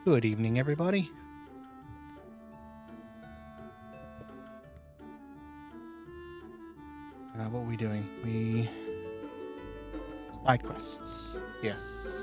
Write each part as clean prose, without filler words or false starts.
Good evening, everybody. What are we doing? Side quests. Yes.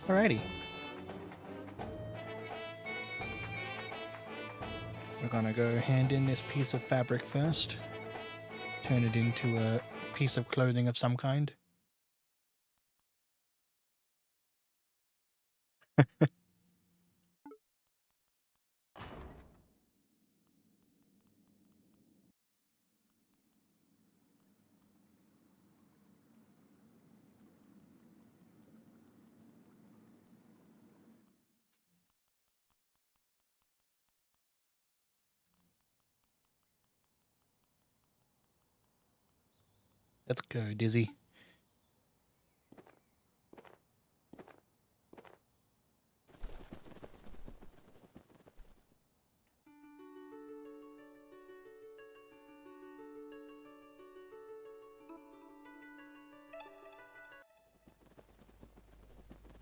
Alrighty. We're gonna go hand in this piece of fabric first. Turn it into a piece of clothing of some kind. Let's go, Dizzy.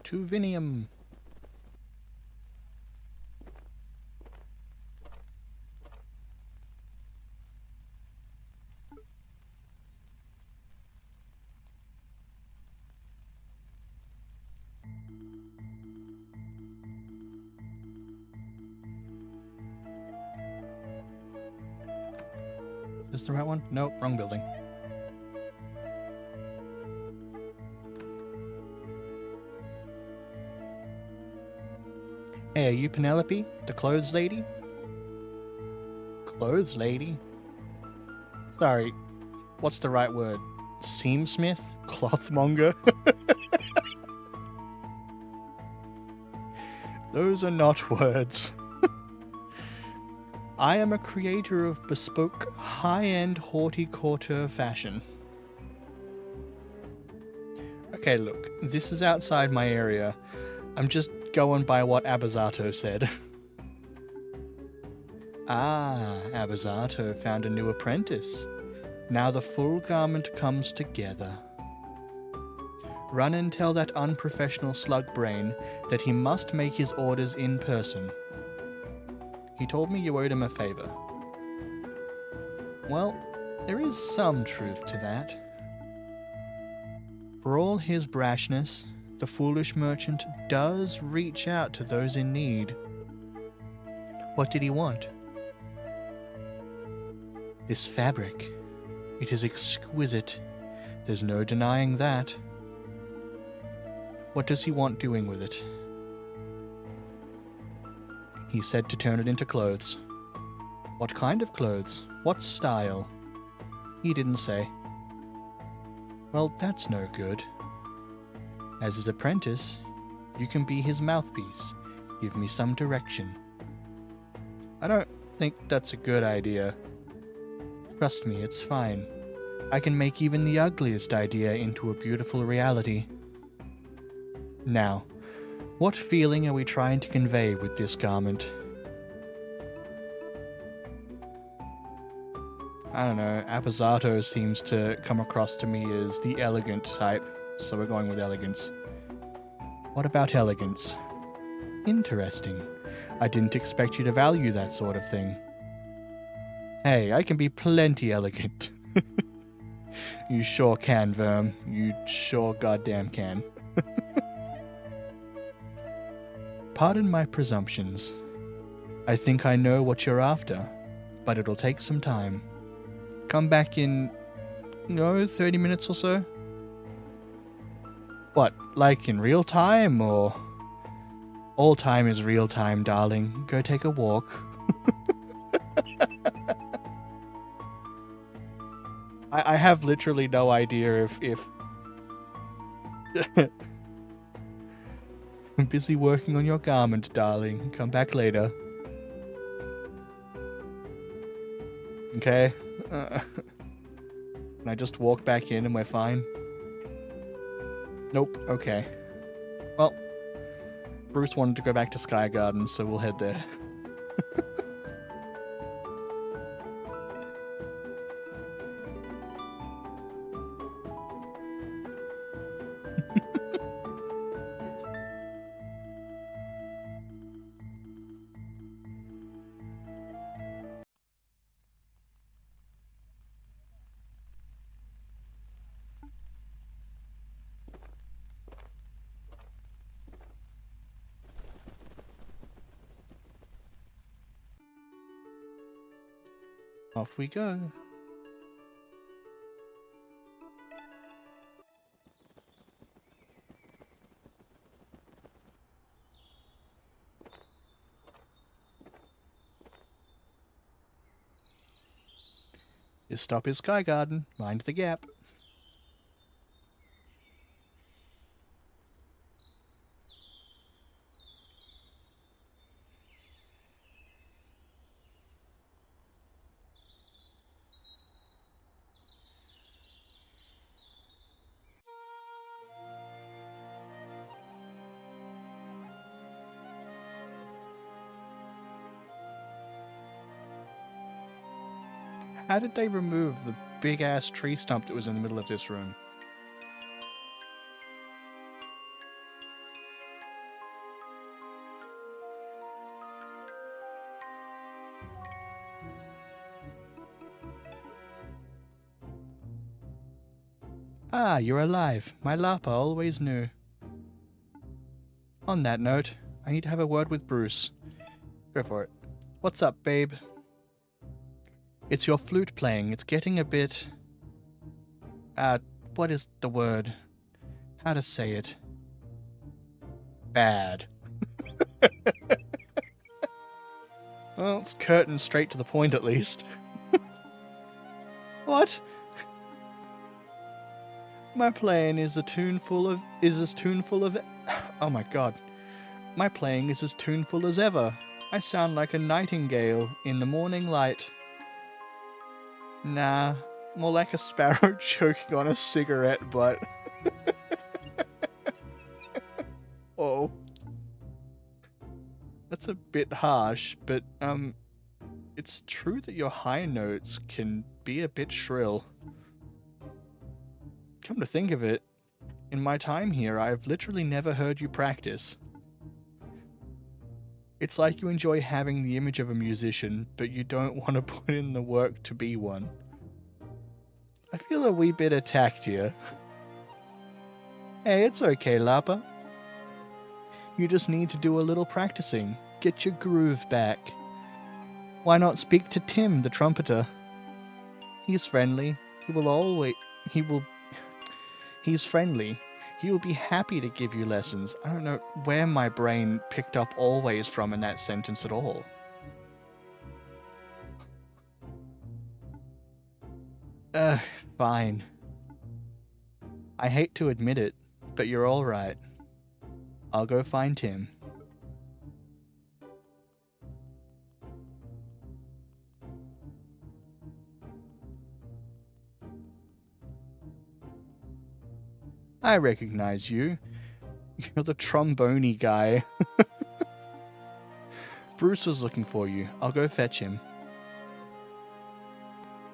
To Vinium. Is this the right one? Nope, wrong building. Hey, are you Penelope? The clothes lady? Clothes lady? Sorry, what's the right word? Seamsmith? Clothmonger? Those are not words. I am a creator of bespoke, high-end horticulture fashion. Okay, look, this is outside my area. I'm just going by what Abusato said. Ah, Abusato found a new apprentice. Now the full garment comes together. Run and tell that unprofessional slug brain that he must make his orders in person. He told me you owed him a favor. Well, there is some truth to that. For all his brashness, the foolish merchant does reach out to those in need. What did he want? This fabric. It is exquisite. There's no denying that. What does he want doing with it? He said to turn it into clothes. What kind of clothes? What style? He didn't say. Well, that's no good. As his apprentice, you can be his mouthpiece. Give me some direction. I don't think that's a good idea. Trust me, it's fine. I can make even the ugliest idea into a beautiful reality. Now, what feeling are we trying to convey with this garment? I don't know, Abusato seems to come across to me as the elegant type, so we're going with elegance. What about elegance? Interesting. I didn't expect you to value that sort of thing. Hey, I can be plenty elegant. You sure can, Verm. You sure goddamn can. Pardon my presumptions. I think I know what you're after, but it'll take some time. Come back in, 30 minutes or so? What, like in real time, or? All time is real time, darling. Go take a walk. I have literally no idea if I'm busy working on your garment, darling. Come back later. Okay. Can I just walk back in and we're fine? Nope. Okay. Well, Bruce wanted to go back to Sky Garden, so we'll head there. Off we go. His stop is Sky Garden. Mind the gap. How did they remove the big-ass tree stump that was in the middle of this room? Ah, you're alive. My Lapa always knew. On that note, I need to have a word with Bruce. Go for it. What's up, babe? It's your flute playing. It's getting a bit... what is the word? How to say it? Bad. Well, it's curt and straight to the point at least. What? My playing is as tuneful of... Oh my god. My playing is as tuneful as ever. I sound like a nightingale in the morning light. Nah, more like a sparrow choking on a cigarette butt. Oh. That's a bit harsh, but, it's true that your high notes can be a bit shrill. Come to think of it, in my time here, I've literally never heard you practice. It's like you enjoy having the image of a musician, but you don't want to put in the work to be one. I feel a wee bit attacked here. Hey, it's okay, Lapa. You just need to do a little practicing. Get your groove back. Why not speak to Tim, the trumpeter? He's friendly. He's friendly. He will be happy to give you lessons. I don't know where my brain picked up always from in that sentence at all. Fine. I hate to admit it, but you're alright. I'll go find Tim. I recognize you. You're the trombone guy. Bruce was looking for you. I'll go fetch him.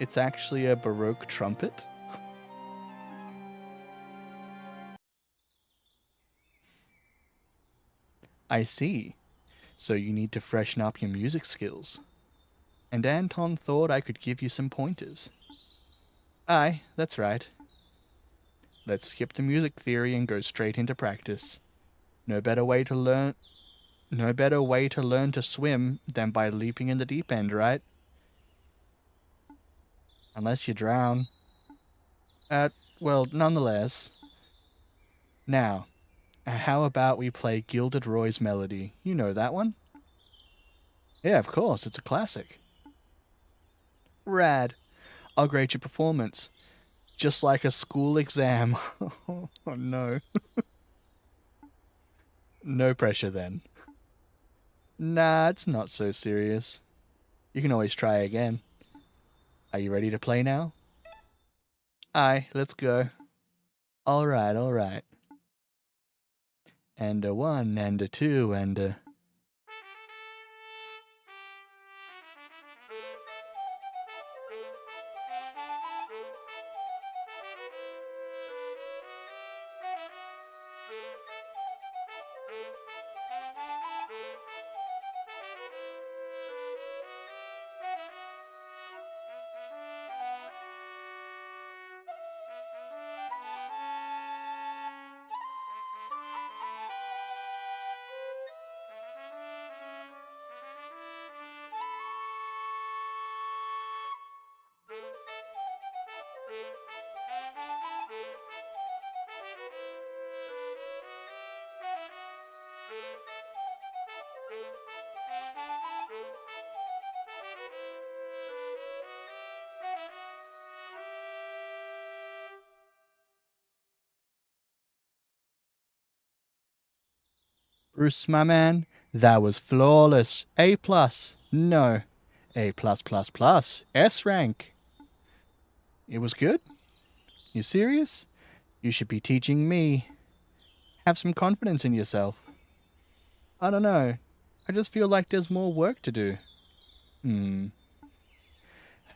It's actually a Baroque trumpet. I see. So you need to freshen up your music skills. And Anton thought I could give you some pointers. Aye, that's right. Let's skip the music theory and go straight into practice. No better way to learn to swim than by leaping in the deep end, right? Unless you drown. Well, nonetheless. Now, how about we play Gilded Roy's Melody? You know that one? Yeah, of course, it's a classic. Rad. I'll grade your performance. Just like a school exam. Oh no. No pressure then. Nah, it's not so serious. You can always try again. Are you ready to play now? Aye, let's go. Alright, alright. And a one, and a two, and a... Bruce, my man, that was flawless. A plus. No. A plus plus plus. S rank. It was good? You serious? You should be teaching me. Have some confidence in yourself. I don't know. I just feel like there's more work to do.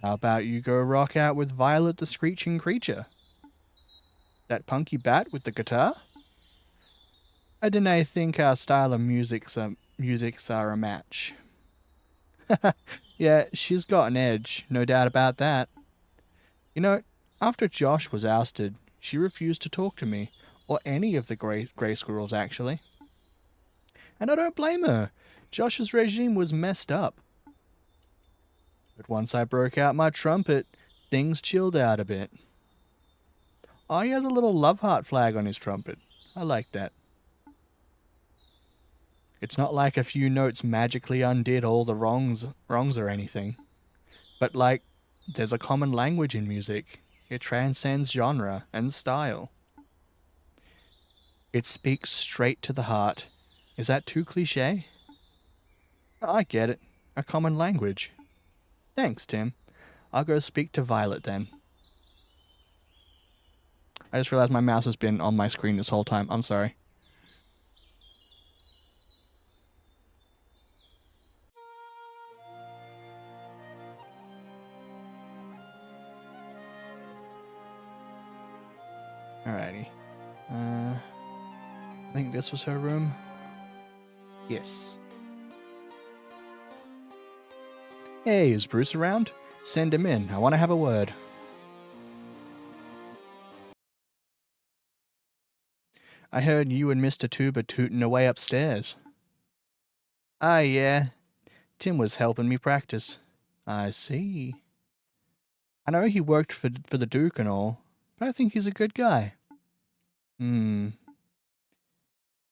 How about you go rock out with Violet the Screeching Creature? That punky bat with the guitar? I didn't think our style of musics are a match. Yeah, she's got an edge, no doubt about that. You know, after Josh was ousted, she refused to talk to me, or any of the grey squirrels actually. And I don't blame her. Josh's regime was messed up. But once I broke out my trumpet, things chilled out a bit. Oh, he has a little love heart flag on his trumpet. I like that. It's not like a few notes magically undid all the wrongs or anything. But like, there's a common language in music. It transcends genre and style. It speaks straight to the heart. Is that too cliche? I get it. A common language. Thanks, Tim. I'll go speak to Violet then. I just realized my mouse has been on my screen this whole time. I'm sorry. Alrighty. I think this was her room. Yes. Hey, is Bruce around? Send him in. I want to have a word. I heard you and Mr. Tuba tooting away upstairs. Ah, yeah. Tim was helping me practice. I see. I know he worked for the Duke and all, but I think he's a good guy.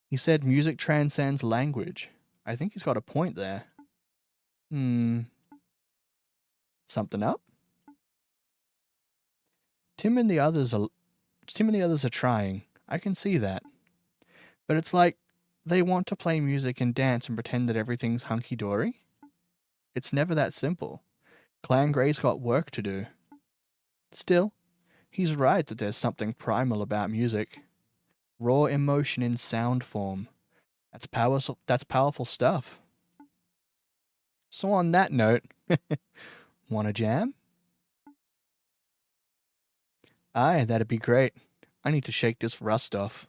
He said music transcends language. I think he's got a point there. Something up? Tim and the others are trying. I can see that. But it's like they want to play music and dance and pretend that everything's hunky-dory. It's never that simple. Clan Grey's got work to do. Still, he's right that there's something primal about music. Raw emotion in sound form. That's powerful stuff. So on that note, wanna jam? Aye, that'd be great. I need to shake this rust off.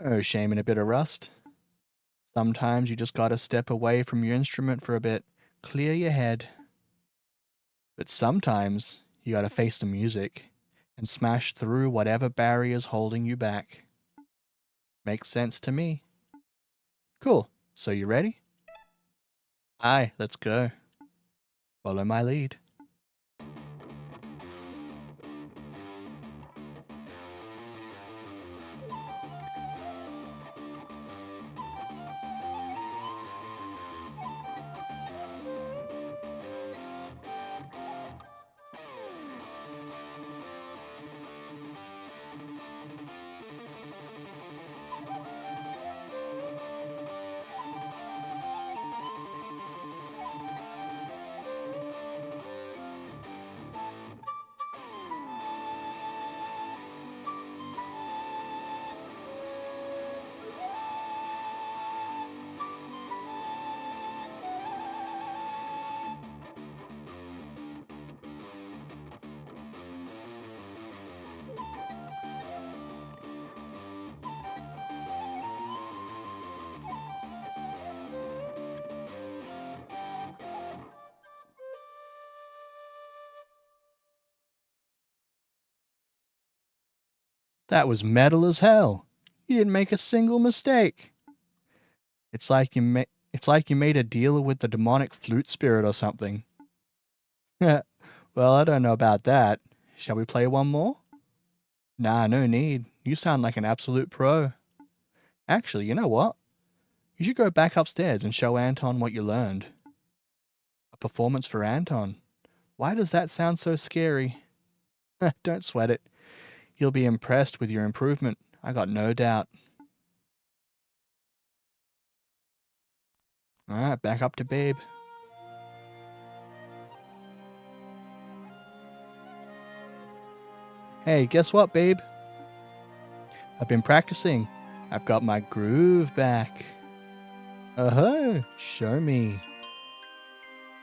No shame in a bit of rust. Sometimes you just gotta step away from your instrument for a bit, clear your head. But sometimes you gotta face the music and smash through whatever barrier's holding you back. Makes sense to me. Cool. So you ready? Aye, let's go. Follow my lead. That was metal as hell. You didn't make a single mistake. It's like you made a deal with the demonic flute spirit or something. Well, I don't know about that. Shall we play one more? Nah, no need. You sound like an absolute pro. Actually, you know what? You should go back upstairs and show Anton what you learned. A performance for Anton. Why does that sound so scary? Don't sweat it. You'll be impressed with your improvement. I got no doubt. Alright, back up to Babe. Hey, guess what, Babe? I've been practicing. I've got my groove back. Uh-huh, show me.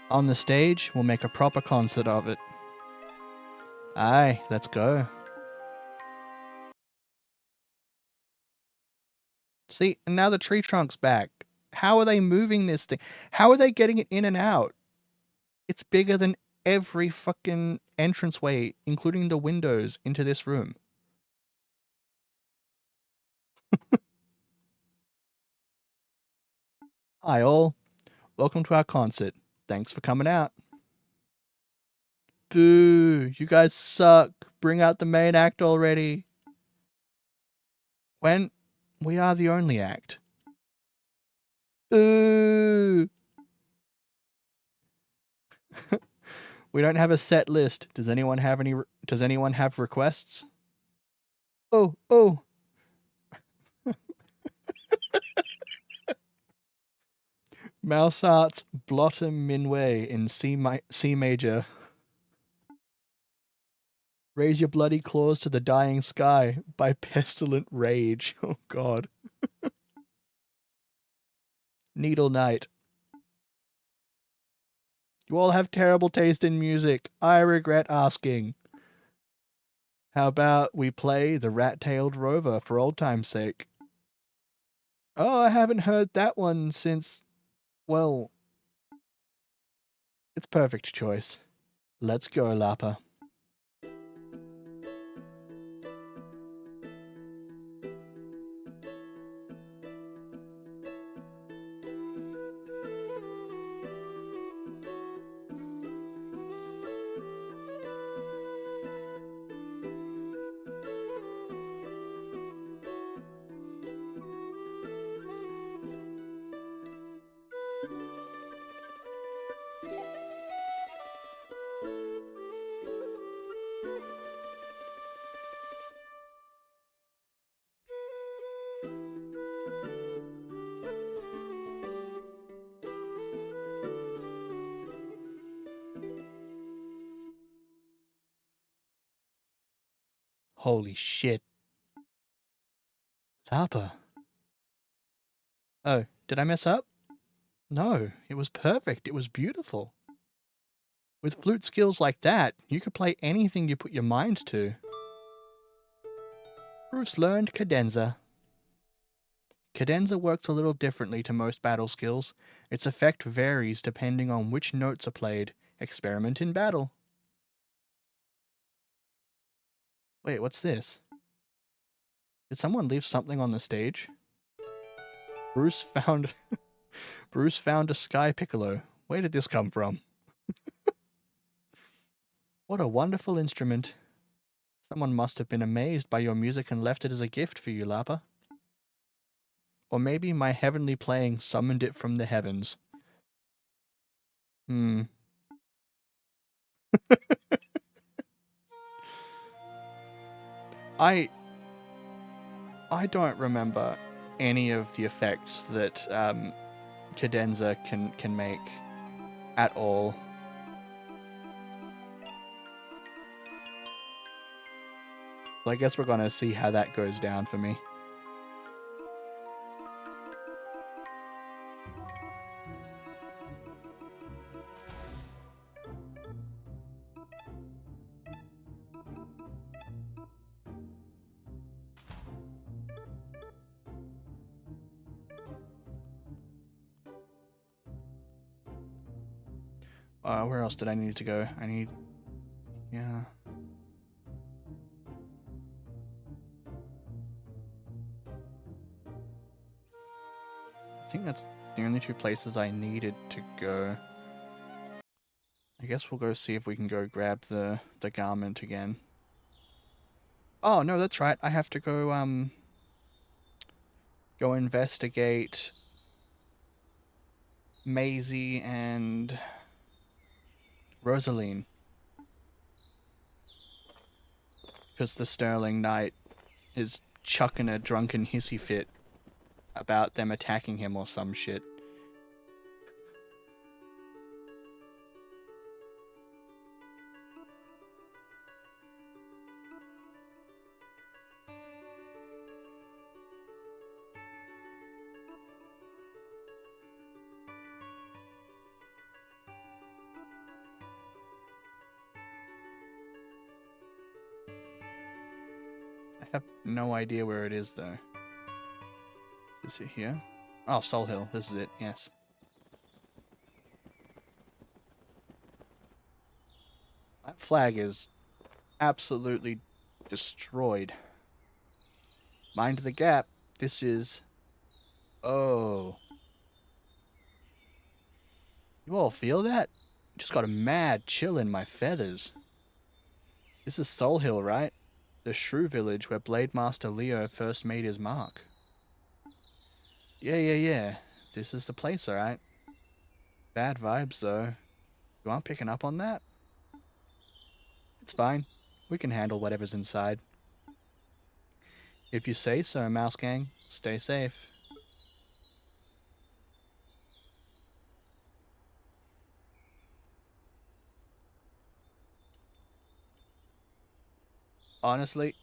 On the stage, we'll make a proper concert of it. Aye, let's go. See, and now the tree trunk's back. How are they moving this thing? How are they getting it in and out? It's bigger than every fucking entranceway, including the windows into this room. Hi all. Welcome to our concert. Thanks for coming out. Boo! You guys suck. Bring out the main act already. When? We are the only act. Boo! We don't have a set list. Does anyone have requests? Oh. Mozart's Blottem Minway in C major. Raise your bloody claws to the dying sky by pestilent rage. Oh god. Needle Night. You all have terrible taste in music. I regret asking. How about we play the Rat-Tailed Rover for old time's sake? Oh, I haven't heard that one since... Well... It's perfect choice. Let's go, Lapa. Holy shit. Lapa. Oh, did I mess up? No, it was perfect. It was beautiful. With flute skills like that, you could play anything you put your mind to. Bruce learned cadenza. Cadenza works a little differently to most battle skills. Its effect varies depending on which notes are played. Experiment in battle. Wait, what's this? Did someone leave something on the stage? Bruce found a sky piccolo. Where did this come from? What a wonderful instrument. Someone must have been amazed by your music and left it as a gift for you, Lapa. Or maybe my heavenly playing summoned it from the heavens. I don't remember any of the effects that cadenza can make at all. So I guess we're gonna see how that goes down for me. Where else did I need to go? Yeah. think that's the only two places I needed to go. I guess we'll go see if we can go grab the garment again. Oh, no, that's right. I have to go, go investigate Maisie and Rosaline. Because the Sterling Knight is chucking a drunken hissy fit about them attacking him or some shit. I have no idea where it is, though. Is this it here? Oh, Soul Hill. This is it, yes. That flag is absolutely destroyed. Mind the gap. This is... Oh. You all feel that? Just got a mad chill in my feathers. This is Soul Hill, right? The Shrew village where Blade Master Leo first made his mark. Yeah. This is the place, alright? Bad vibes, though. You aren't picking up on that? It's fine. We can handle whatever's inside. If you say so, Mouse Gang. Stay safe. Honestly,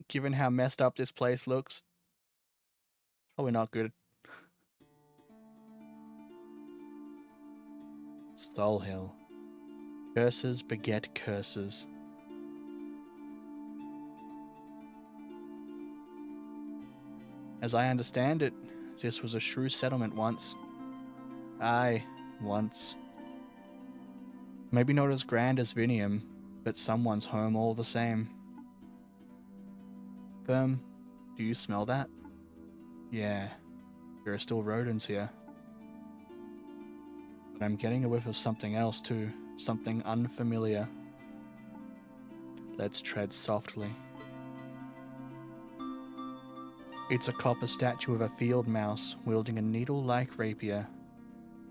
given how messed up this place looks, probably not good. Soul Hill. Curses beget curses. As I understand it, this was a shrew settlement once. Aye, once. Maybe not as grand as Vinium, but someone's home all the same. Do you smell that? Yeah, there are still rodents here. But I'm getting a whiff of something else too, something unfamiliar. Let's tread softly. It's a copper statue of a field mouse wielding a needle-like rapier.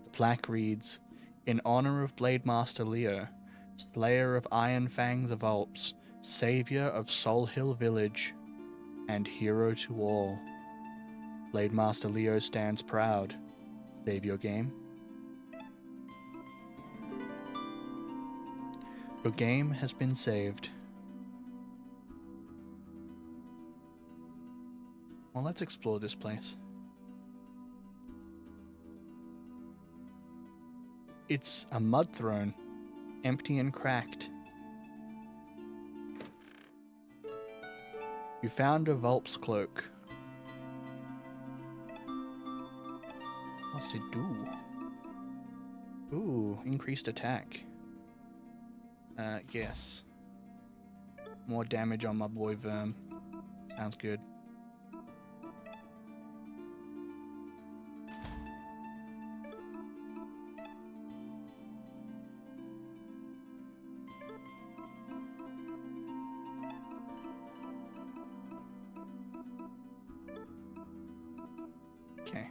The plaque reads, "In honor of Blade Master Leo, Slayer of Iron Fang the Vulps, Savior of Soul Hill Village, and hero to all. Blade Master Leo stands proud. Save your game." Your game has been saved. Well, let's explore this place. It's a mud throne, empty and cracked. You found a Vulp's cloak. What's it do? Ooh, increased attack. Yes. More damage on my boy Verm. Sounds good. Okay.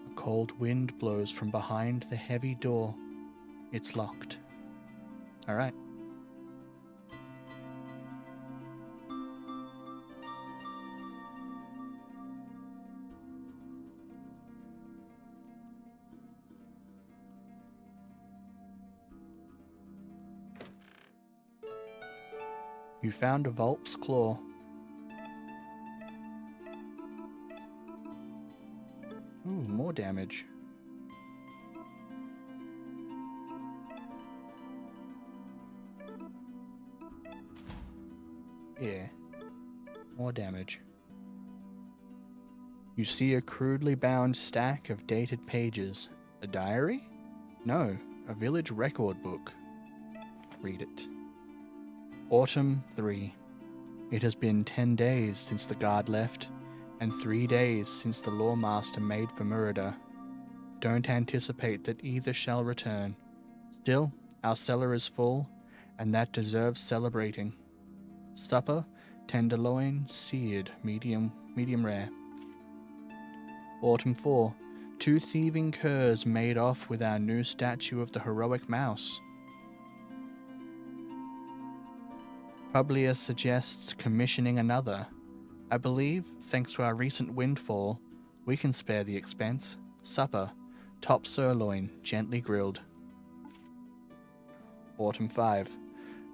A cold wind blows from behind the heavy door. It's locked. All right. You found a Vulp's claw. Ooh, more damage. Yeah, more damage. You see a crudely bound stack of dated pages. A diary? No, a village record book. Read it. Autumn 3. It has been 10 days since the guard left, and 3 days since the lawmaster made for Murida. Don't anticipate that either shall return. Still, our cellar is full, and that deserves celebrating. Supper, tenderloin, seared, medium rare. Autumn 4. 2 thieving curs made off with our new statue of the heroic mouse. Publius suggests commissioning another. I believe, thanks to our recent windfall, we can spare the expense. Supper, top sirloin, gently grilled. Autumn 5.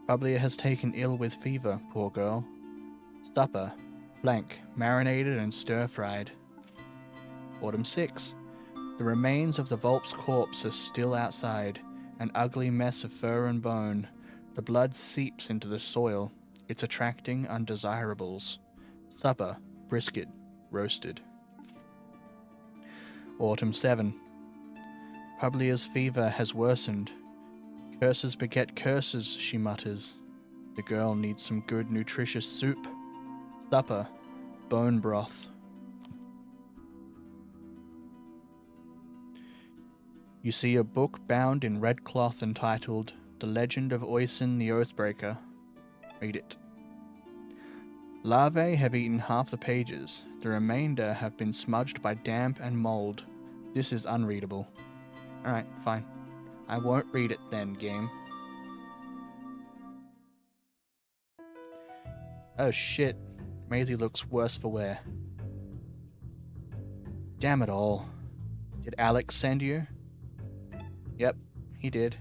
Publius has taken ill with fever, poor girl. Supper, blank, marinated and stir-fried. Autumn 6. The remains of the Volp's corpse are still outside, an ugly mess of fur and bone. The blood seeps into the soil. It's attracting undesirables. Supper, brisket, roasted. Autumn 7. Publia's fever has worsened. Curses beget curses, she mutters. The girl needs some good nutritious soup. Supper, bone broth. You see a book bound in red cloth entitled The Legend of Oisin the Oathbreaker. Read it. Larvae have eaten half the pages. The remainder have been smudged by damp and mold. This is unreadable. Alright, fine. I won't read it then, game. Oh shit. Maisie looks worse for wear. Damn it all. Did Alex send you? Yep, he did.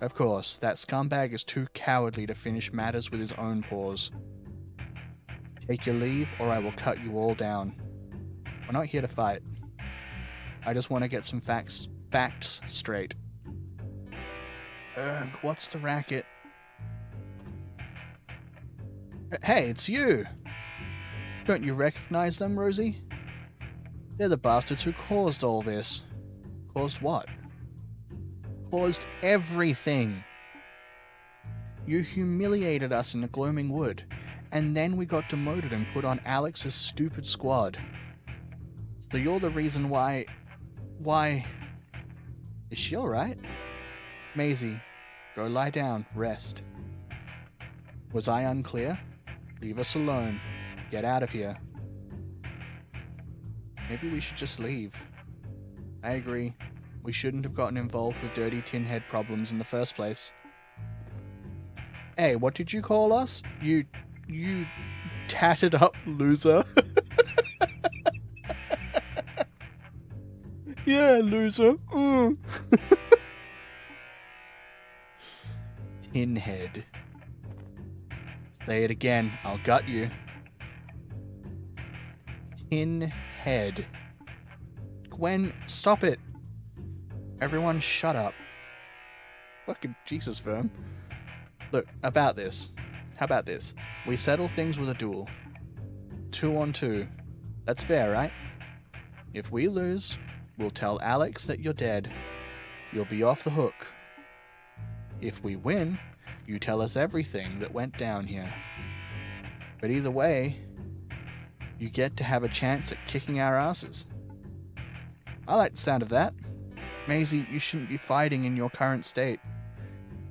Of course, that scumbag is too cowardly to finish matters with his own paws. Take your leave, or I will cut you all down. We're not here to fight. I just want to get some facts straight. What's the racket? Hey, it's you! Don't you recognize them, Rosie? They're the bastards who caused all this. Caused what? Caused everything. You humiliated us in the Gloaming Wood, and then we got demoted and put on Alex's stupid squad. So you're the reason why... Is she alright? Maisie, go lie down, rest. Was I unclear? Leave us alone. Get out of here. Maybe we should just leave. I agree. We shouldn't have gotten involved with dirty tin head problems in the first place. Hey, what did you call us? You tatted up loser. Yeah, loser. Tin head. Say it again, I'll gut you. Tin head. Gwen, stop it. Everyone shut up. Fucking Jesus, Verm. Look, about this. How about this? We settle things with a duel. 2 on 2. That's fair, right? If we lose, we'll tell Alex that you're dead. You'll be off the hook. If we win, you tell us everything that went down here. But either way, you get to have a chance at kicking our asses. I like the sound of that. Maisie, you shouldn't be fighting in your current state.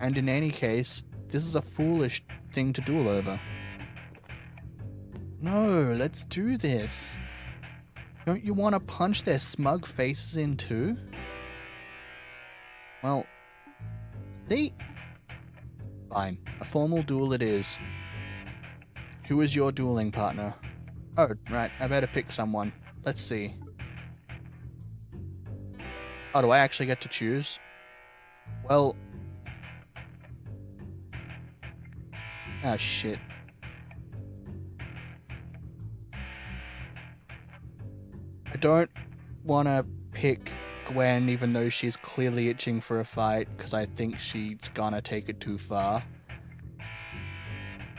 And in any case, this is a foolish thing to duel over. No, let's do this. Don't you want to punch their smug faces in too? Well, see? Fine, a formal duel it is. Who is your dueling partner? Oh, right, I better pick someone. Let's see. Oh, do I actually get to choose? Well... Ah, shit. I don't want to pick Gwen, even though she's clearly itching for a fight, because I think she's gonna take it too far.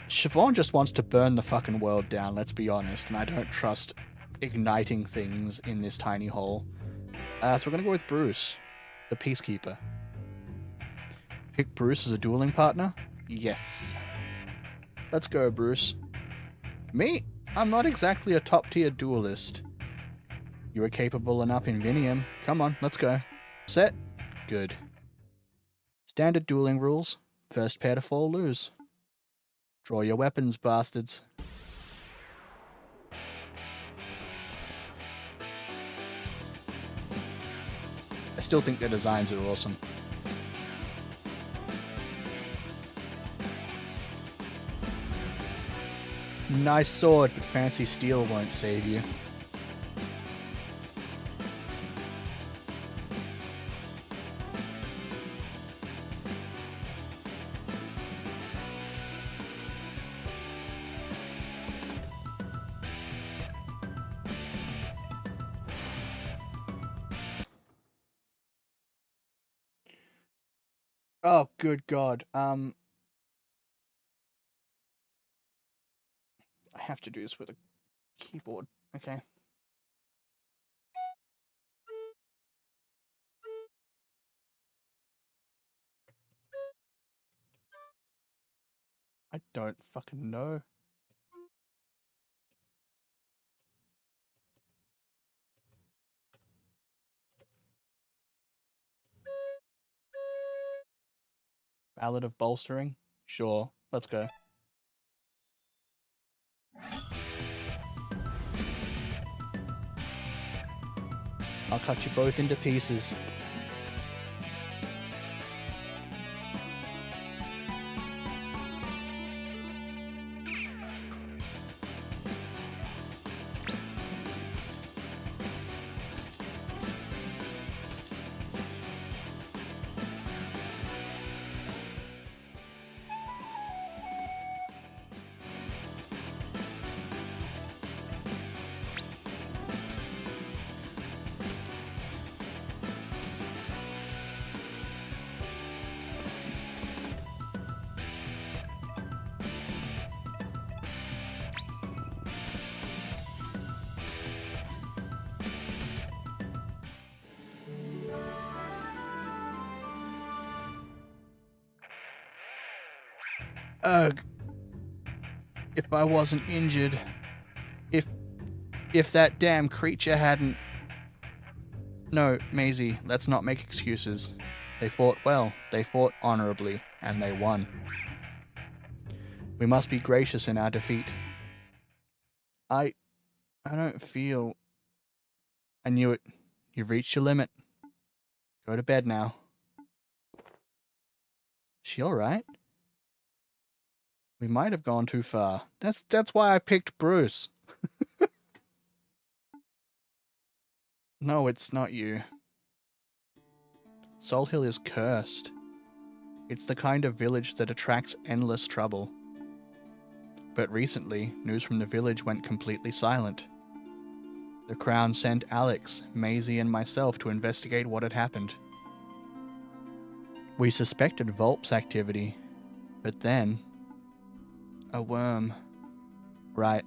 Siobhan just wants to burn the fucking world down, let's be honest, and I don't trust igniting things in this tiny hole. So we're gonna go with Bruce, the Peacekeeper. Pick Bruce as a dueling partner? Yes. Let's go, Bruce. Me? I'm not exactly a top-tier duelist. You are capable enough in Vinium. Come on, let's go. Set. Good. Standard dueling rules. First pair to fall, lose. Draw your weapons, bastards. I still think their designs are awesome. Nice sword, but fancy steel won't save you. Oh, good God. I have to do this with a keyboard. Okay. I don't fucking know. Ballad of Bolstering? Sure. Let's go. I'll cut you both into pieces. Ugh. If I wasn't injured. If that damn creature hadn't... No, Maisie, let's not make excuses. They fought well, they fought honorably, and they won. We must be gracious in our defeat. I don't feel... I knew it. You've reached your limit. Go to bed now. She alright? We might have gone too far. That's why I picked Bruce. No, it's not you. Salt Hill is cursed. It's the kind of village that attracts endless trouble. But recently, news from the village went completely silent. The Crown sent Alex, Maisie, and myself to investigate what had happened. We suspected Volp's activity, but then... a worm. Right,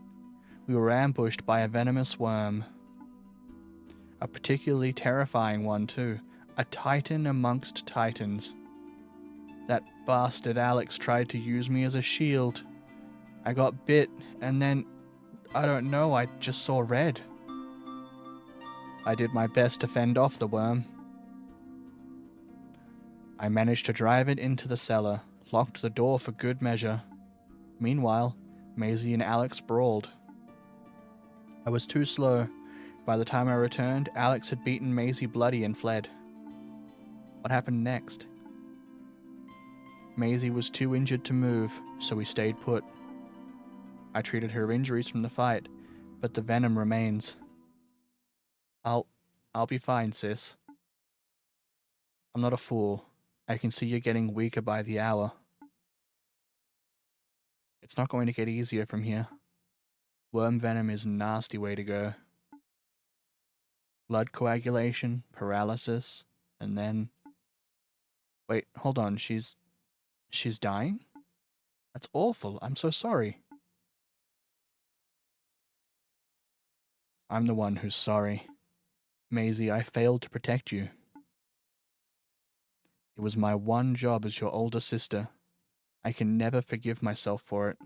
we were ambushed by a venomous worm. A particularly terrifying one, too. A titan amongst titans. That bastard Alex tried to use me as a shield. I got bit, and then... I don't know, I just saw red. I did my best to fend off the worm. I managed to drive it into the cellar, locked the door for good measure. Meanwhile, Maisie and Alex brawled. I was too slow. By the time I returned, Alex had beaten Maisie bloody and fled. What happened next? Maisie was too injured to move, so we stayed put. I treated her injuries from the fight, but the venom remains. I'll be fine, sis. I'm not a fool. I can see you're getting weaker by the hour. It's not going to get easier from here. Worm venom is a nasty way to go. Blood coagulation, paralysis, and then... Wait, hold on, she's dying? That's awful, I'm so sorry. I'm the one who's sorry. Maisie, I failed to protect you. It was my one job as your older sister. I can never forgive myself for it.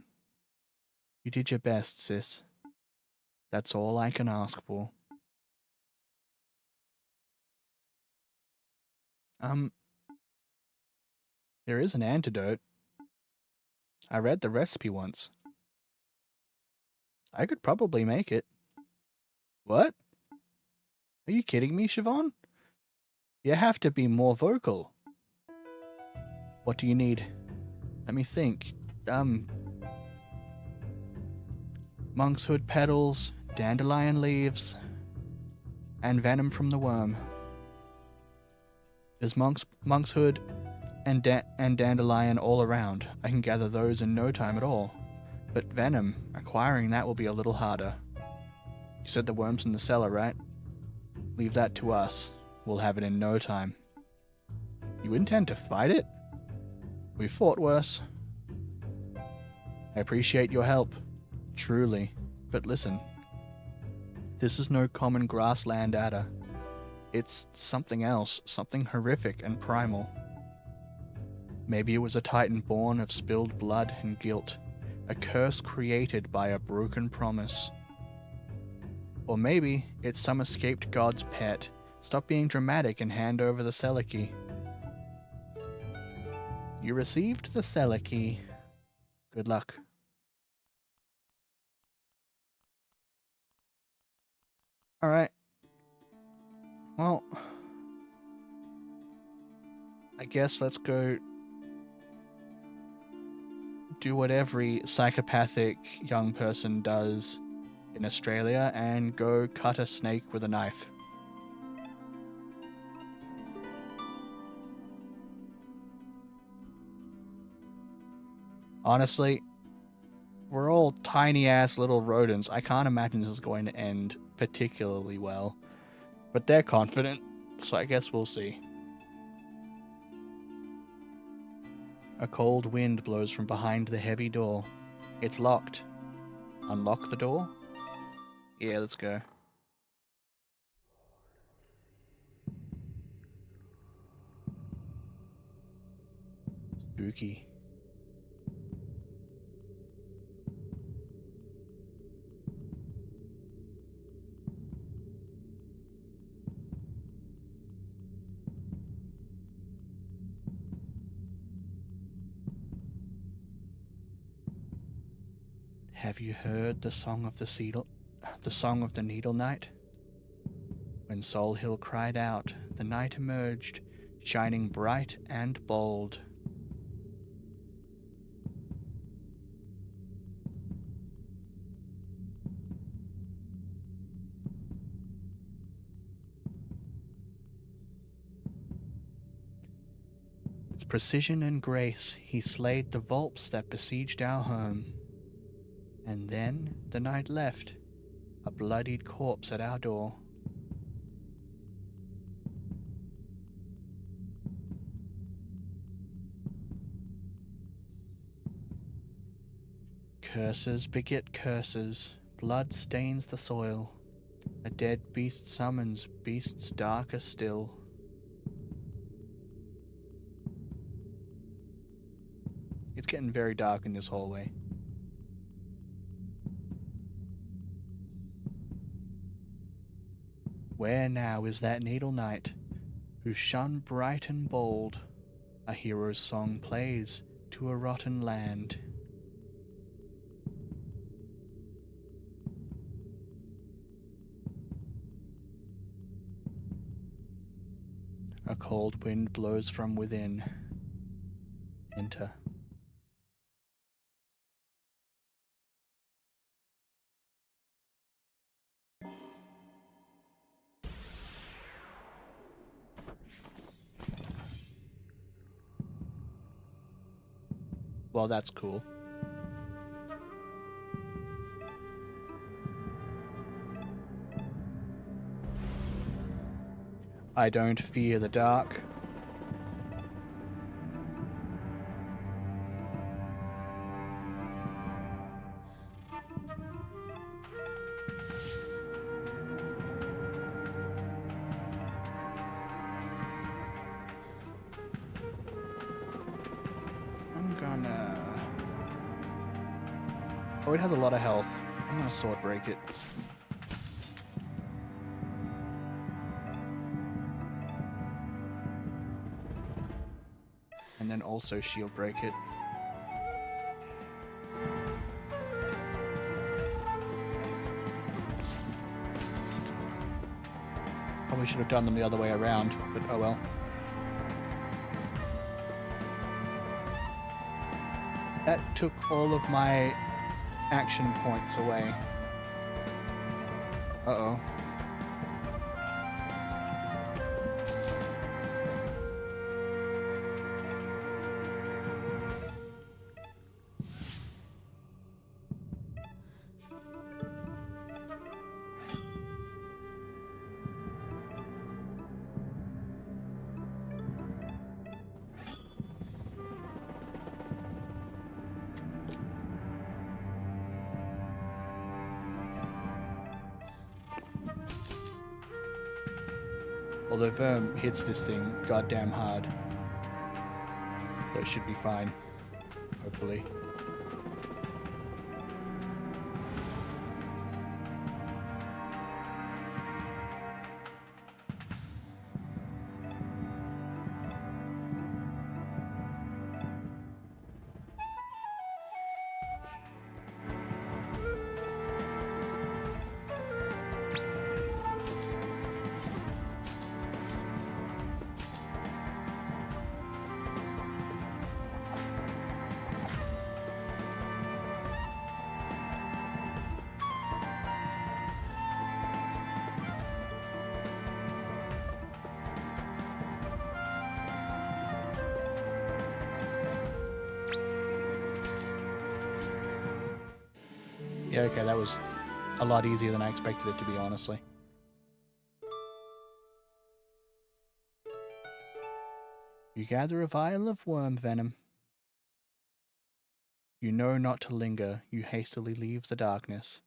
You did your best, sis. That's all I can ask for. There is an antidote. I read the recipe once. I could probably make it. What? Are you kidding me, Siobhan? You have to be more vocal. What do you need? Let me think. Monkshood petals, dandelion leaves, and venom from the worm. There's monkshood and dandelion all around. I can gather those in no time at all. But venom, acquiring that will be a little harder. You said the worm's in the cellar, right? Leave that to us. We'll have it in no time. You intend to fight it? We fought worse. I appreciate your help. Truly. But listen. This is no common grassland adder. It's something else. Something horrific and primal. Maybe it was a titan born of spilled blood and guilt. A curse created by a broken promise. Or maybe it's some escaped god's pet. Stop being dramatic and hand over the cellar key. You received the cellar key. Good luck. Alright. Well, I guess let's go do what every psychopathic young person does in Australia and go cut a snake with a knife. Honestly, we're all tiny ass little rodents. I can't imagine this is going to end particularly well. But they're confident, so I guess we'll see. A cold wind blows from behind the heavy door. It's locked. Unlock the door? Yeah, let's go. Spooky. Have you heard the song of the Needle Knight? When Sol Hill cried out, the night emerged, shining bright and bold. With precision and grace, he slayed the vulps that besieged our home. And then the night left, a bloodied corpse at our door. Curses beget curses, blood stains the soil. A dead beast summons beasts darker still. It's getting very dark in this hallway. Where now is that needle knight, who shone bright and bold? A hero's song plays to a rotten land. A cold wind blows from within. Enter. Well, that's cool. I don't fear the dark. I'm gonna Oh, it has a lot of health. I'm gonna sword break it. And then also shield break it. Probably should have done them the other way around, but oh well. That took all of my action points away. Uh-oh. Although Verm hits this thing goddamn hard. So it should be fine. Hopefully. Yeah, okay, that was a lot easier than I expected it to be, honestly. You gather a vial of worm venom. You know not to linger. You hastily leave the darkness.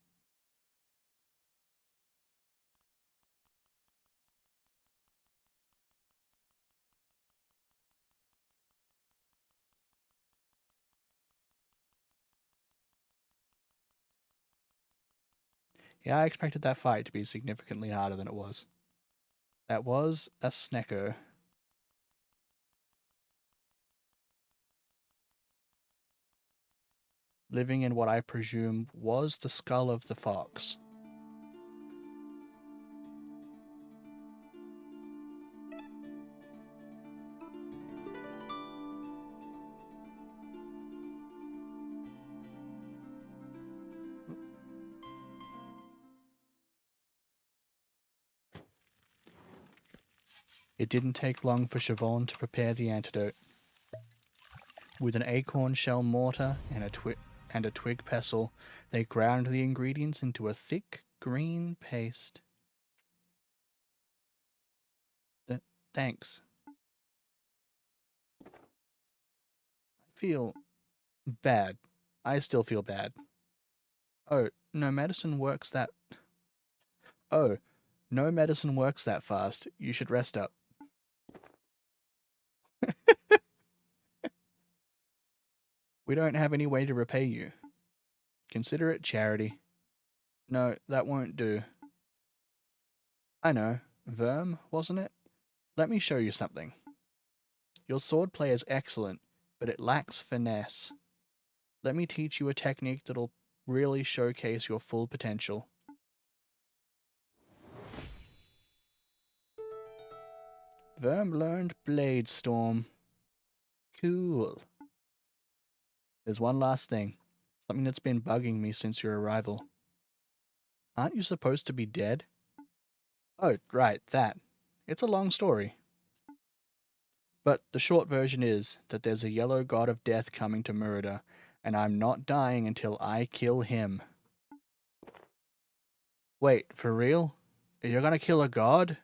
Yeah, I expected that fight to be significantly harder than it was. That was a Snecker. Living in what I presume was the skull of the fox. It didn't take long for Siobhan to prepare the antidote. With an acorn shell mortar and a twig pestle, they ground the ingredients into a thick green paste. Thanks. I feel bad. I still feel bad. Oh, no medicine works that... Oh, no medicine works that fast. You should rest up. We don't have any way to repay you. Consider it charity. No, that won't do. I know. Verm, wasn't it? Let me show you something. Your swordplay is excellent, but it lacks finesse. Let me teach you a technique that'll really showcase your full potential. Verm learned Blade Storm. Cool. There's one last thing. Something that's been bugging me since your arrival. Aren't you supposed to be dead? Oh, right, that. It's a long story. But the short version is that there's a yellow god of death coming to Murder, and I'm not dying until I kill him. Wait, for real? You're gonna kill a god?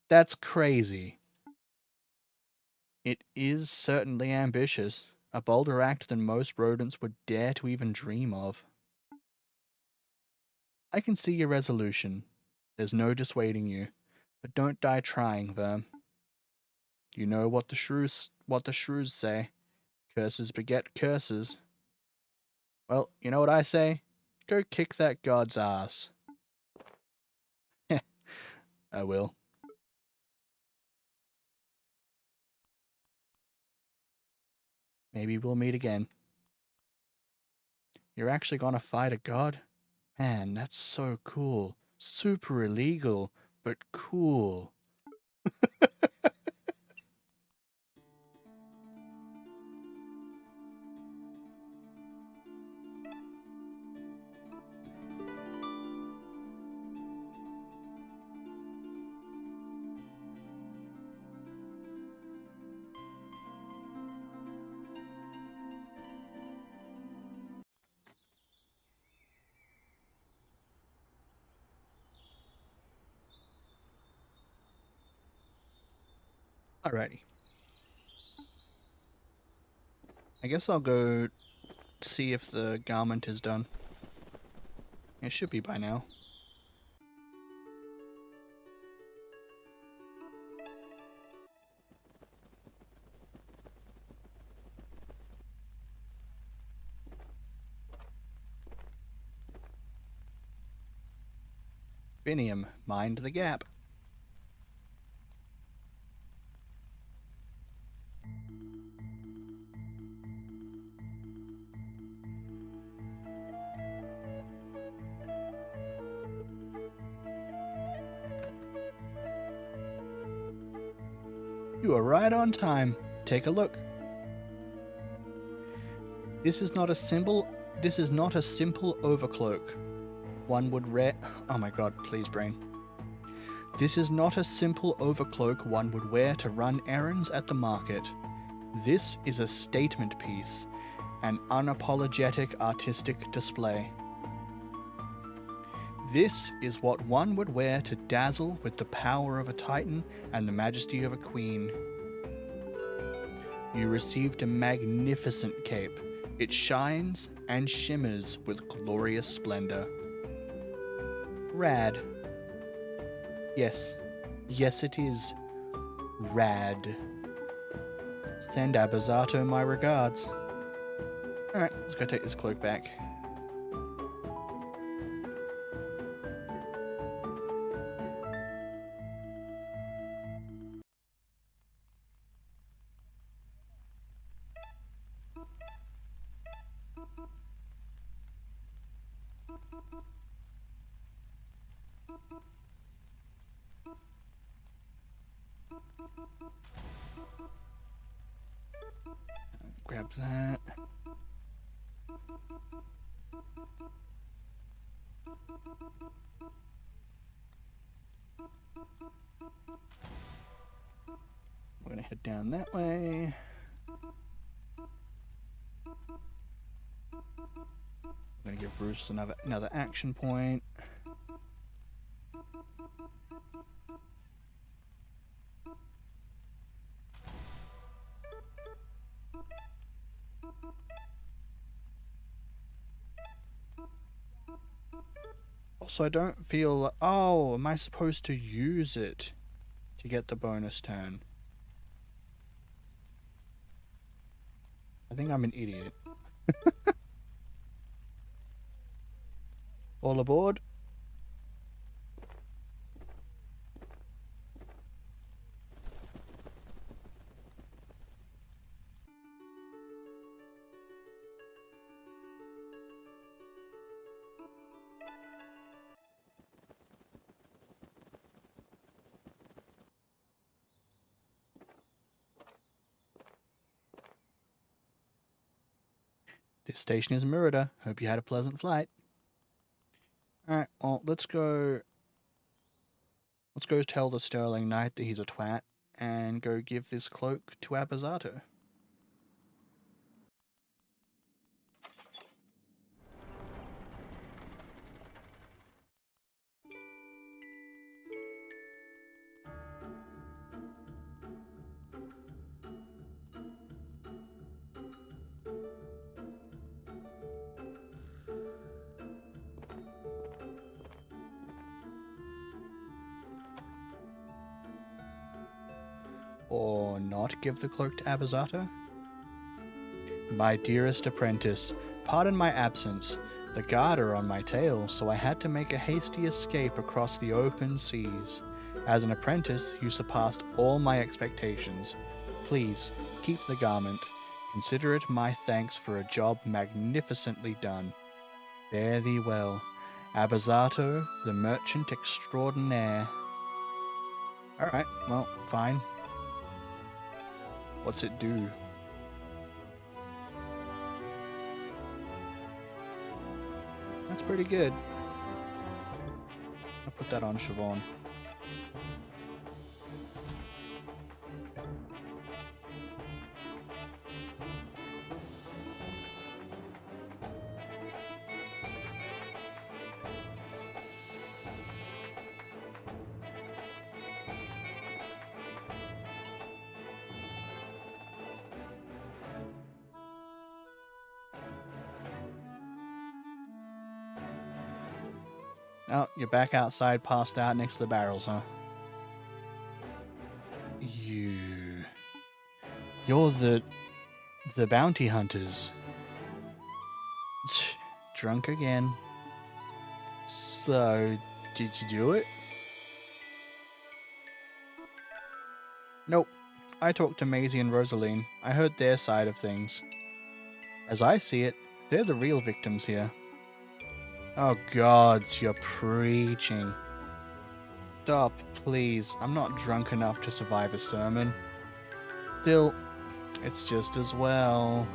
That's crazy. It is certainly ambitious, a bolder act than most rodents would dare to even dream of. I can see your resolution. There's no dissuading you, but don't die trying, Verm. You know what the shrews say. Curses beget curses. Well, you know what I say? Go kick that god's ass. I will. Maybe we'll meet again. You're actually gonna fight a god? Man, that's so cool. Super illegal, but cool. Alrighty. I guess I'll go see if the garment is done. It should be by now. Biniam, mind the gap. You are right on time. Take a look. This is not a simple overcloak. One would wear. Oh my god, please, brain. This is not a simple overcloak one would wear to run errands at the market. This is a statement piece, an unapologetic artistic display. This is what one would wear to dazzle with the power of a titan and the majesty of a queen. You received a magnificent cape. It shines and shimmers with glorious splendor. Rad. Yes. Yes, it is. Rad. Send Abazato my regards. Alright, let's go take this cloak back. Grab that. We're gonna head down that way. I'm gonna give Bruce another action point. Also, I don't feel... Oh, am I supposed to use it to get the bonus turn? I think I'm an idiot. All aboard. This station is Murida. Hope you had a pleasant flight. Alright, well, let's go tell the Sterling Knight that he's a twat and go give this cloak to Abazato. Or not give the cloak to Abazato? My dearest apprentice, Pardon my absence. The guard are on my tail, so I had to make a hasty escape across the open seas. As an apprentice, you surpassed all my expectations. Please, keep the garment. Consider it my thanks for a job magnificently done. Fare thee well. Abazato, the merchant extraordinaire. Alright, well, fine. What's it do? That's pretty good. I'll put that on Siobhan. Oh, you're back outside, passed out next to the barrels, huh? You're the bounty hunters. Drunk again. So, did you do it? Nope. I talked to Maisie and Rosaline. I heard their side of things. As I see it, they're the real victims here. Oh gods, you're preaching. Stop, please. I'm not drunk enough to survive a sermon. Still, it's just as well.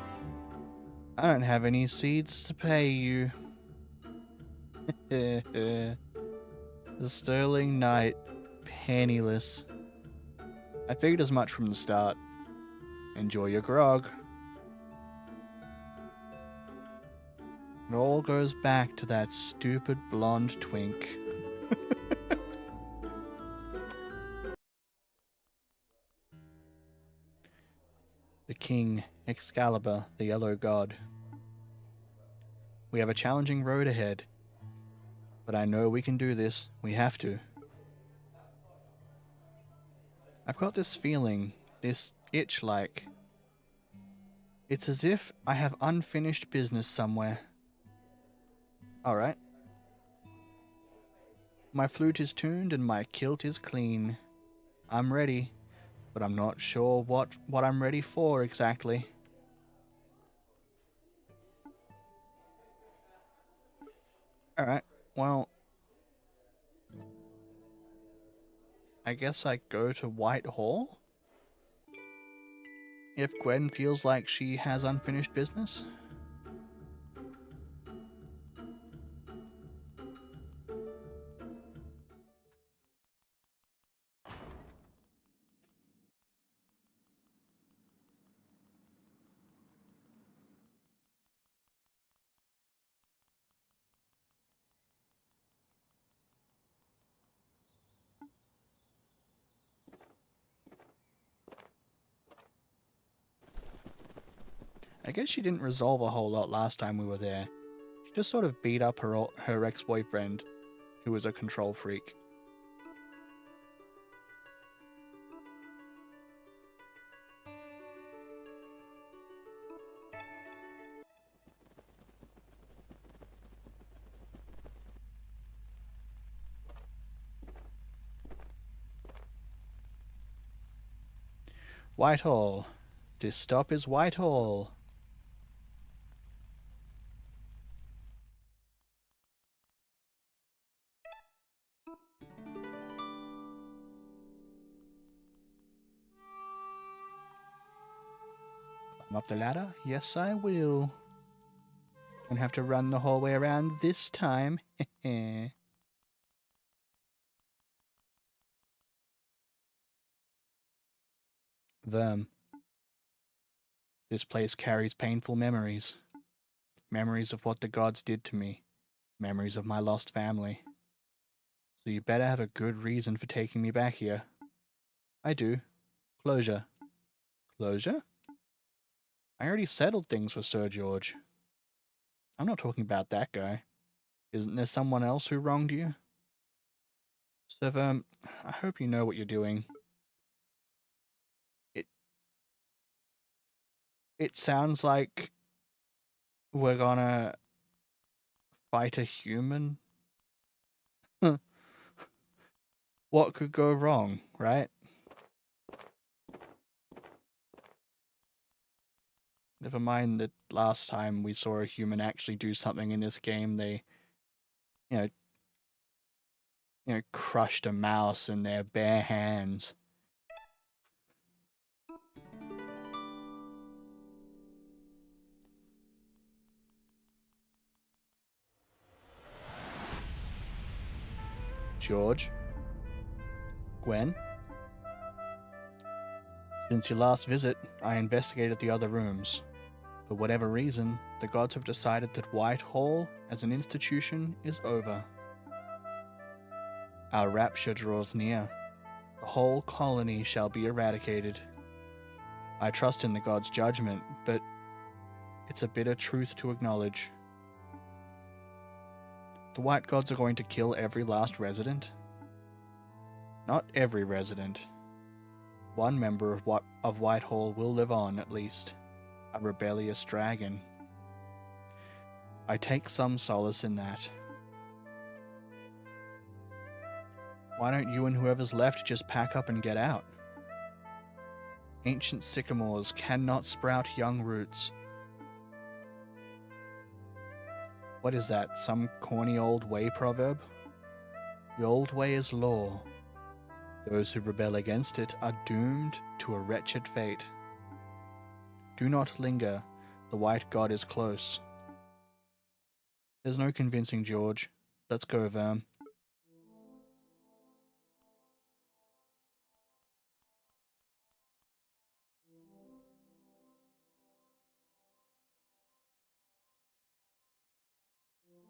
I don't have any seeds to pay you. The sterling knight, penniless. I figured as much from the start. Enjoy your grog. It all goes back to that stupid blonde twink. The king, Excalibur, the yellow god. We have a challenging road ahead. But I know we can do this. We have to. I've got this feeling, this itch like. It's as if I have unfinished business somewhere. Alright. My flute is tuned and my kilt is clean. I'm ready, but I'm not sure what I'm ready for exactly. Alright, well, I guess I go to Whitehall? If Gwen feels like she has unfinished business? I guess she didn't resolve a whole lot last time we were there. She just sort of beat up her ex-boyfriend, who was a control freak. Whitehall. This stop is Whitehall. Climb up the ladder? Yes, I will. Don't have to run the whole way around this time. Them. This place carries painful memories. Memories of what the gods did to me. Memories of my lost family. So you better have a good reason for taking me back here. I do. Closure. Closure? I already settled things with Sir George. I'm not talking about that guy. Isn't there someone else who wronged you? Sir Verm, I hope you know what you're doing. It sounds like we're gonna fight a human? What could go wrong, right? Never mind that last time we saw a human actually do something in this game, they, you know, crushed a mouse in their bare hands. George? Gwen? Since your last visit, I investigated the other rooms. For whatever reason, the gods have decided that Whitehall, as an institution, is over. Our rapture draws near. The whole colony shall be eradicated. I trust in the gods' judgment, but it's a bitter truth to acknowledge. The white gods are going to kill every last resident? Not every resident. One member of Whitehall will live on, at least. A rebellious dragon. I take some solace in that. Why don't you and whoever's left just pack up and get out? Ancient sycamores cannot sprout young roots. What is that, some corny old way proverb? The old way is law. Those who rebel against it are doomed to a wretched fate. Do not linger, the white god is close. There's no convincing George. Let's go, Verm.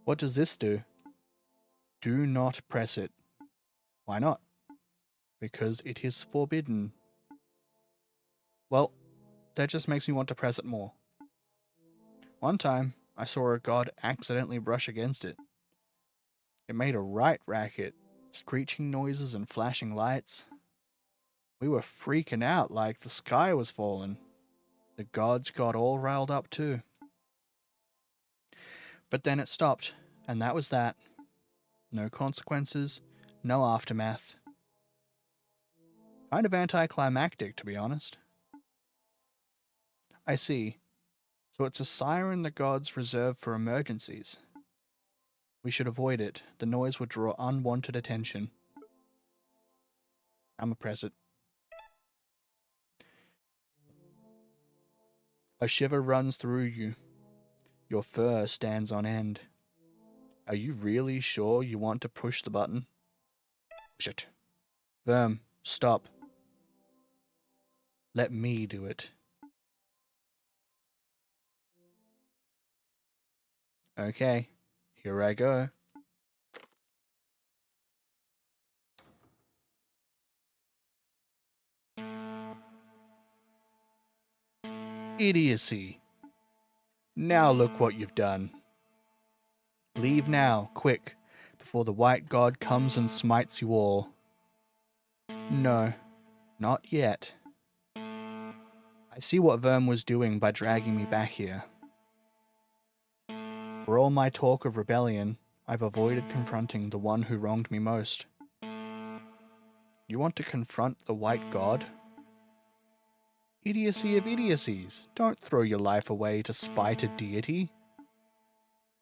What does this do? Do not press it. Why not? Because it is forbidden. Well, that just makes me want to press it more. One time, I saw a god accidentally brush against it. It made a right racket, screeching noises and flashing lights. We were freaking out like the sky was falling. The gods got all riled up too. But then it stopped, and that was that. No consequences, no aftermath. Kind of anticlimactic, to be honest. I see. So it's a siren the gods reserve for emergencies. We should avoid it. The noise would draw unwanted attention. I'ma press it. A shiver runs through you. Your fur stands on end. Are you really sure you want to push the button? Push it. Verm, stop. Let me do it. Okay, here I go. Idiocy. Now look what you've done. Leave now, quick, before the white god comes and smites you all. No, not yet. I see what Verm was doing by dragging me back here. For all my talk of rebellion, I've avoided confronting the one who wronged me most. You want to confront the white god? Idiocy of idiocies. Don't throw your life away to spite a deity.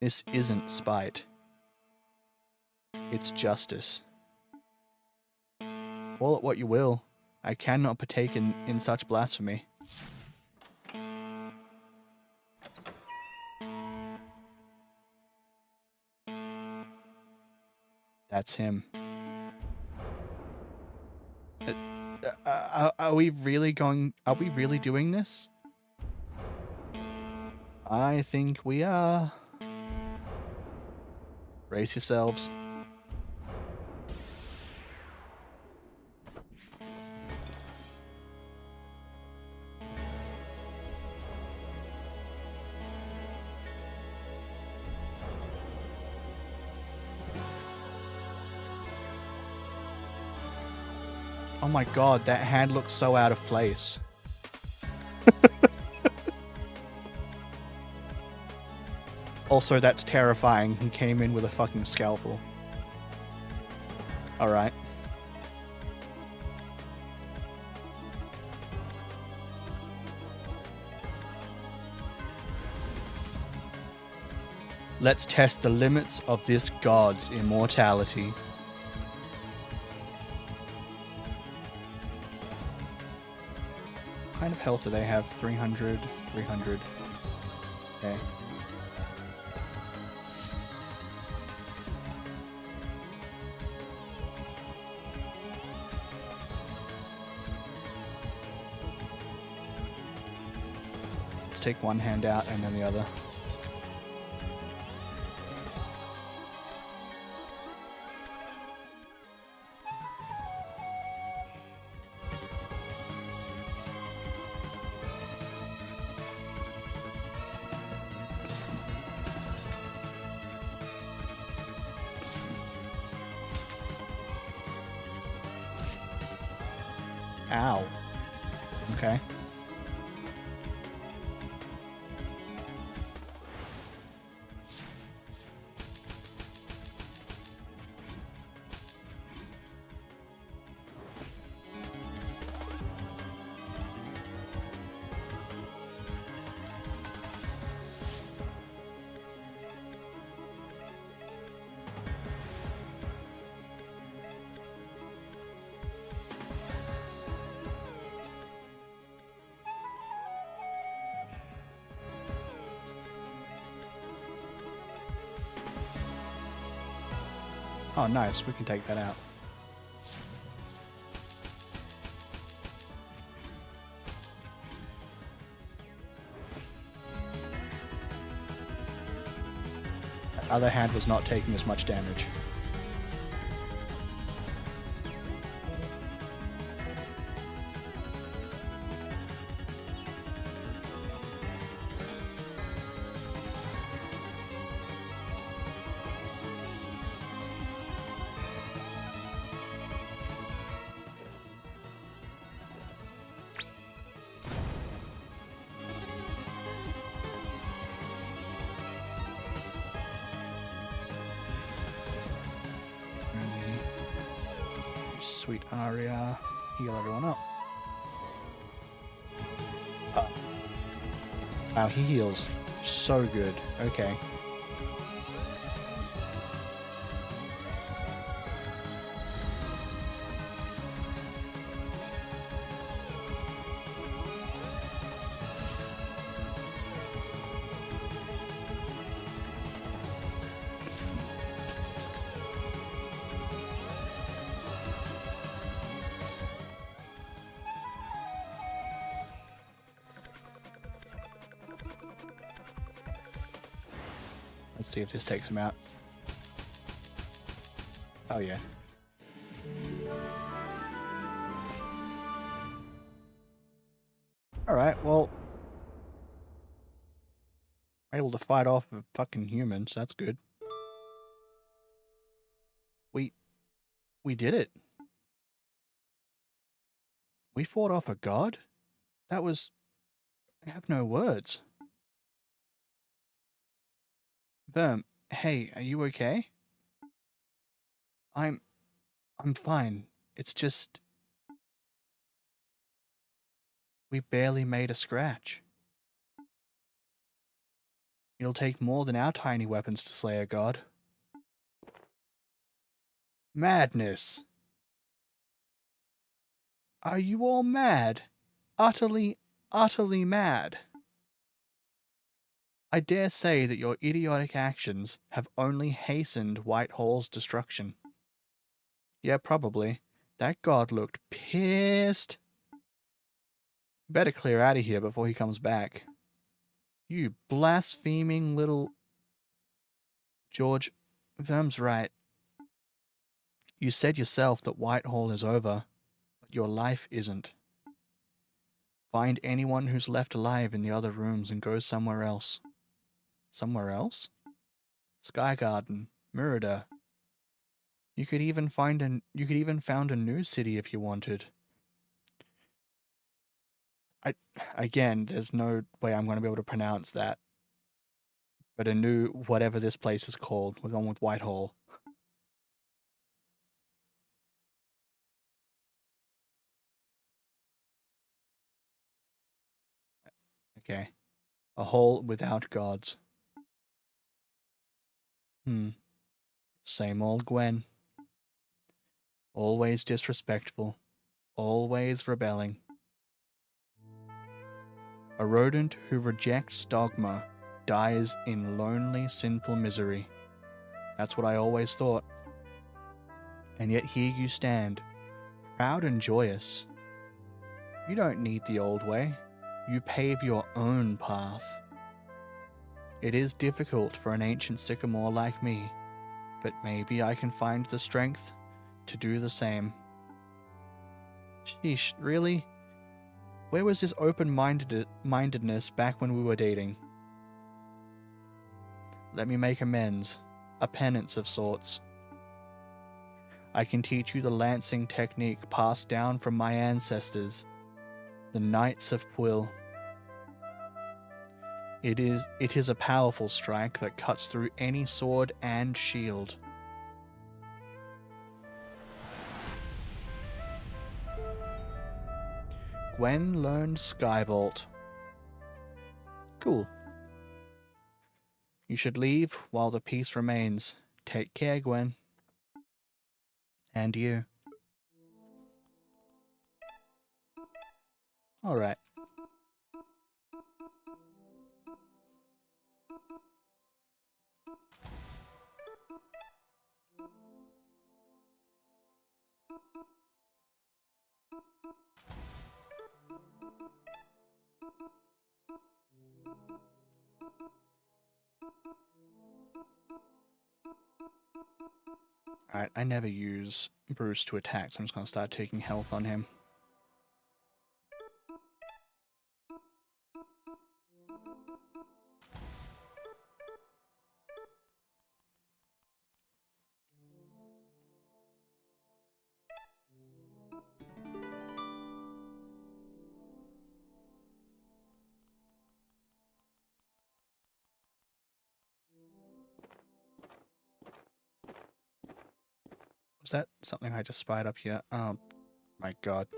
This isn't spite. It's justice. Call it what you will. I cannot partake in such blasphemy. That's him. Are we really doing this? I think we are. Brace yourselves. Oh my god, that hand looks so out of place. Also, that's terrifying. He came in with a fucking scalpel. Alright. Let's test the limits of this god's immortality. What kind of health do they have? 300, 300. Okay. Let's take one hand out and then the other. Ow. Okay. Oh, nice. We can take that out. That other hand was not taking as much damage. Sweet Aria. Heal everyone up. Wow, he heals so good. Okay. Let's see if this takes him out. Oh yeah. Alright, well... able to fight off a fucking humans, that's good. We did it. We fought off a god? That was... I have no words. Verm, hey, are you okay? I'm fine. It's just... we barely made a scratch. It'll take more than our tiny weapons to slay a god. Madness! Are you all mad? Utterly, utterly mad. I dare say that your idiotic actions have only hastened Whitehall's destruction. Yeah, probably. That god looked pissed. Better clear out of here before he comes back. You blaspheming little... George, Verm's right. You said yourself that Whitehall is over, but your life isn't. Find anyone who's left alive in the other rooms and go somewhere else. Somewhere else? Sky Garden, Murder. You could even found a new city if you wanted. Again, there's no way I'm going to be able to pronounce that. But a new whatever this place is called. We're going with Whitehall. Okay. A hole without gods. Same old Gwen. Always disrespectful. Always rebelling. A rodent who rejects dogma dies in lonely, sinful misery. That's what I always thought. And yet here you stand, proud and joyous. You don't need the old way. You pave your own path. It is difficult for an ancient sycamore like me, but maybe I can find the strength to do the same. Sheesh, really? Where was this open-mindedness back when we were dating? Let me make amends, a penance of sorts. I can teach you the lancing technique passed down from my ancestors, the Knights of Quill. It is a powerful strike that cuts through any sword and shield. Gwen learned Skyvault. Cool. You should leave while the peace remains. Take care, Gwen. And you. Alright. Alright, I never use Bruce to attack, so I'm just going to start taking health on him. Was that something I just spied up here? Oh my god.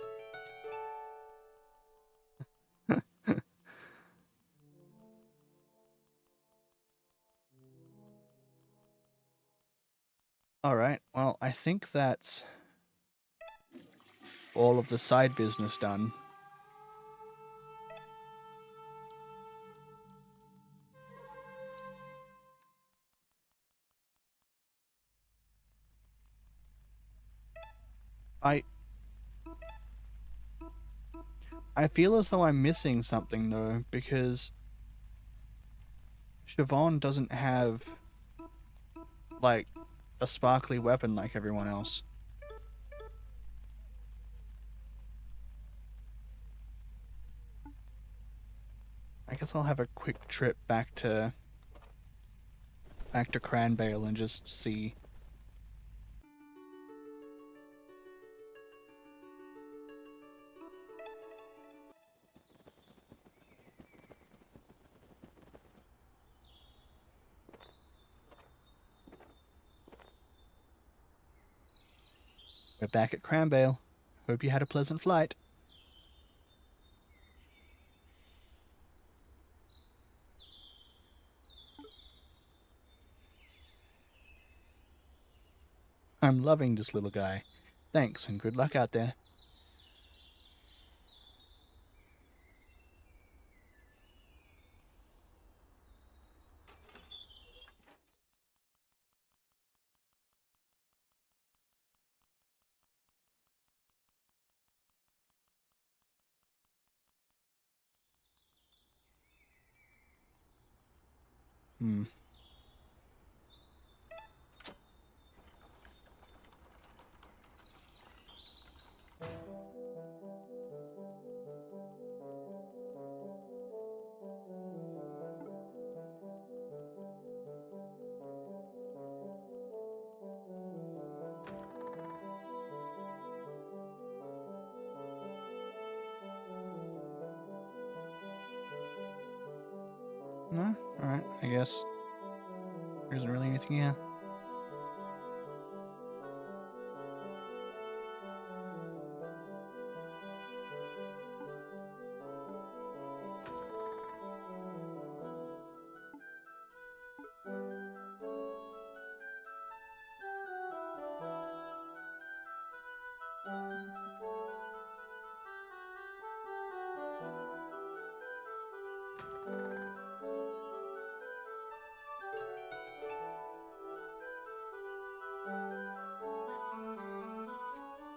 Alright, well, I think that's all of the side business done. I feel as though I'm missing something though, because Siobhan doesn't have, like, a sparkly weapon like everyone else. I guess I'll have a quick trip back to Cranbale and just see. We're back at Cranbale. Hope you had a pleasant flight. I'm loving this little guy. Thanks and good luck out there. Hmm. No? Alright, I guess. There isn't really anything here.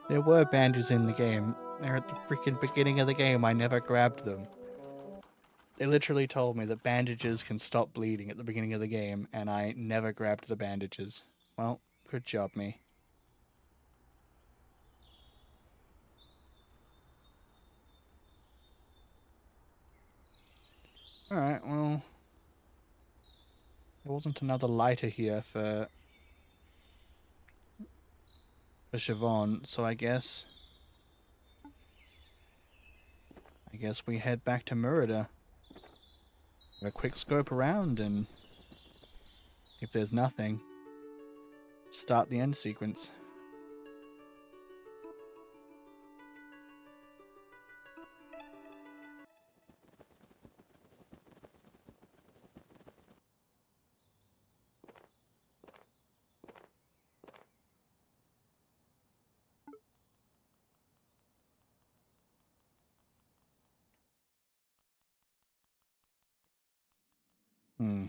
There were bandages in the game. They're at the freaking beginning of the game. I never grabbed them. They literally told me that bandages can stop bleeding at the beginning of the game, and I never grabbed the bandages. Well, good job, me. Alright, well... There wasn't another lighter here for Siobhan, so I guess we head back to Murida. Have a quick scope around, and if there's nothing, start the end sequence. Hmm.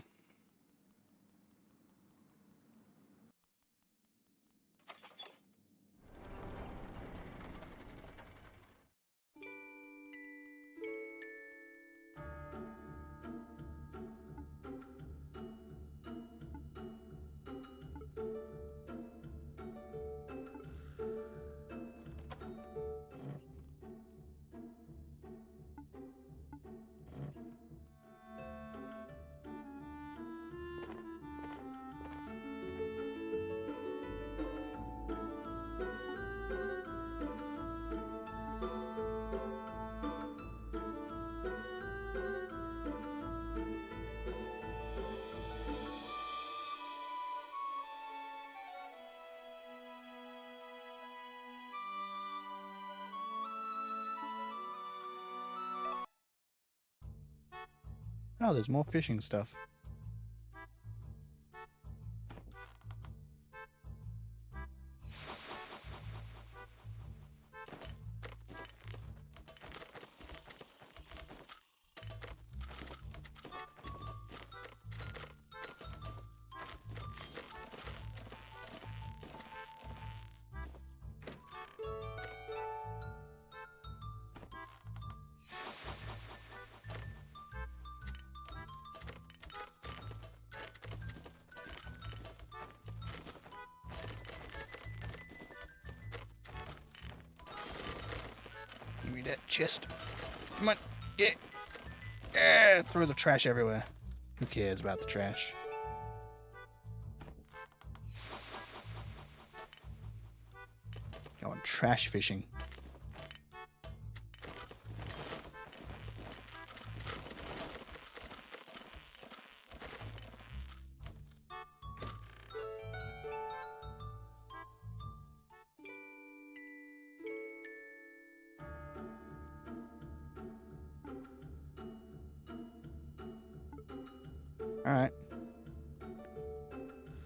Oh, there's more fishing stuff. Give me that chest. Come on, get. Throw the trash everywhere. Who cares about the trash? Going trash fishing. Alright.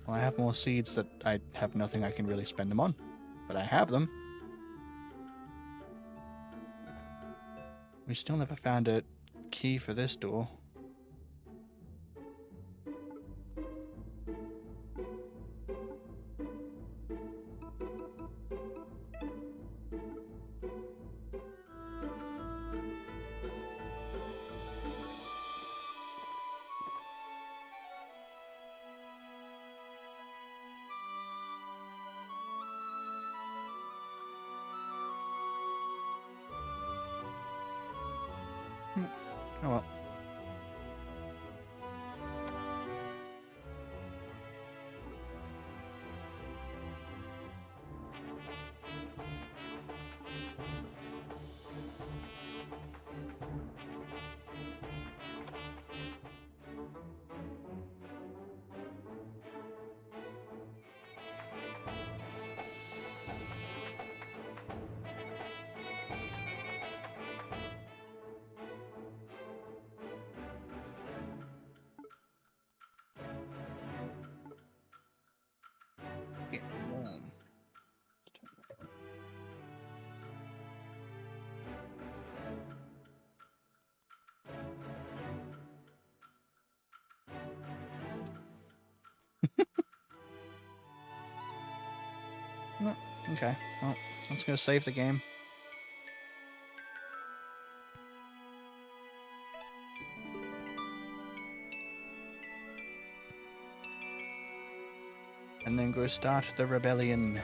Well, I have more seeds that I have nothing I can really spend them on. But I have them. We still never found a key for this door. Oh well. No, okay, well, let's go save the game. And then go start the rebellion.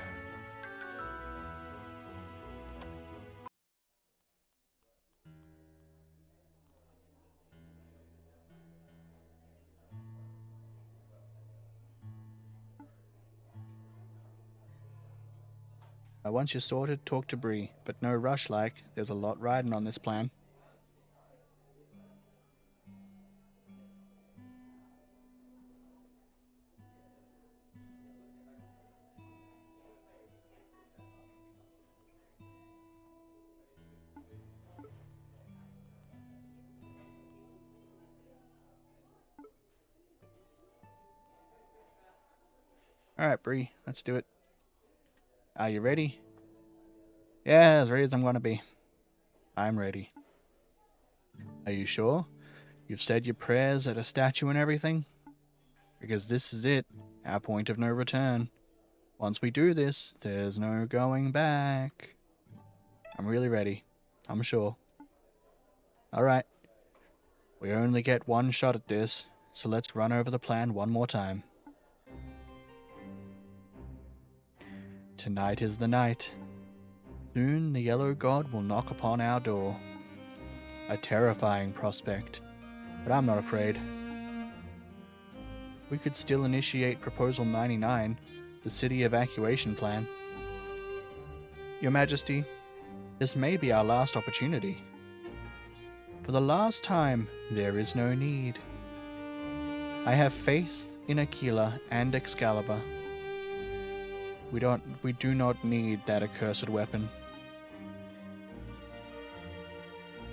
Once you're sorted, talk to Bree, but no rush like, there's a lot riding on this plan. Alright, Bree, let's do it. Are you ready? Yeah, as ready as I'm gonna be. I'm ready. Are you sure? You've said your prayers at a statue and everything? Because this is it, our point of no return. Once we do this, there's no going back. I'm really ready. I'm sure. Alright. We only get one shot at this, so let's run over the plan one more time. Tonight is the night. Soon the Yellow God will knock upon our door. A terrifying prospect, but I'm not afraid. We could still initiate Proposal 99, the city evacuation plan. Your Majesty, this may be our last opportunity. For the last time, there is no need. I have faith in Aquila and Excalibur. We do not need that accursed weapon.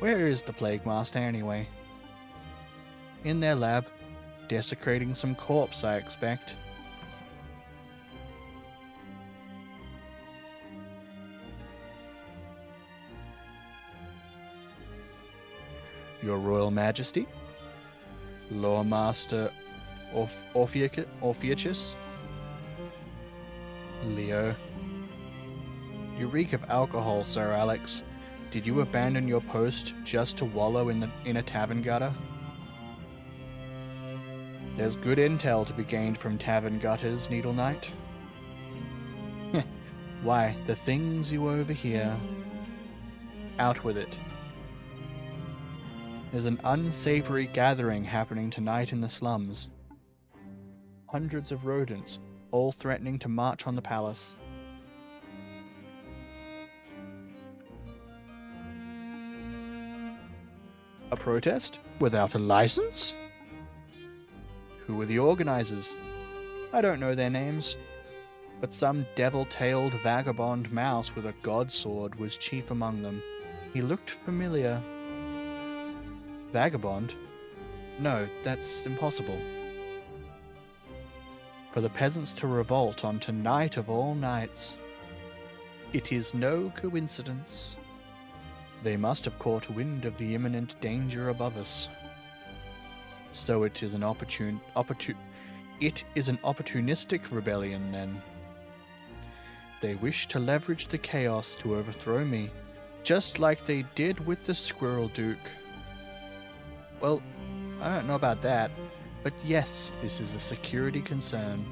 Where is the Plague Master anyway? In their lab, desecrating some corpse, I expect. Your Royal Majesty, Lore Master Orpheus, Leo. You reek of alcohol, Sir Alex. Did you abandon your post just to wallow in a tavern gutter? There's good intel to be gained from tavern gutters, Needle Knight. Why, the things you overhear. Out with it. There's an unsavory gathering happening tonight in the slums. Hundreds of rodents, all threatening to march on the palace. A protest? Without a license? Who are the organizers? I don't know their names, but some devil-tailed vagabond mouse with a god sword was chief among them. He looked familiar. Vagabond? No, that's impossible. For the peasants to revolt on tonight of all nights. It is no coincidence. They must have caught wind of the imminent danger above us. So it is an opportunistic rebellion, then. They wish to leverage the chaos to overthrow me, just like they did with the Squirrel Duke. Well, I don't know about that, but yes, this is a security concern.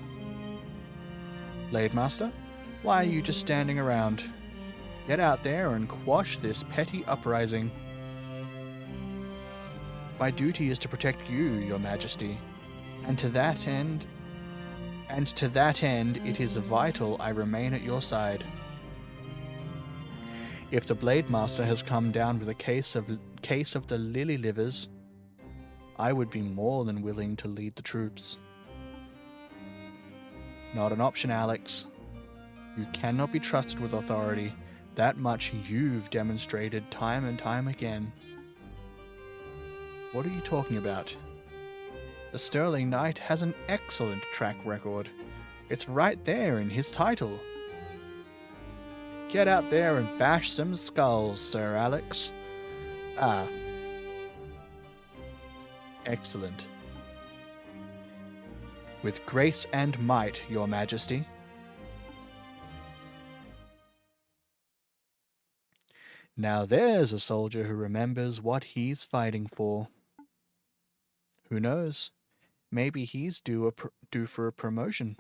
Blade Master, why are you just standing around? Get out there and quash this petty uprising. My duty is to protect you, Your Majesty, and to that end, it is vital I remain at your side. If the Blade Master has come down with a case of the lily livers, I would be more than willing to lead the troops. Not an option, Alex. You cannot be trusted with authority. That much you've demonstrated time and time again. What are you talking about? The Sterling Knight has an excellent track record. It's right there in his title. Get out there and bash some skulls, Sir Alex. Ah. Excellent. With grace and might, Your Majesty. Now there's a soldier who remembers what he's fighting for. Who knows? Maybe he's due for a promotion.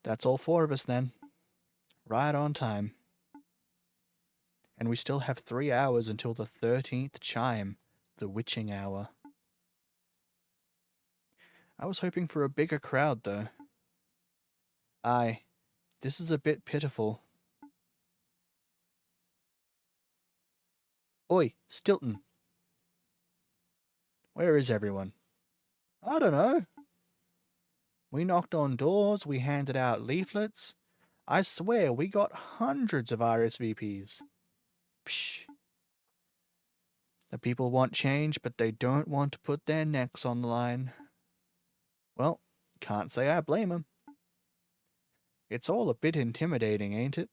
That's all 4 of us then. Right on time. And we still have 3 hours until the 13th chime, the witching hour. I was hoping for a bigger crowd, though. Aye, this is a bit pitiful. Oi, Stilton! Where is everyone? I don't know. We knocked on doors, we handed out leaflets. I swear we got hundreds of RSVPs. Psh. The people want change, but they don't want to put their necks on the line. Well, can't say I blame 'em. It's all a bit intimidating, ain't it?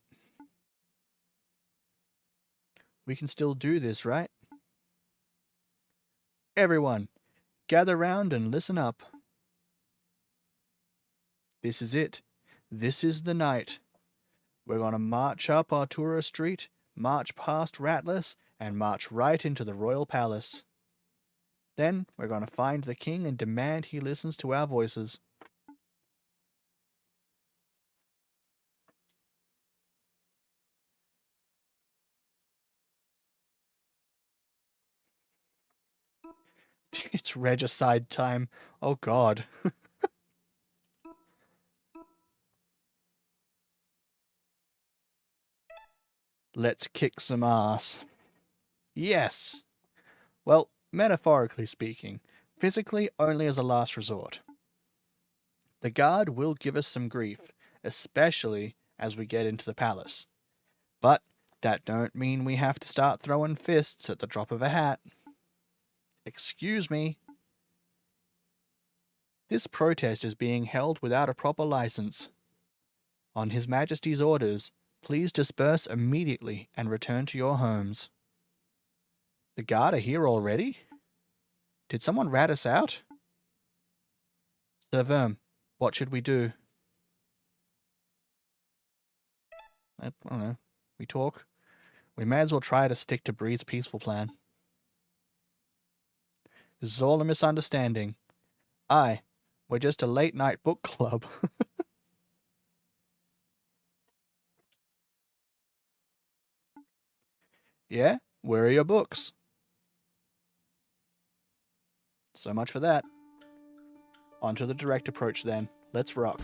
We can still do this, right? Everyone, gather round and listen up. This is it. This is the night. We're gonna march up Artura Street, march past Ratless, and march right into the royal palace. Then we're gonna find the king and demand he listens to our voices. It's regicide time. Oh god. Let's kick some ass. Yes! Well, metaphorically speaking, physically only as a last resort. The guard will give us some grief, especially as we get into the palace. But that don't mean we have to start throwing fists at the drop of a hat. Excuse me. This protest is being held without a proper license. On His Majesty's orders, please disperse immediately and return to your homes. The guard are here already? Did someone rat us out? Sir Verm, what should we do? I don't know. We talk. We may as well try to stick to Bree's peaceful plan. This is all a misunderstanding. Aye, we're just a late-night book club. Yeah? Where are your books? So much for that. On to the direct approach then. Let's rock.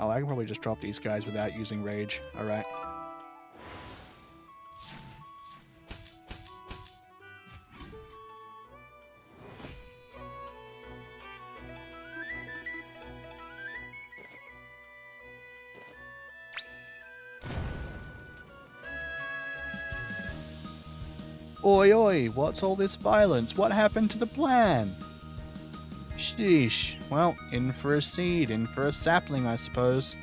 Oh, I can probably just drop these guys without using rage. Alright. Oi, oi, what's all this violence? What happened to the plan? Sheesh. Well, in for a seed, in for a sapling, I suppose.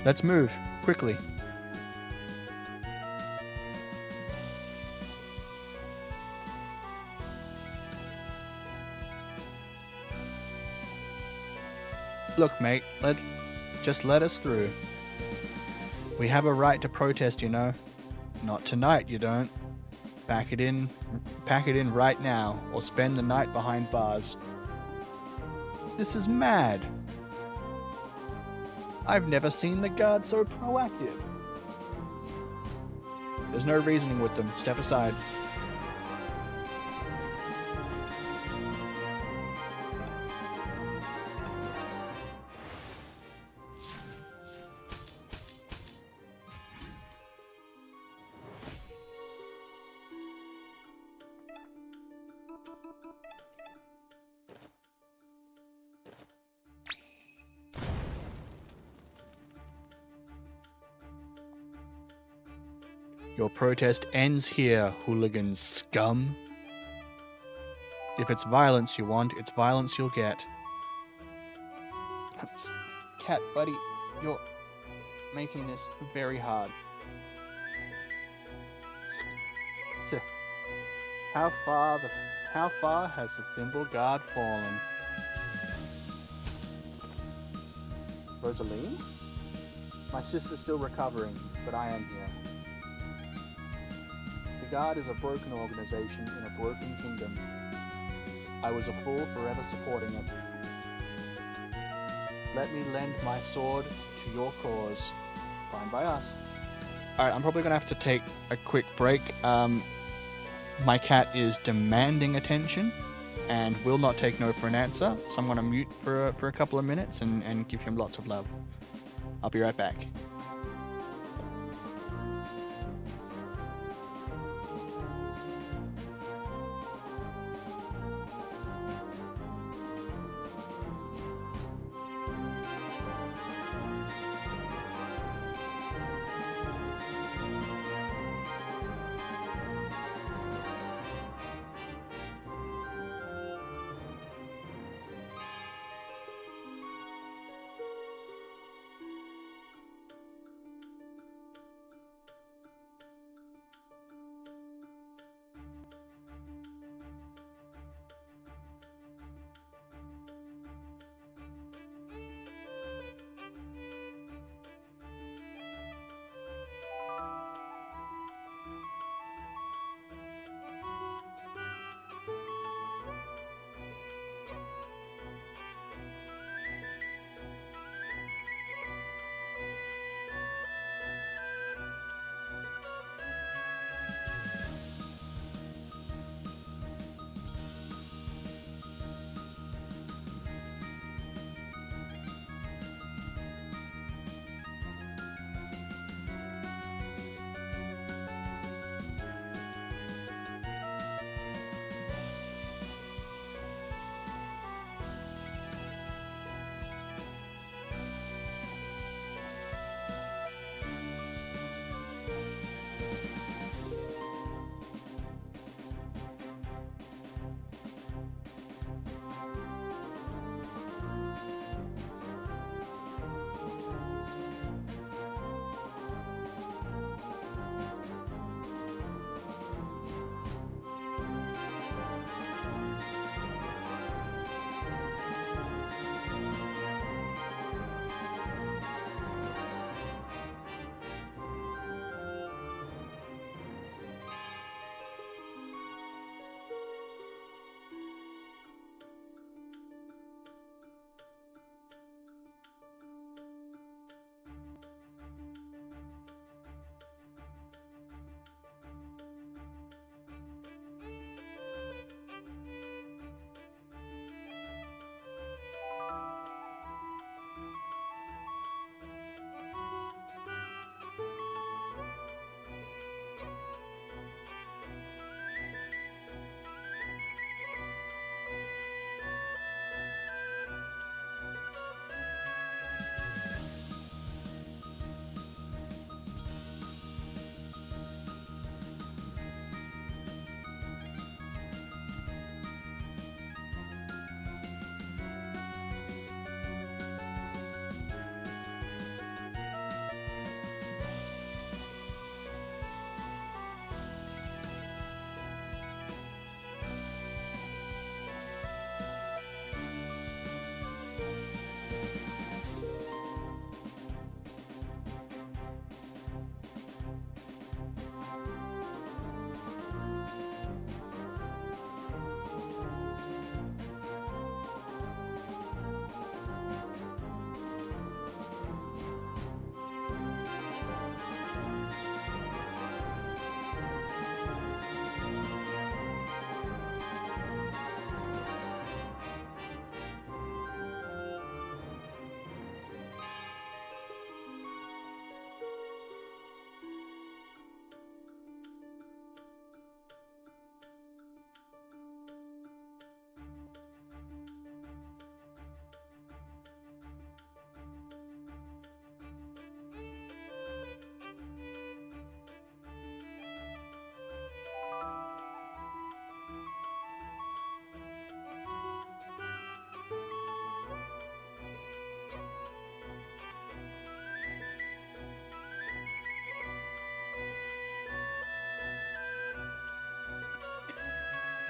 Let's move, quickly. Look, mate, just let us through. We have a right to protest, you know. Not tonight, you don't. Pack it in right now, or spend the night behind bars. This is mad. I've never seen the guard so proactive. There's no reasoning with them. Step aside. Your protest ends here, hooligan scum. If it's violence you want, it's violence you'll get. Cat, buddy, you're making this very hard. How far has the thimble guard fallen? Rosaline? My sister's still recovering, but I am here. The Guard is a broken organization in a broken kingdom. I was a fool forever supporting it. Let me lend my sword to your cause. Fine by us. Alright, I'm probably going to have to take a quick break. My cat is demanding attention and will not take no for an answer, so I'm going to mute for a couple of minutes and give him lots of love. I'll be right back.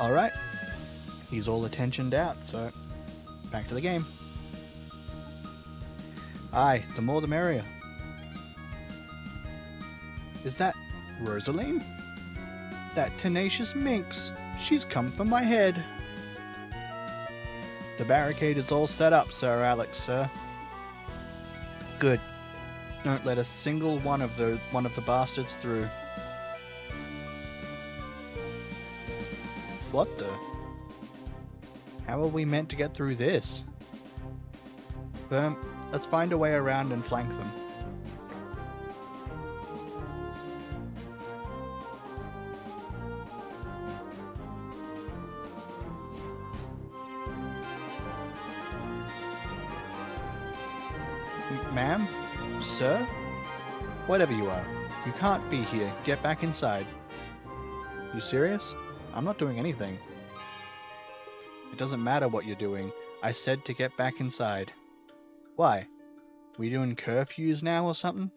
Alright. He's all attentioned out, so back to the game. Aye, the more the merrier. Is that Rosaline? That tenacious minx. She's come for my head. The barricade is all set up, Sir Alex, sir. Good. Don't let a single one of the bastards through. What the? How are we meant to get through this? Let's find a way around and flank them. Ma'am? Sir? Whatever you are. You can't be here. Get back inside. You serious? I'm not doing anything. It doesn't matter what you're doing. I said to get back inside. Why? We doing curfews now or something?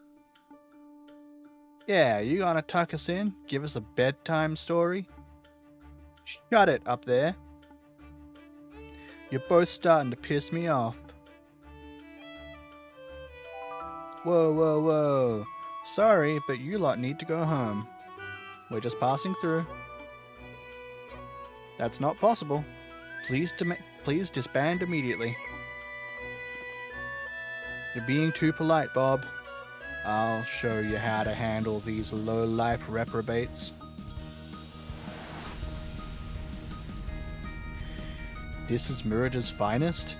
Yeah, you gonna tuck us in? Give us a bedtime story? Shut it up there. You're both starting to piss me off. Whoa, whoa, whoa. Sorry, but you lot need to go home. We're just passing through. That's not possible. Please disband immediately. You're being too polite, Bob. I'll show you how to handle these low-life reprobates. This is Merida's finest?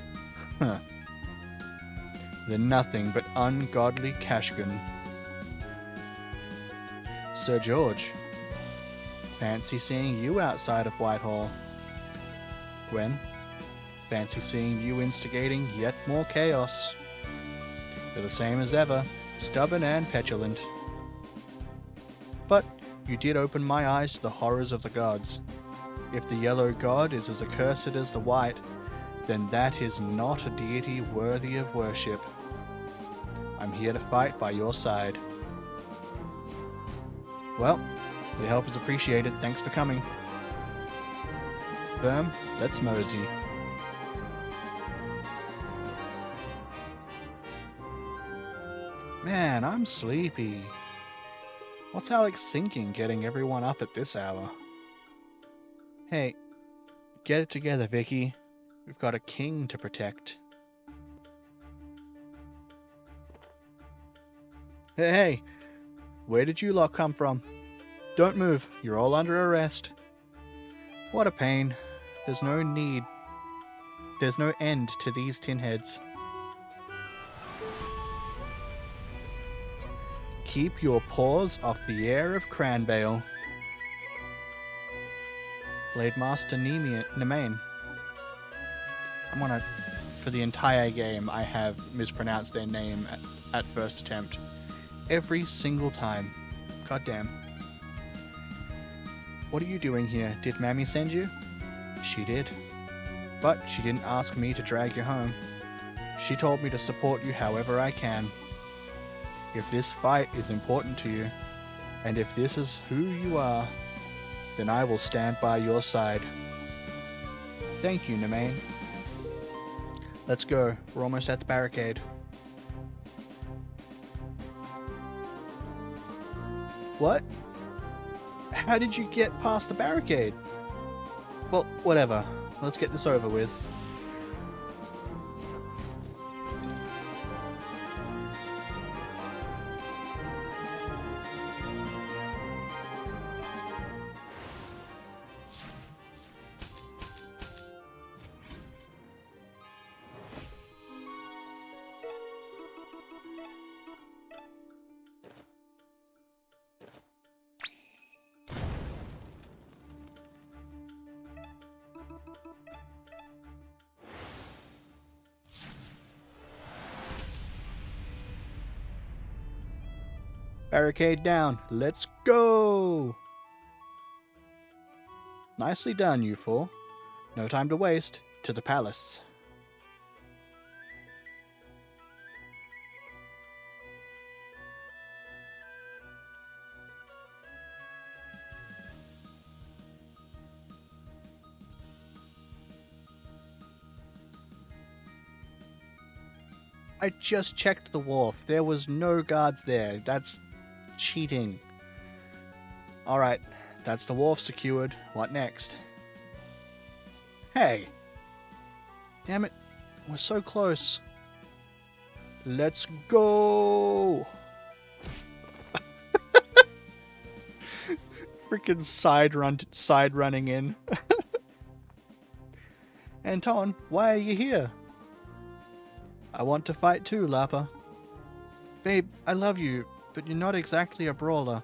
Huh. They're nothing but ungodly cashgun. Sir George, fancy seeing you outside of Whitehall. Gwen, fancy seeing you instigating yet more chaos. You're the same as ever, stubborn and petulant. But you did open my eyes to the horrors of the gods. If the yellow god is as accursed as the white, then that is not a deity worthy of worship. I'm here to fight by your side. Well, your help is appreciated. Thanks for coming. Firm, let's mosey. Man, I'm sleepy. What's Alex thinking getting everyone up at this hour? Hey, get it together, Vicky. We've got a king to protect. Hey, where did you lot come from? Don't move, you're all under arrest. What a pain. There's no end to these tin heads. Keep your paws off the air of Cranvale. Blade Master Nemain. For the entire game, I have mispronounced their name at first attempt. Every single time. Goddamn. What are you doing here? Did Mammy send you? She did. But she didn't ask me to drag you home. She told me to support you however I can. If this fight is important to you, and if this is who you are, then I will stand by your side. Thank you, Nemain. Let's go. We're almost at the barricade. What? How did you get past the barricade? Well, whatever. Let's get this over with. Barricade down. Let's go! Nicely done, you four. No time to waste. To the palace. I just checked the wharf. There was no guards there. That's cheating. Alright, that's the wharf secured. What next? Hey! Damn it. We're so close. Let's go! Freaking side running in. Anton, why are you here? I want to fight too, Lapa. Babe, I love you, but you're not exactly a brawler.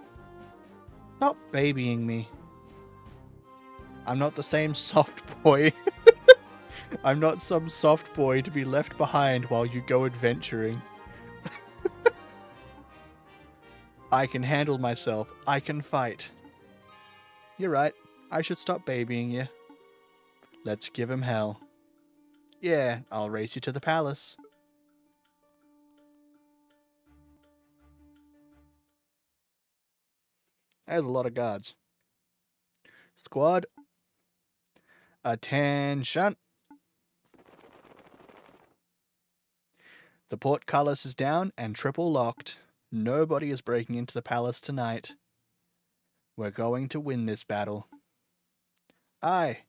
Stop babying me. I'm not the same soft boy. I'm not some soft boy to be left behind while you go adventuring. I can handle myself. I can fight. You're right. I should stop babying you. Let's give him hell. Yeah, I'll race you to the palace. There's a lot of guards. Squad, attention. The portcullis is down and triple locked. Nobody is breaking into the palace tonight. We're going to win this battle. Aye.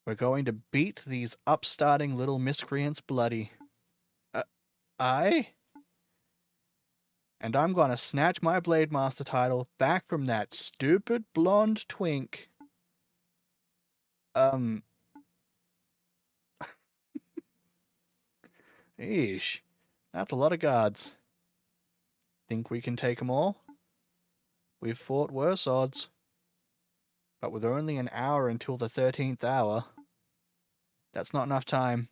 We're going to beat these upstarting little miscreants bloody. Aye? And I'm going to snatch my Blade Master title back from that stupid blonde twink. Eesh. That's a lot of guards. Think we can take them all? We've fought worse odds. But with only an hour until the 13th hour, that's not enough time.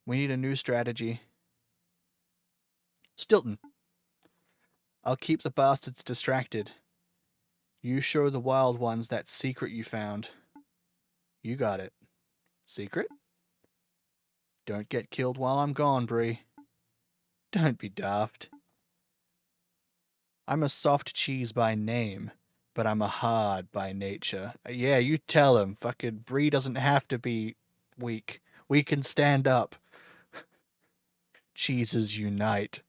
We need a new strategy. Stilton. I'll keep the bastards distracted. You show the wild ones that secret you found. You got it. Secret? Don't get killed while I'm gone, Bree. Don't be daft. I'm a soft cheese by name, but I'm a hard by nature. Yeah, you tell him. Fucking Bree doesn't have to be weak. We can stand up. Cheeses unite.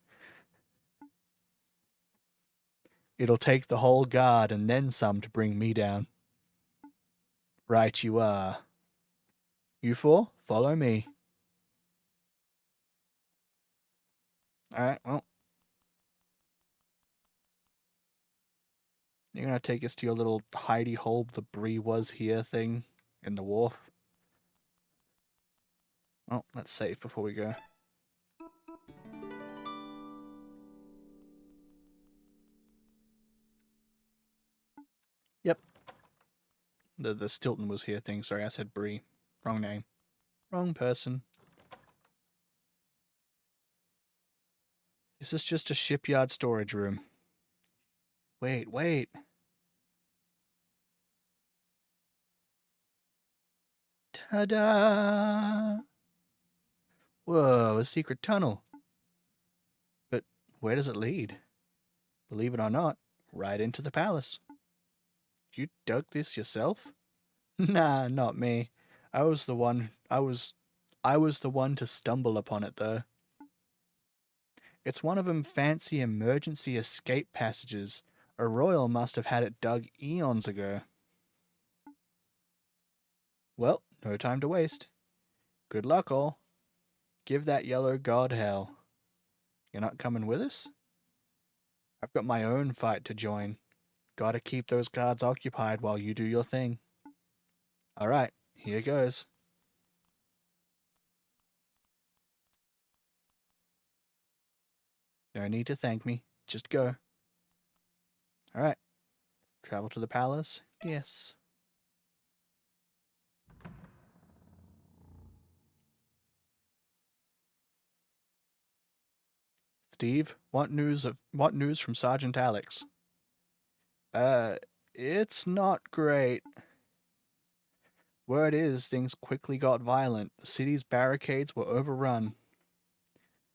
It'll take the whole guard and then some to bring me down. Right you are. You four, follow me. Alright, well. You're gonna take us to your little hidey hole the Bree was here thing in the wharf. Oh, let's save before we go. Yep. The Stilton was here thing. Sorry, I said Bree. Wrong name. Wrong person. This is just a shipyard storage room. Wait, wait. Ta-da! Whoa, a secret tunnel. But where does it lead? Believe it or not, right into the palace. You dug this yourself? Nah, not me. I was the one to stumble upon it though. It's one of them fancy emergency escape passages. A royal must have had it dug eons ago. Well, no time to waste. Good luck all. Give that yellow god hell. You're not coming with us? I've got my own fight to join. Gotta keep those guards occupied while you do your thing. Alright, here goes. No need to thank me. Just go. Alright. Travel to the palace? Yes. Steve, what news from Sergeant Alex? It's not great. Word is, things quickly got violent. The city's barricades were overrun.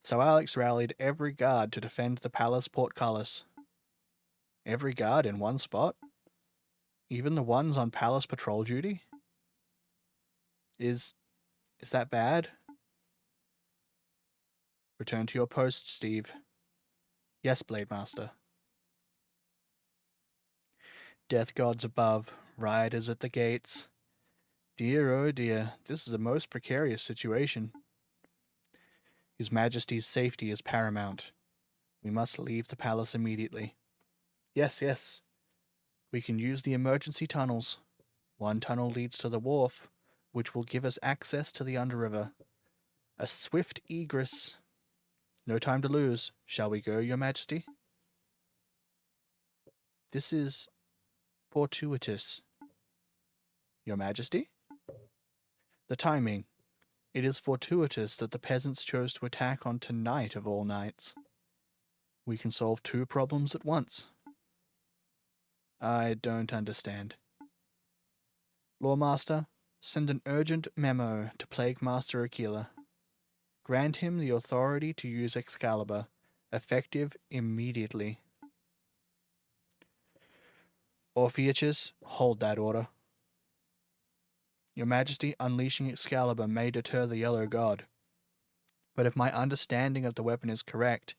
So Alex rallied every guard to defend the palace portcullis. Every guard in one spot? Even the ones on palace patrol duty? Is that bad? Return to your post, Steve. Yes, Blade Master. Death gods above, riders at the gates. Dear, oh dear, this is a most precarious situation. His Majesty's safety is paramount. We must leave the palace immediately. Yes, yes. We can use the emergency tunnels. One tunnel leads to the wharf, which will give us access to the underriver. A swift egress. No time to lose. Shall we go, Your Majesty? This is fortuitous. Your Majesty? The timing. It is fortuitous that the peasants chose to attack on tonight of all nights. We can solve two problems at once. I don't understand. Lawmaster, send an urgent memo to Plague Master Aquila. Grant him the authority to use Excalibur, effective immediately. Orpheus, hold that order. Your Majesty, unleashing Excalibur may deter the Yellow God. But if my understanding of the weapon is correct,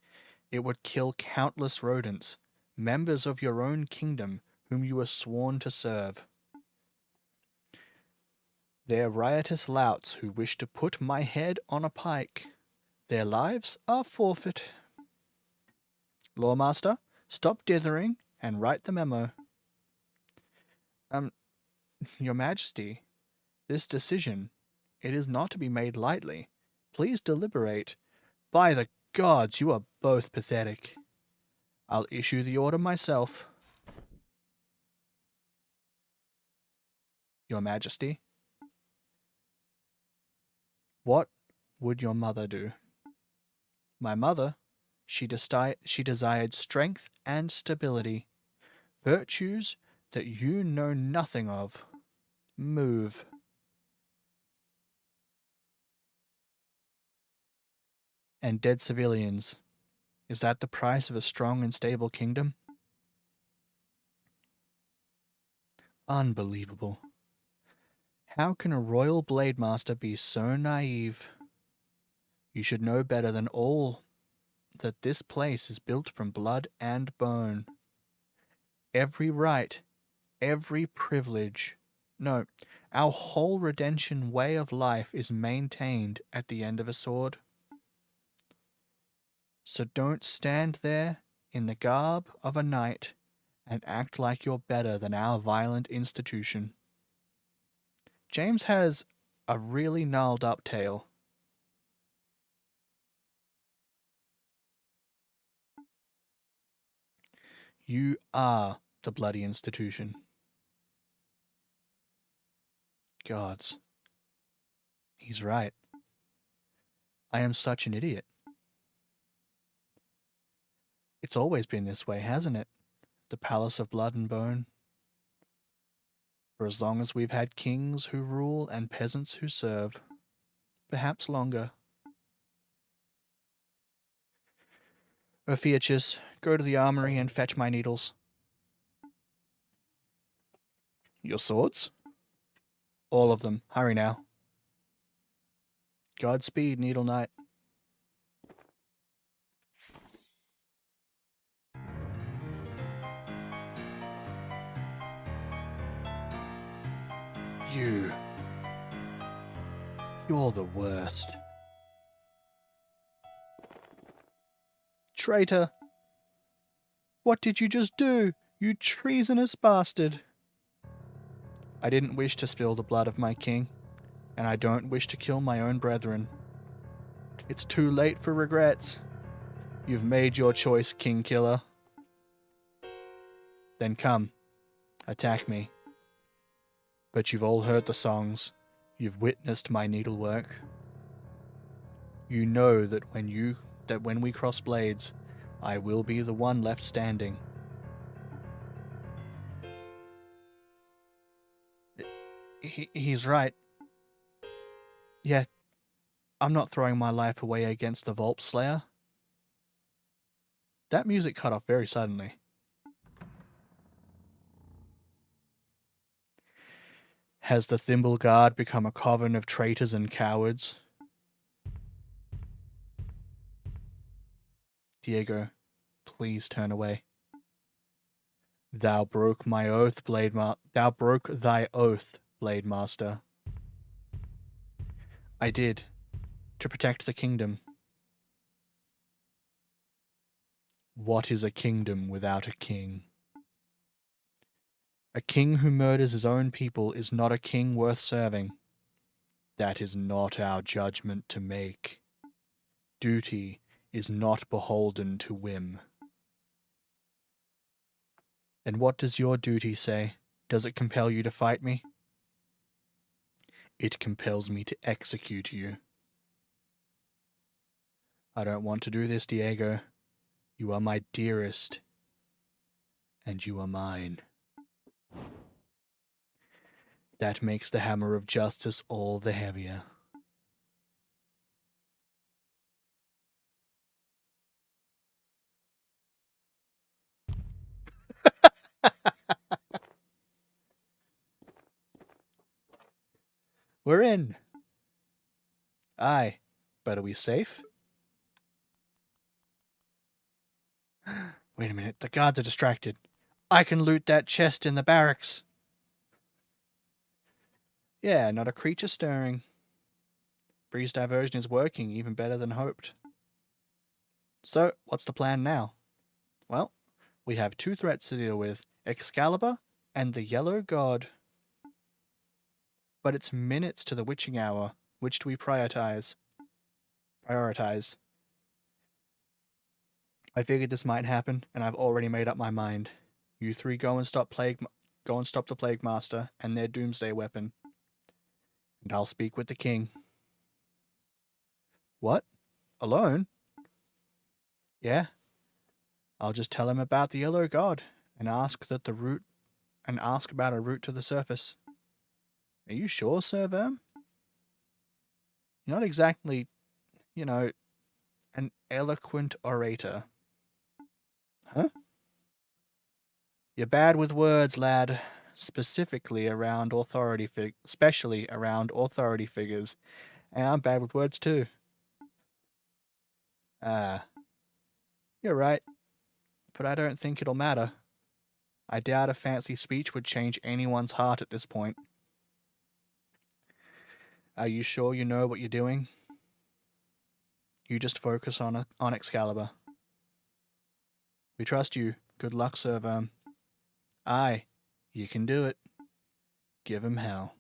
it would kill countless rodents, members of your own kingdom whom you were sworn to serve. They're riotous louts who wish to put my head on a pike. Their lives are forfeit. Lawmaster, stop dithering and write the memo. Your Majesty, this decision, it is not to be made lightly. Please deliberate. By the gods, you are both pathetic. I'll issue the order myself. Your Majesty. What would your mother do? My mother, she desired strength and stability, virtues that you know nothing of. Move. And dead civilians. Is that the price of a strong and stable kingdom? Unbelievable. How can a royal blade master be so naive? You should know better than all that this place is built from blood and bone. Every right, every privilege, no, our whole redemption way of life is maintained at the end of a sword. So don't stand there in the garb of a knight and act like you're better than our violent institution. James has a really gnarled up tail. You are the bloody institution. Gods. He's right. I am such an idiot. It's always been this way, hasn't it? The palace of blood and bone. For as long as we've had kings who rule and peasants who serve. Perhaps longer. Ophiuchus, go to the armory and fetch my needles. Your swords? All of them. Hurry now. Godspeed, Needle Knight. You're the worst. Traitor! What did you just do, you treasonous bastard? I didn't wish to spill the blood of my king, and I don't wish to kill my own brethren. It's too late for regrets. You've made your choice, King Killer. Then come, attack me. But you've all heard the songs. You've witnessed my needlework. You know that when we cross blades, I will be the one left standing. He's right. Yeah, I'm not throwing my life away against the Volp Slayer. That music cut off very suddenly. Has the Thimble Guard become a coven of traitors and cowards? Diego, please turn away. Thou broke my oath, Thou broke thy oath, Blade Master. I did, to protect the kingdom. What is a kingdom without a king? A king who murders his own people is not a king worth serving. That is not our judgment to make. Duty is not beholden to whim. And what does your duty say? Does it compel you to fight me? It compels me to execute you. I don't want to do this, Diego. You are my dearest, and you are mine. That makes the hammer of justice all the heavier. We're in. Aye, but are we safe? Wait a minute, the guards are distracted. I can loot that chest in the barracks. Yeah, not a creature stirring. Breeze diversion is working even better than hoped. So, what's the plan now? Well, we have two threats to deal with, Excalibur and the Yellow God. But it's minutes to the witching hour. Which do we prioritize? I figured this might happen, and I've already made up my mind. You three go and stop the Plague Master and their doomsday weapon. And I'll speak with the king. What? Alone? Yeah. I'll just tell him about the Yellow God and ask about a route to the surface. Are you sure, Sir Verm? You're not exactly, an eloquent orator. Huh? You're bad with words, lad. Especially around authority figures. And I'm bad with words too. Ah, you're right. But I don't think it'll matter. I doubt a fancy speech would change anyone's heart at this point. Are you sure you know what you're doing? You just focus on Excalibur. We trust you. Good luck, Sir Verm. Aye, you can do it. Give him hell.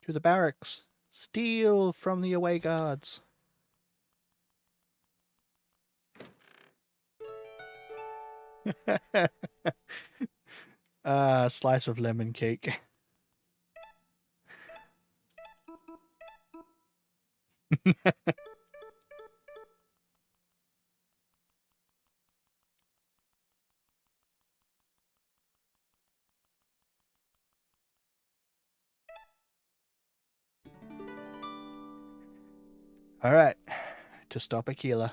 To the barracks. Steal from the away guards. Slice of lemon cake. Alright, to stop Aquila.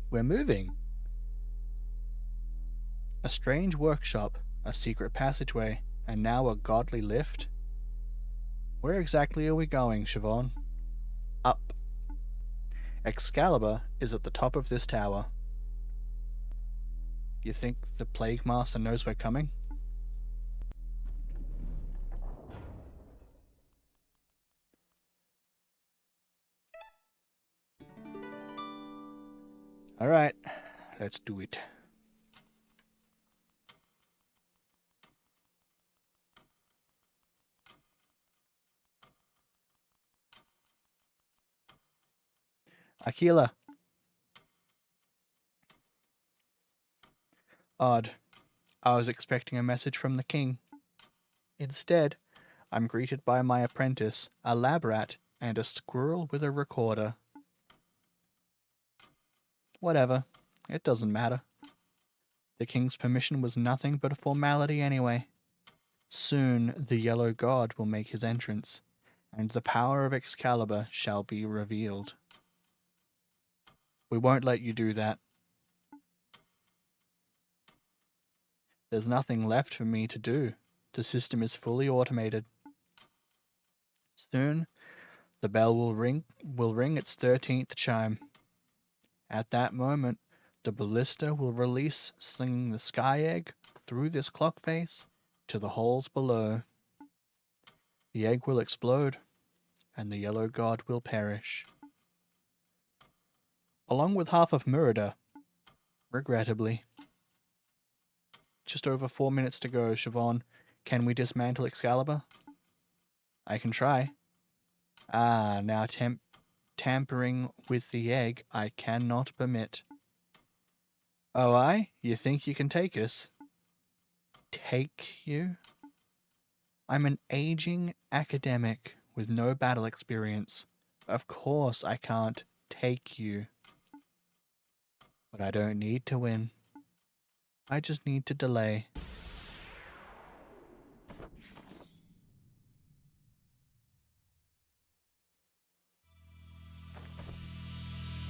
We're moving. A strange workshop, a secret passageway, and now a godly lift? Where exactly are we going, Siobhan? Up. Excalibur is at the top of this tower. You think the Plague Master knows we're coming? Alright, let's do it. Aquila. Odd. I was expecting a message from the king. Instead, I'm greeted by my apprentice, a lab rat, and a squirrel with a recorder. Whatever. It doesn't matter. The king's permission was nothing but a formality anyway. Soon the yellow god will make his entrance, and the power of Excalibur shall be revealed. We won't let you do that. There's nothing left for me to do. The system is fully automated. Soon the bell will ring its 13th chime. At that moment, the ballista will release, slinging the sky egg through this clock face to the holes below. The egg will explode, and the yellow god will perish. Along with half of Murder, regrettably. Just over 4 minutes to go, Siobhan. Can we dismantle Excalibur? I can try. Now tampering with the egg I cannot permit. Oh, you think you can take us? Take you? I'm an aging academic with no battle experience. Of course I can't take you. But I don't need to win. I just need to delay.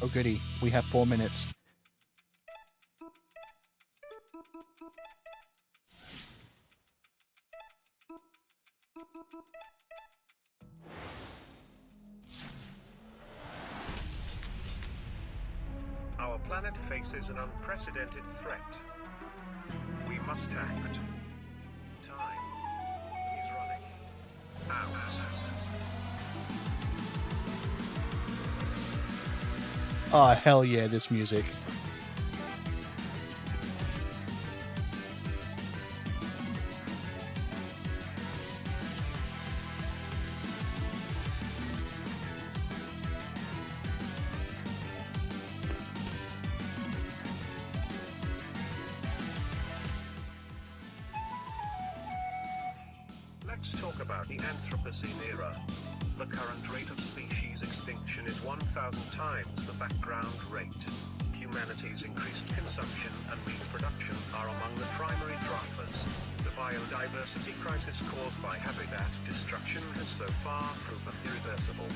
Oh goody, we have 4 minutes. Our planet faces an unprecedented threat. We must act. Time is running out. Oh, hell yeah, this music. Let's talk about the Anthropocene era. The current rate of species extinction is 1,000 times the background rate. Humanity's increased consumption and reproduction are among the primary drivers. The biodiversity crisis caused by habitat destruction has so far proven irreversible.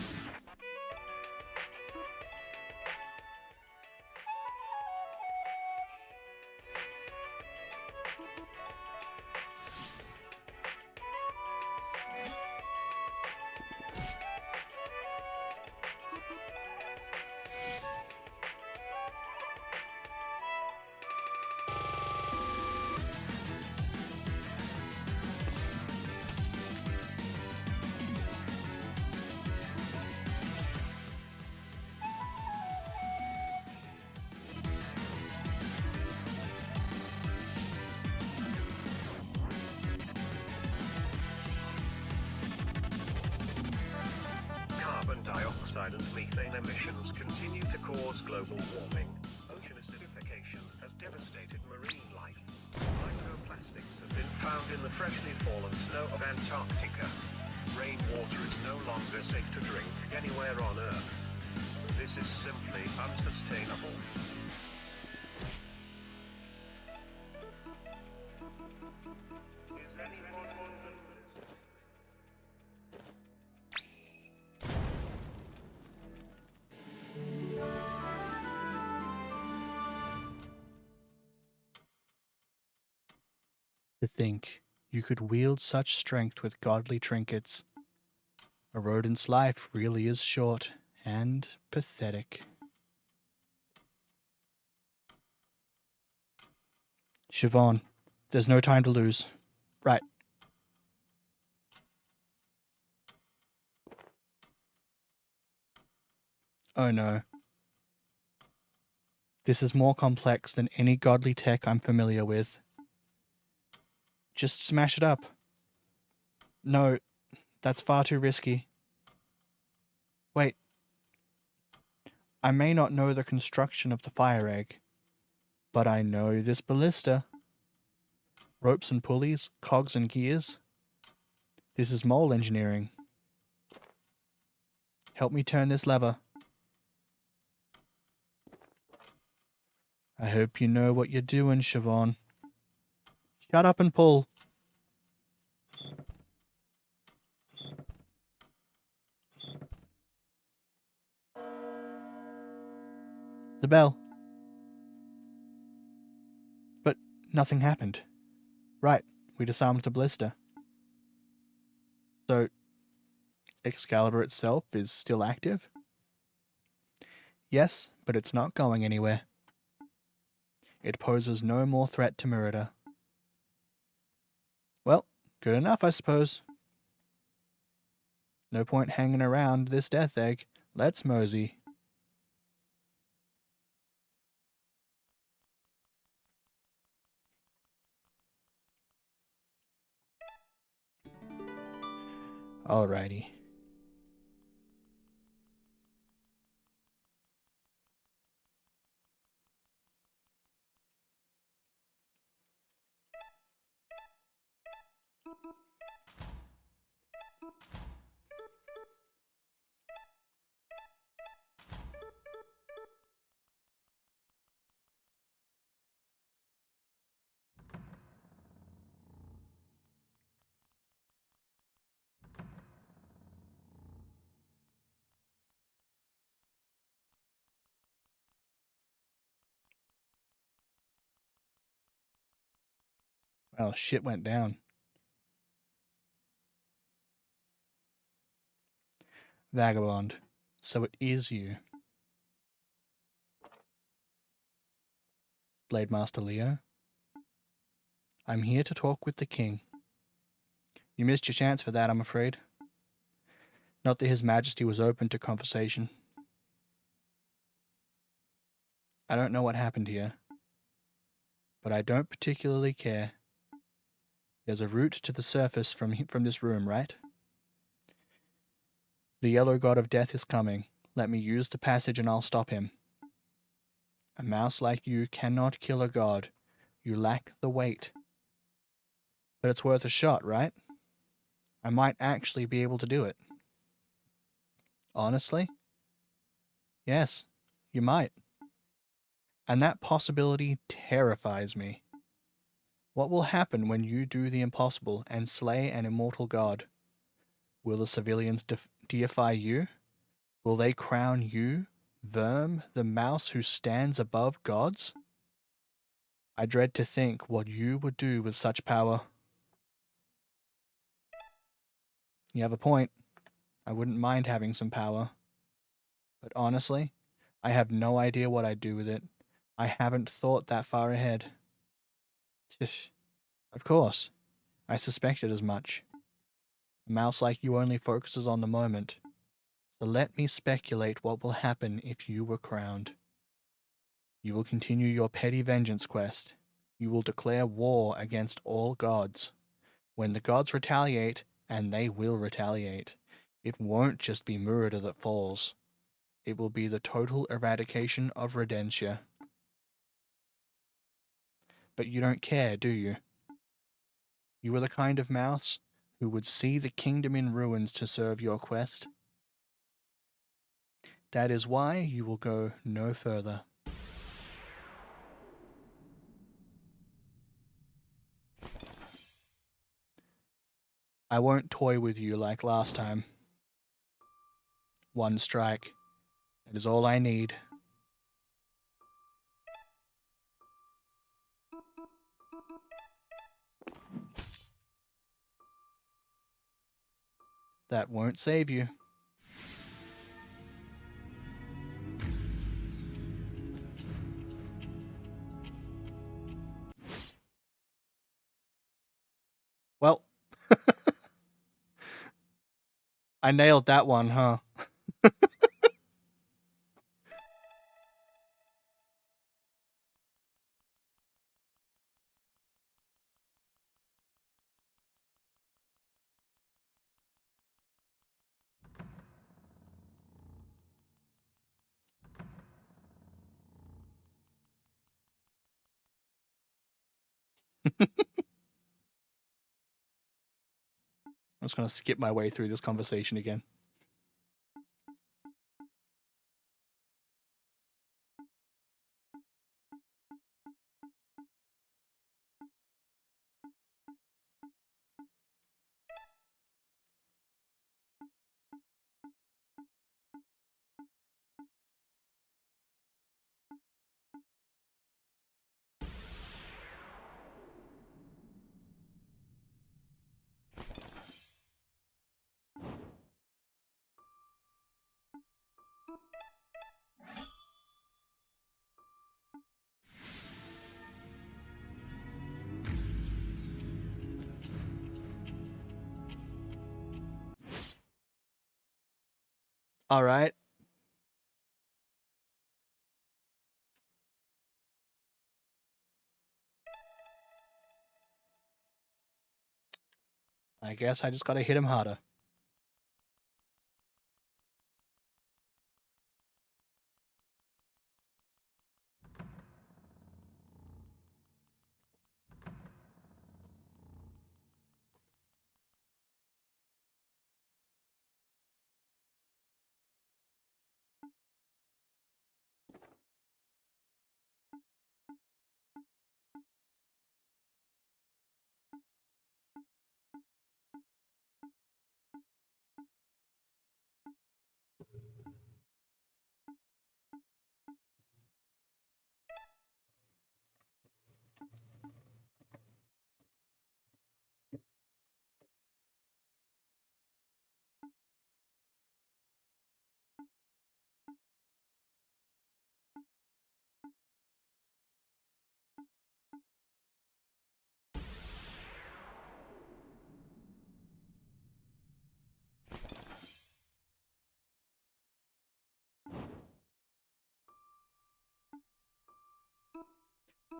Carbon dioxide and methane emissions continue to cause global warming. Ocean acidification has devastated marine life. Microplastics have been found in the freshly fallen snow of Antarctica. Rainwater is no longer safe to drink anywhere on Earth. This is simply unsustainable. Is anyone To think you could wield such strength with godly trinkets. A rodent's life really is short and pathetic. Siobhan, there's no time to lose. Right. Oh no. This is more complex than any godly tech I'm familiar with. Just smash it up. No, that's far too risky. Wait. I may not know the construction of the fire egg, but I know this ballista. Ropes and pulleys, cogs and gears. This is mole engineering. Help me turn this lever. I hope you know what you're doing, Siobhan. Shut up and pull. The bell. But nothing happened. Right, we disarmed the blister. So, Excalibur itself is still active? Yes, but it's not going anywhere. It poses no more threat to Merida. Well, good enough, I suppose. No point hanging around this death egg. Let's mosey. Alrighty. Well, shit went down. Vagabond. So it is you. Blade Master Leo. I'm here to talk with the king. You missed your chance for that, I'm afraid. Not that His Majesty was open to conversation. I don't know what happened here, but I don't particularly care. There's a route to the surface from this room, right? The yellow god of death is coming. Let me use the passage and I'll stop him. A mouse like you cannot kill a god. You lack the weight. But it's worth a shot, right? I might actually be able to do it. Honestly? Yes, you might. And that possibility terrifies me. What will happen when you do the impossible and slay an immortal god? Will the civilians deify you? Will they crown you, Verm, the mouse who stands above gods? I dread to think what you would do with such power. You have a point. I wouldn't mind having some power. But honestly, I have no idea what I'd do with it. I haven't thought that far ahead. Tish. Of course. I suspected as much. A mouse like you only focuses on the moment. So let me speculate what will happen if you were crowned. You will continue your petty vengeance quest. You will declare war against all gods. When the gods retaliate, and they will retaliate, it won't just be Murder that falls. It will be the total eradication of Redentia. But you don't care, do you? You are the kind of mouse who would see the kingdom in ruins to serve your quest. That is why you will go no further. I won't toy with you like last time. One strike. That is all I need. That won't save you. Well, I nailed that one, huh? I'm just going to skip my way through this conversation again. All right. I guess I just gotta hit him harder.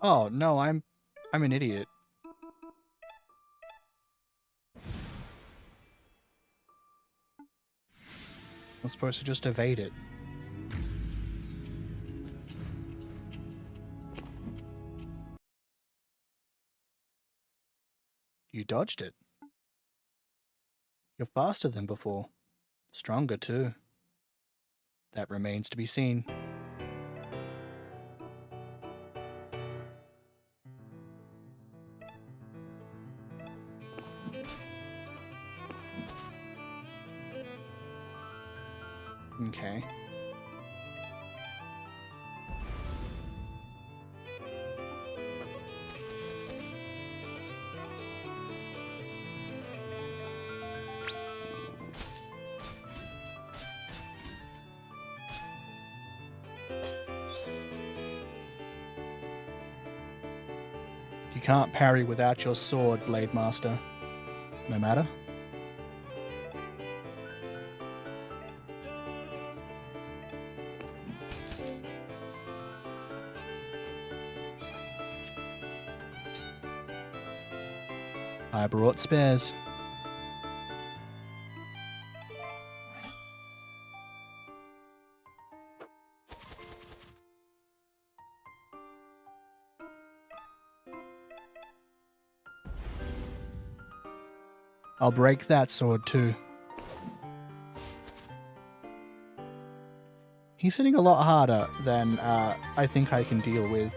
Oh, no, I'm an idiot. I'm supposed to just evade it. You dodged it. You're faster than before. Stronger, too. That remains to be seen. Okay. You can't parry without your sword, Blade Master. No matter. I brought spares. I'll break that sword too. He's hitting a lot harder than I think I can deal with.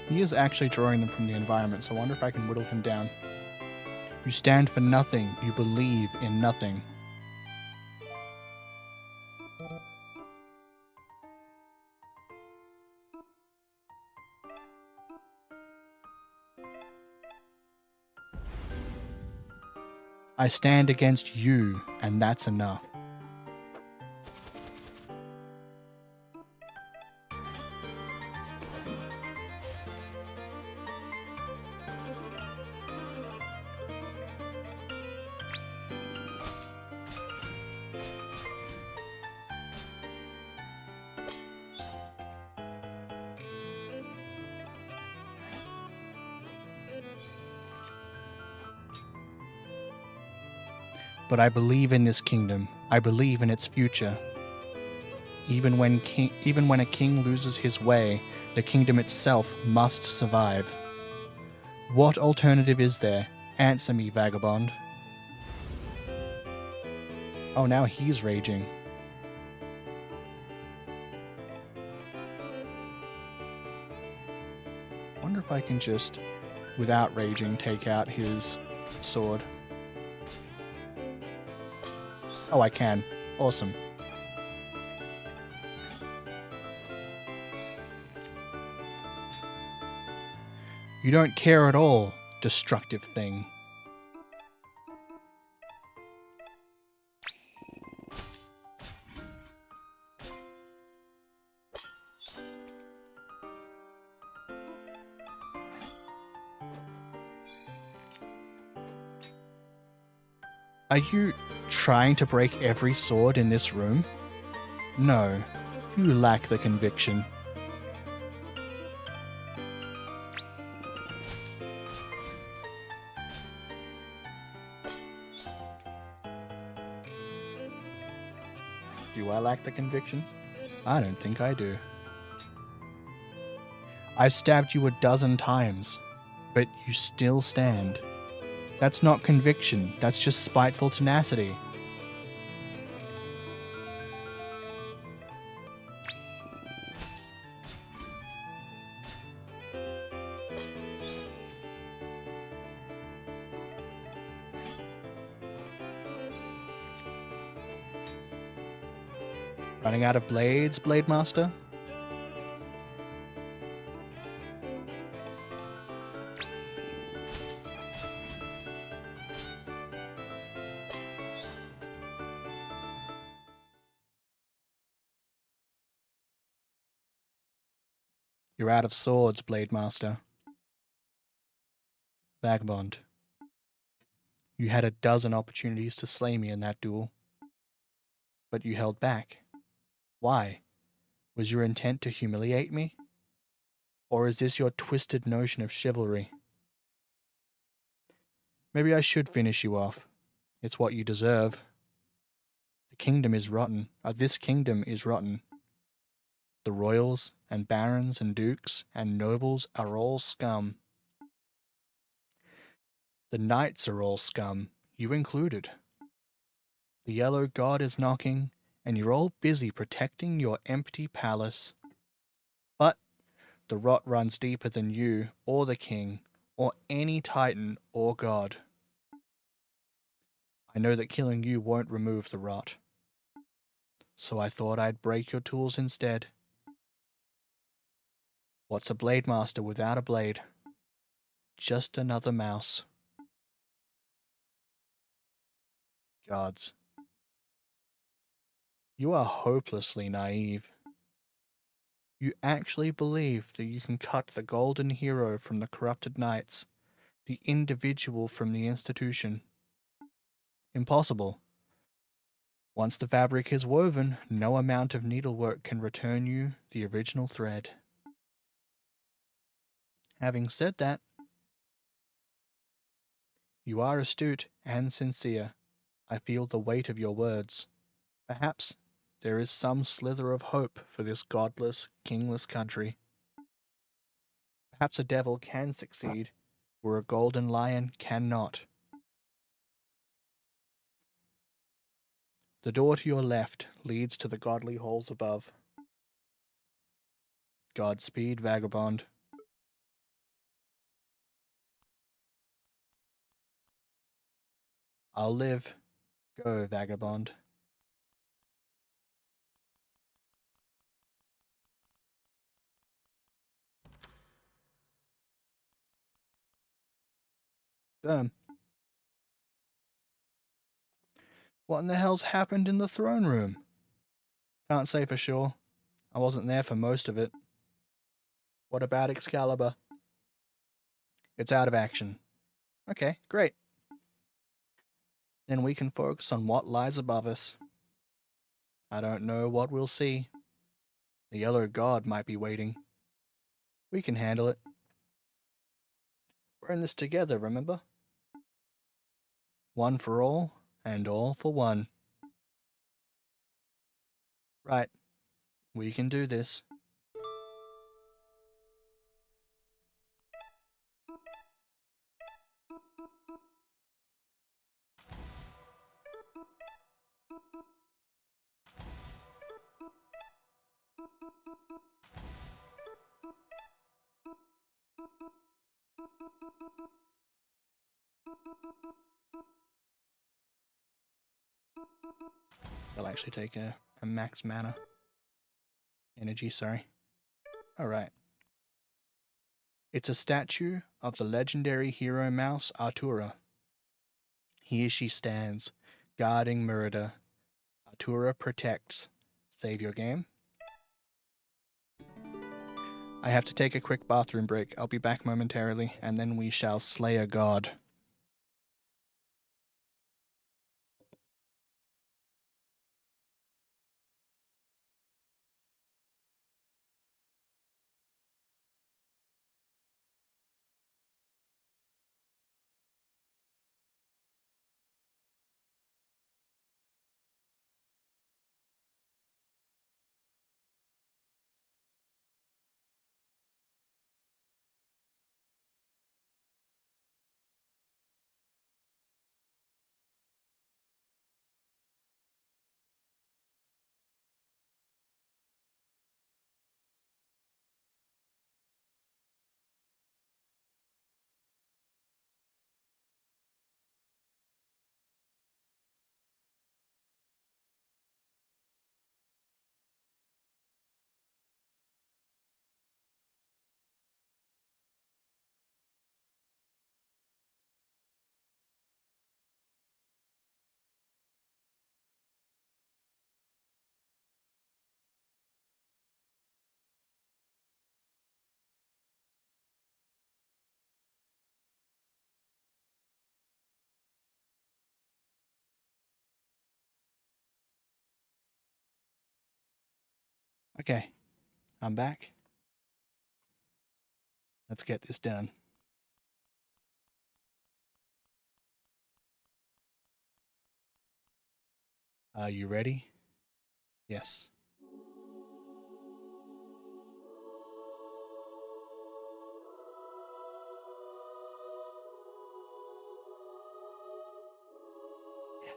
He is actually drawing them from the environment, so I wonder if I can whittle him down. You stand for nothing. You believe in nothing. I stand against you, and that's enough. But I believe in this kingdom. I believe in its future. Even when a king loses his way, the kingdom itself must survive. What alternative is there? Answer me, vagabond. Oh, now he's raging. Wonder if I can just, without raging, take out his sword. Oh, I can. Awesome. You don't care at all, destructive thing. Are you trying to break every sword in this room? No, you lack the conviction. Do I lack the conviction? I don't think I do. I've stabbed you a dozen times, but you still stand. That's not conviction, that's just spiteful tenacity. Running out of blades, Blade Master? You're out of swords, Blade Master. Vagabond. You had a dozen opportunities to slay me in that duel, but you held back. Why? Was your intent to humiliate me? Or is this your twisted notion of chivalry? Maybe I should finish you off. It's what you deserve. The kingdom is rotten. This kingdom is rotten. The royals and barons and dukes and nobles are all scum. The knights are all scum, you included. The yellow god is knocking, and you're all busy protecting your empty palace. But the rot runs deeper than you or the king or any titan or god. I know that killing you won't remove the rot, so I thought I'd break your tools instead. What's a blade master without a blade? Just another mouse. Gods. You are hopelessly naive. You actually believe that you can cut the golden hero from the corrupted knights, the individual from the institution. Impossible. Once the fabric is woven, no amount of needlework can return you the original thread. Having said that, you are astute and sincere. I feel the weight of your words. Perhaps there is some slither of hope for this godless, kingless country. Perhaps a devil can succeed where a golden lion cannot. The door to your left leads to the godly halls above. Godspeed, vagabond. I'll live. Go, vagabond. Damn. What in the hell's happened in the throne room? Can't say for sure. I wasn't there for most of it. What about Excalibur? It's out of action. Okay, great. Then we can focus on what lies above us. I don't know what we'll see. The Yellow God might be waiting. We can handle it. We're in this together, remember? One for all, and all for one. Right. We can do this. I'll actually take a max mana. Energy, sorry. Alright. It's a statue of the legendary hero mouse Artura. Here she stands, guarding Murder. Artura protects. Save your game. I have to take a quick bathroom break. I'll be back momentarily, and then we shall slay a god. Okay, I'm back. Let's get this done. Are you ready? Yes.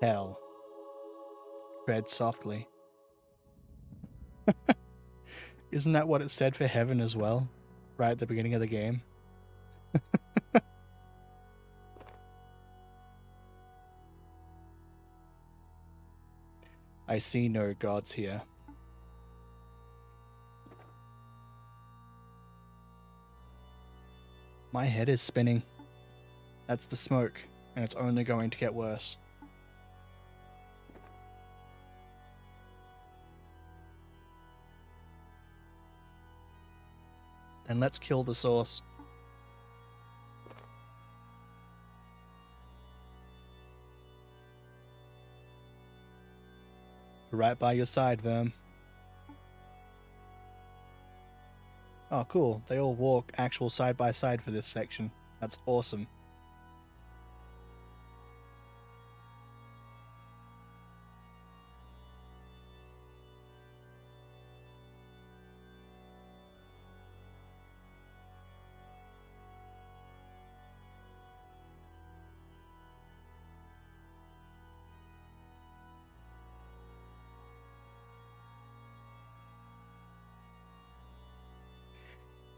Hell. Tread softly. Isn't that what it said for heaven as well? Right at the beginning of the game? I see no gods here. My head is spinning. That's the smoke, and it's only going to get worse. Then let's kill the source. Right by your side, Verm. Oh, cool. They all walk actual side by side for this section. That's awesome.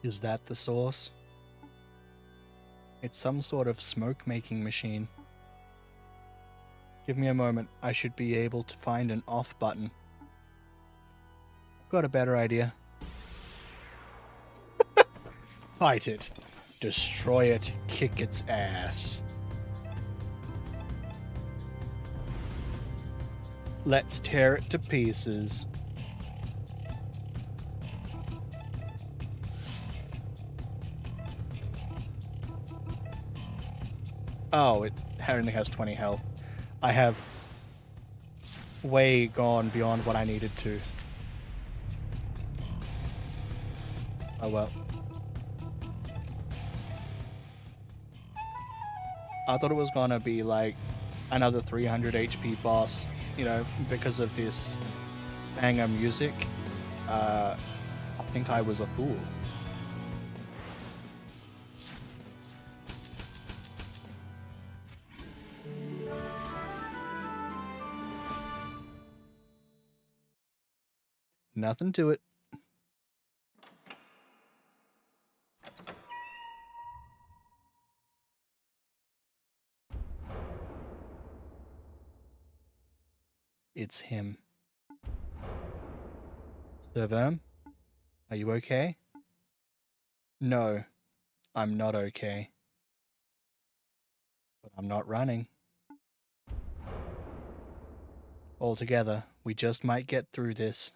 Is that the source? It's some sort of smoke-making machine. Give me a moment. I should be able to find an off button. I've got a better idea. Fight it. Destroy it. Kick its ass. Let's tear it to pieces. Oh, it only has 20 health. I have way gone beyond what I needed to. Oh well. I thought it was gonna be like another 300 HP boss, you know, because of this banger music. I think I was a fool. Nothing to it. It's him. Serverm, are you okay? No, I'm not okay. But I'm not running. Altogether, we just might get through this.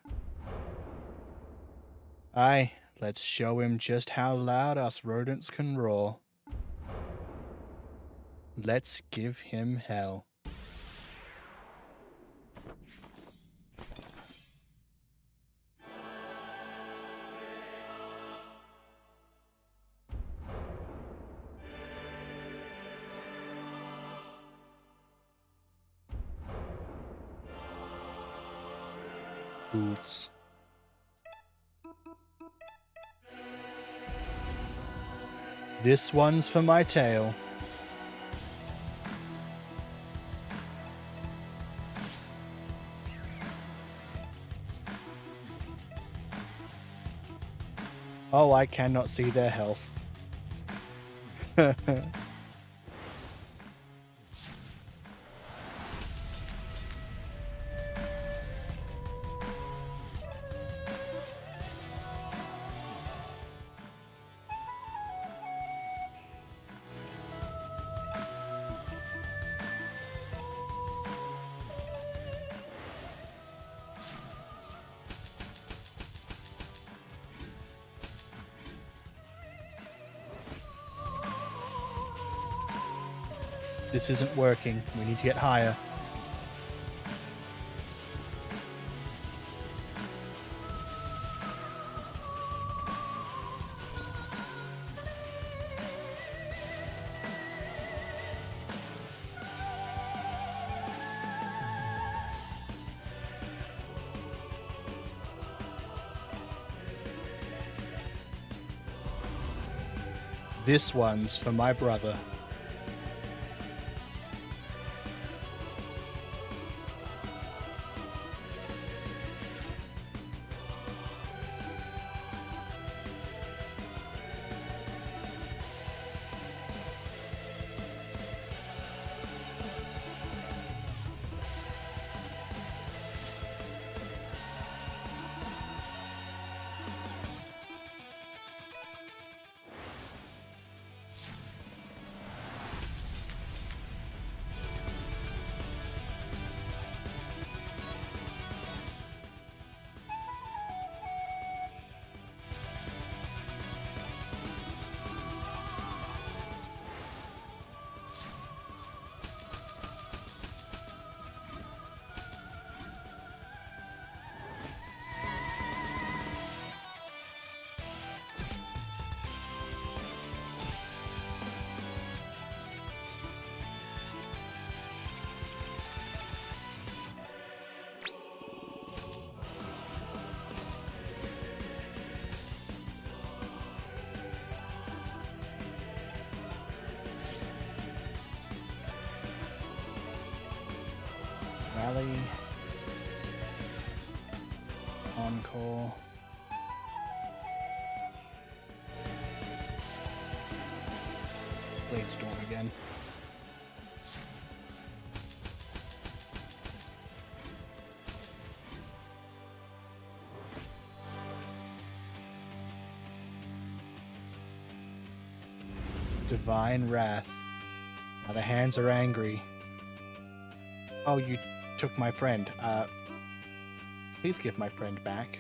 Aye, let's show him just how loud us rodents can roar. Let's give him hell. Boots. This one's for my tail. Oh, I cannot see their health. This isn't working. We need to get higher. This one's for my brother. Rally. Encore. Blade Storm again. Divine Wrath. Now the hands are angry. Oh, you took my friend. Please give my friend back.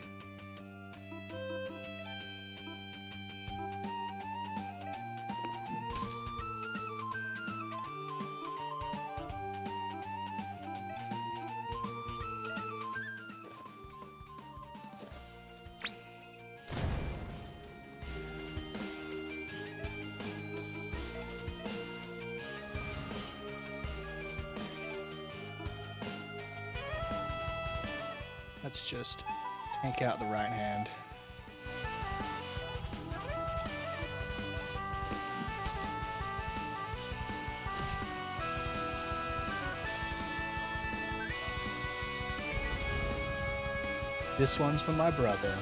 Let's just take out the right hand. This one's for my brother.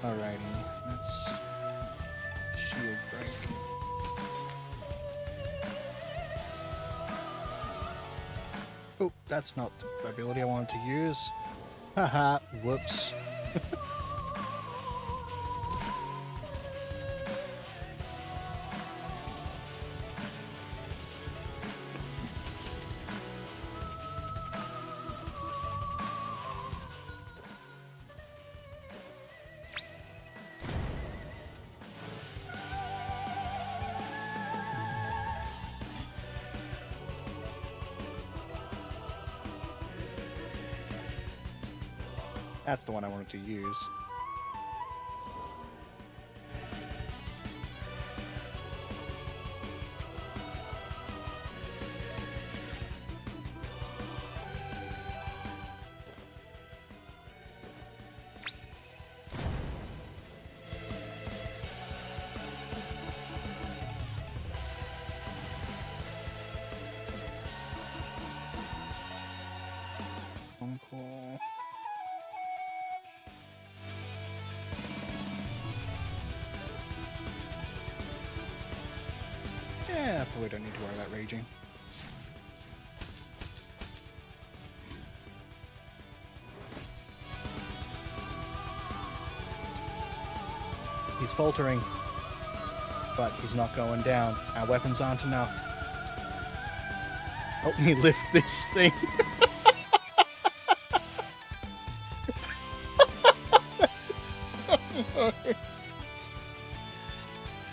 Alrighty, let's shield break. Oh, that's not the ability I wanted to use. Haha, whoops. That's the one I wanted to use. Uncle. Yeah, probably don't need to worry about raging. He's faltering, but he's not going down. Our weapons aren't enough. Help me lift this thing.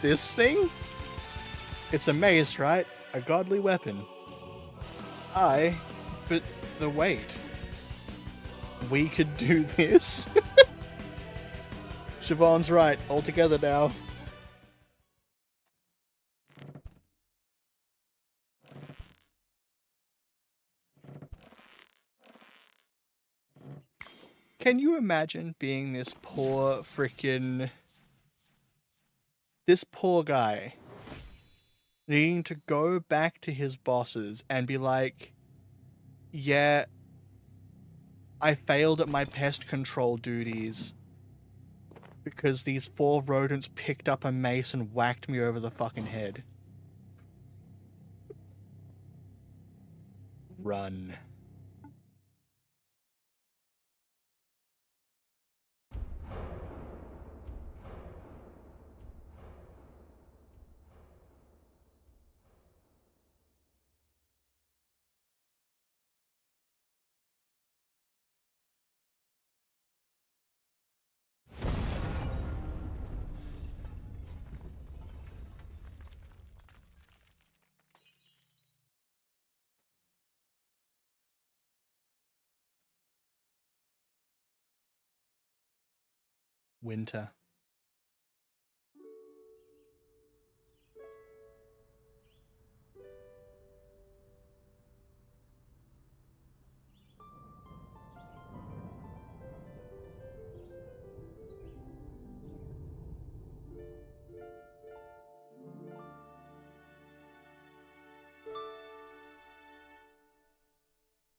This thing? It's a mace, right? A godly weapon. But the weight. We could do this? Siobhan's right. All together now. Can you imagine being this poor freaking... This poor guy needing to go back to his bosses and be like, yeah, I failed at my pest control duties because these 4 rodents picked up a mace and whacked me over the fucking head. Run. Winter.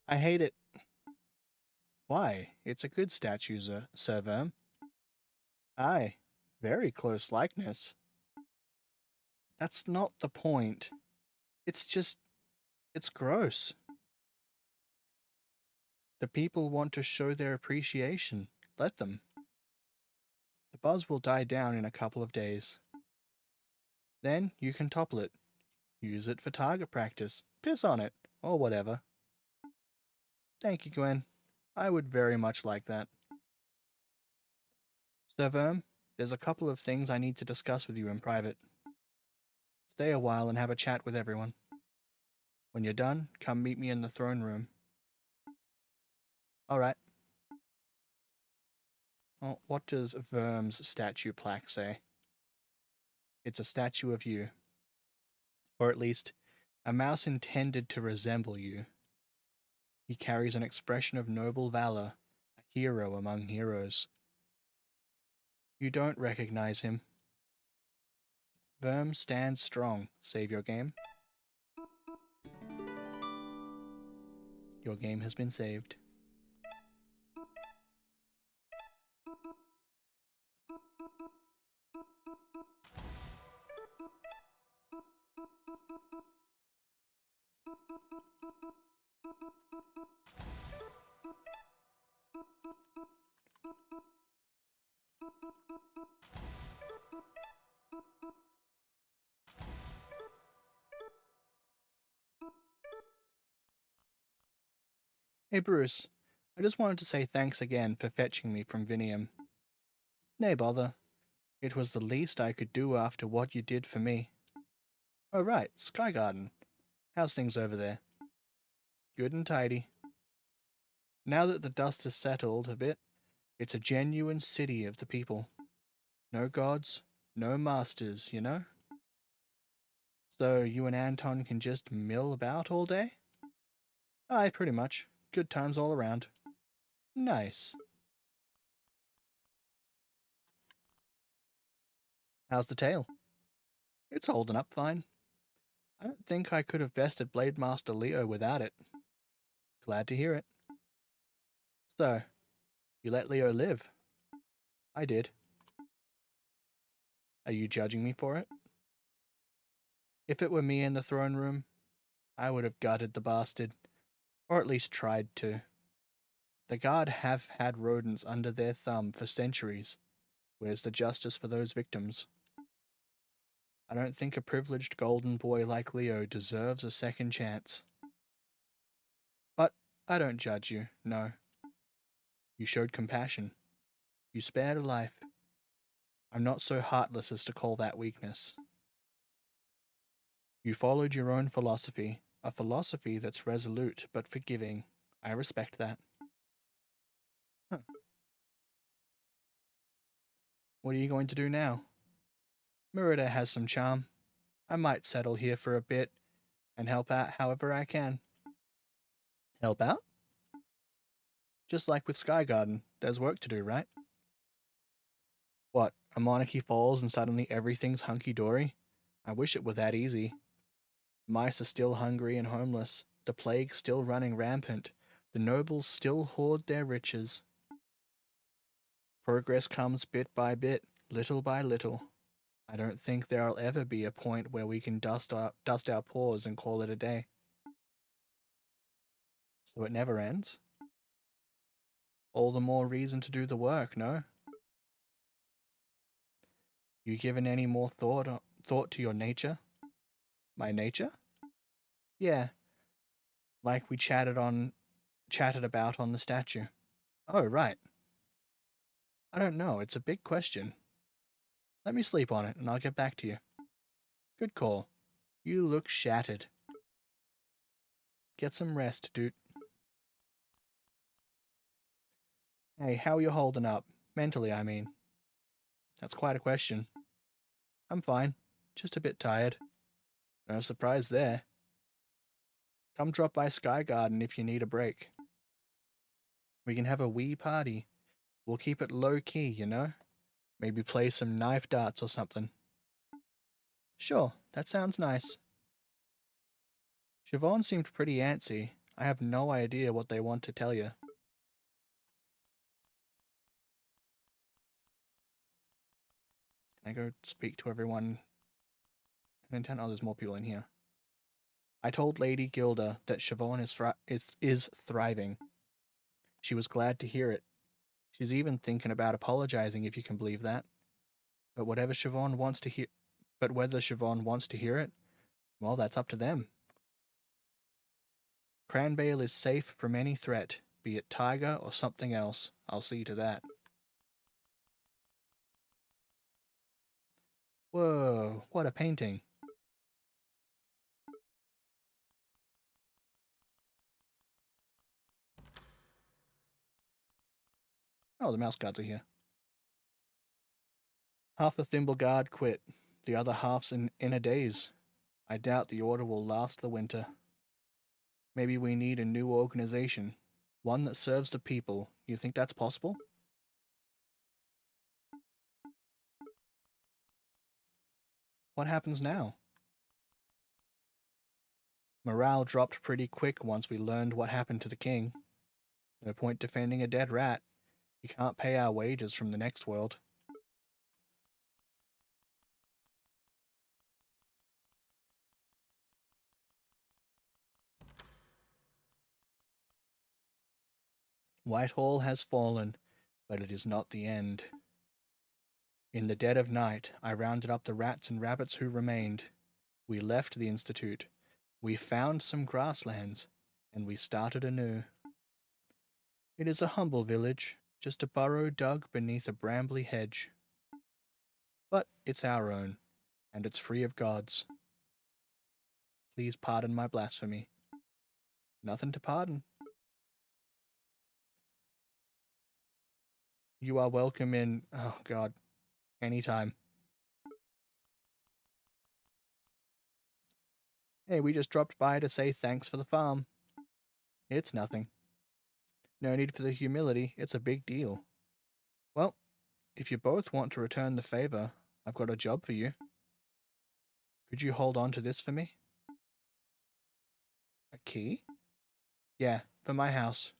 I hate it. Why? It's a good statue, Sir Verm. Aye, very close likeness. That's not the point. It's just, it's gross. The people want to show their appreciation. Let them. The buzz will die down in a couple of days. Then you can topple it. Use it for target practice. Piss on it, or whatever. Thank you, Gwen. I would very much like that. Sir Verm, there's a couple of things I need to discuss with you in private. Stay a while and have a chat with everyone. When you're done, come meet me in the throne room. All right. Well, what does Verm's statue plaque say? It's a statue of you. Or at least, a mouse intended to resemble you. He carries an expression of noble valor, a hero among heroes. You don't recognize him. Verm stands strong. Save your game. Your game has been saved. Hey Bruce, I just wanted to say thanks again for fetching me from Vinium. Nay bother. It was the least I could do after what you did for me. Oh right, Sky Garden. How's things over there? Good and tidy. Now that the dust has settled a bit, it's a genuine city of the people. No gods, no masters, you know? So you and Anton can just mill about all day? Aye, pretty much. Good times all around. Nice. How's the tail? It's holding up fine. I don't think I could have bested Blade Master Leo without it. Glad to hear it. So, you let Leo live? I did. Are you judging me for it? If it were me in the throne room, I would have gutted the bastard, or at least tried to. The guard have had rodents under their thumb for centuries. Where's the justice for those victims? I don't think a privileged golden boy like Leo deserves a second chance. But I don't judge you, no. You showed compassion. You spared a life. I'm not so heartless as to call that weakness. You followed your own philosophy, a philosophy that's resolute but forgiving. I respect that. Huh. What are you going to do now? Murida has some charm. I might settle here for a bit and help out however I can. Help out? Just like with Sky Garden, there's work to do, right? What, a monarchy falls and suddenly everything's hunky-dory? I wish it were that easy. Mice are still hungry and homeless, the plague still running rampant, the nobles still hoard their riches. Progress comes bit by bit, little by little. I don't think there'll ever be a point where we can dust our paws and call it a day. So it never ends? All the more reason to do the work, no? You given any more thought to your nature? My nature? Yeah, like we chatted about on the statue. Oh, right. I don't know, it's a big question. Let me sleep on it and I'll get back to you. Good call. You look shattered. Get some rest, dude. Hey, how are you holding up? Mentally, I mean. That's quite a question. I'm fine. Just a bit tired. No surprise there. Come drop by Sky Garden if you need a break. We can have a wee party. We'll keep it low key, you know? Maybe play some knife darts or something. Sure, that sounds nice. Siobhan seemed pretty antsy. I have no idea what they want to tell you. Can I go speak to everyone in town? Oh, there's more people in here. I told Lady Gilda that Siobhan is thriving. She was glad to hear it. She's even thinking about apologizing, if you can believe that. But whatever Siobhan wants to hear, but whether Siobhan wants to hear it, well, that's up to them. Cranvale is safe from any threat, be it tiger or something else. I'll see to that. Whoa, what a painting. Oh, the mouse guards are here. Half the Thimble Guard quit. The other half's in a daze. I doubt the order will last the winter. Maybe we need a new organization. One that serves the people. You think that's possible? What happens now? Morale dropped pretty quick once we learned what happened to the king. No point defending a dead rat. You can't pay our wages from the next world. Whitehall has fallen, but it is not the end. In the dead of night, I rounded up the rats and rabbits who remained. We left the Institute. We found some grasslands, and we started anew. It is a humble village, just a burrow dug beneath a brambly hedge. But it's our own, and it's free of gods. Please pardon my blasphemy. Nothing to pardon. You are welcome in, oh God, anytime. Hey, we just dropped by to say thanks for the farm. It's nothing. No need for the humility, it's a big deal. Well, if you both want to return the favor, I've got a job for you. Could you hold on to this for me? A key? Yeah, for my house.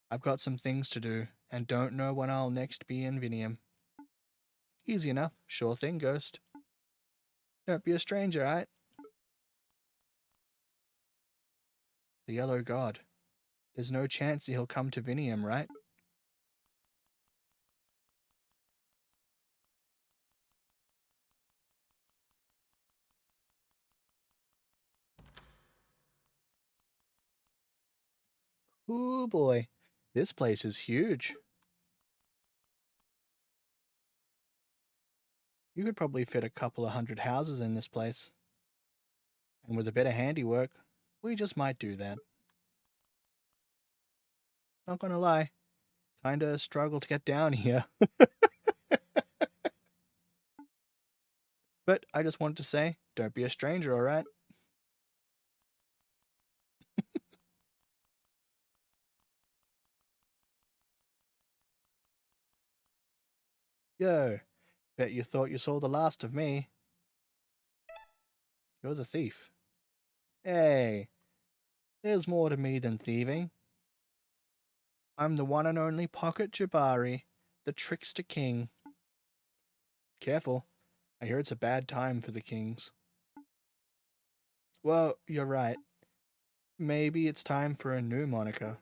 I've got some things to do, and don't know when I'll next be in Vinium. Easy enough, sure thing, Ghost. Don't be a stranger, right? The Yellow God. There's no chance he'll come to Vinium, right? Ooh boy, this place is huge. You could probably fit a couple of hundred houses in this place. And with a bit of handiwork, we just might do that. Not gonna lie, kinda struggle to get down here. But I just wanted to say, don't be a stranger, alright? Yo, bet you thought you saw the last of me. You're the thief. Hey, there's more to me than thieving. I'm the one and only Pocket Jabari, the trickster king. Careful, I hear it's a bad time for the kings. Well, you're right. Maybe it's time for a new moniker.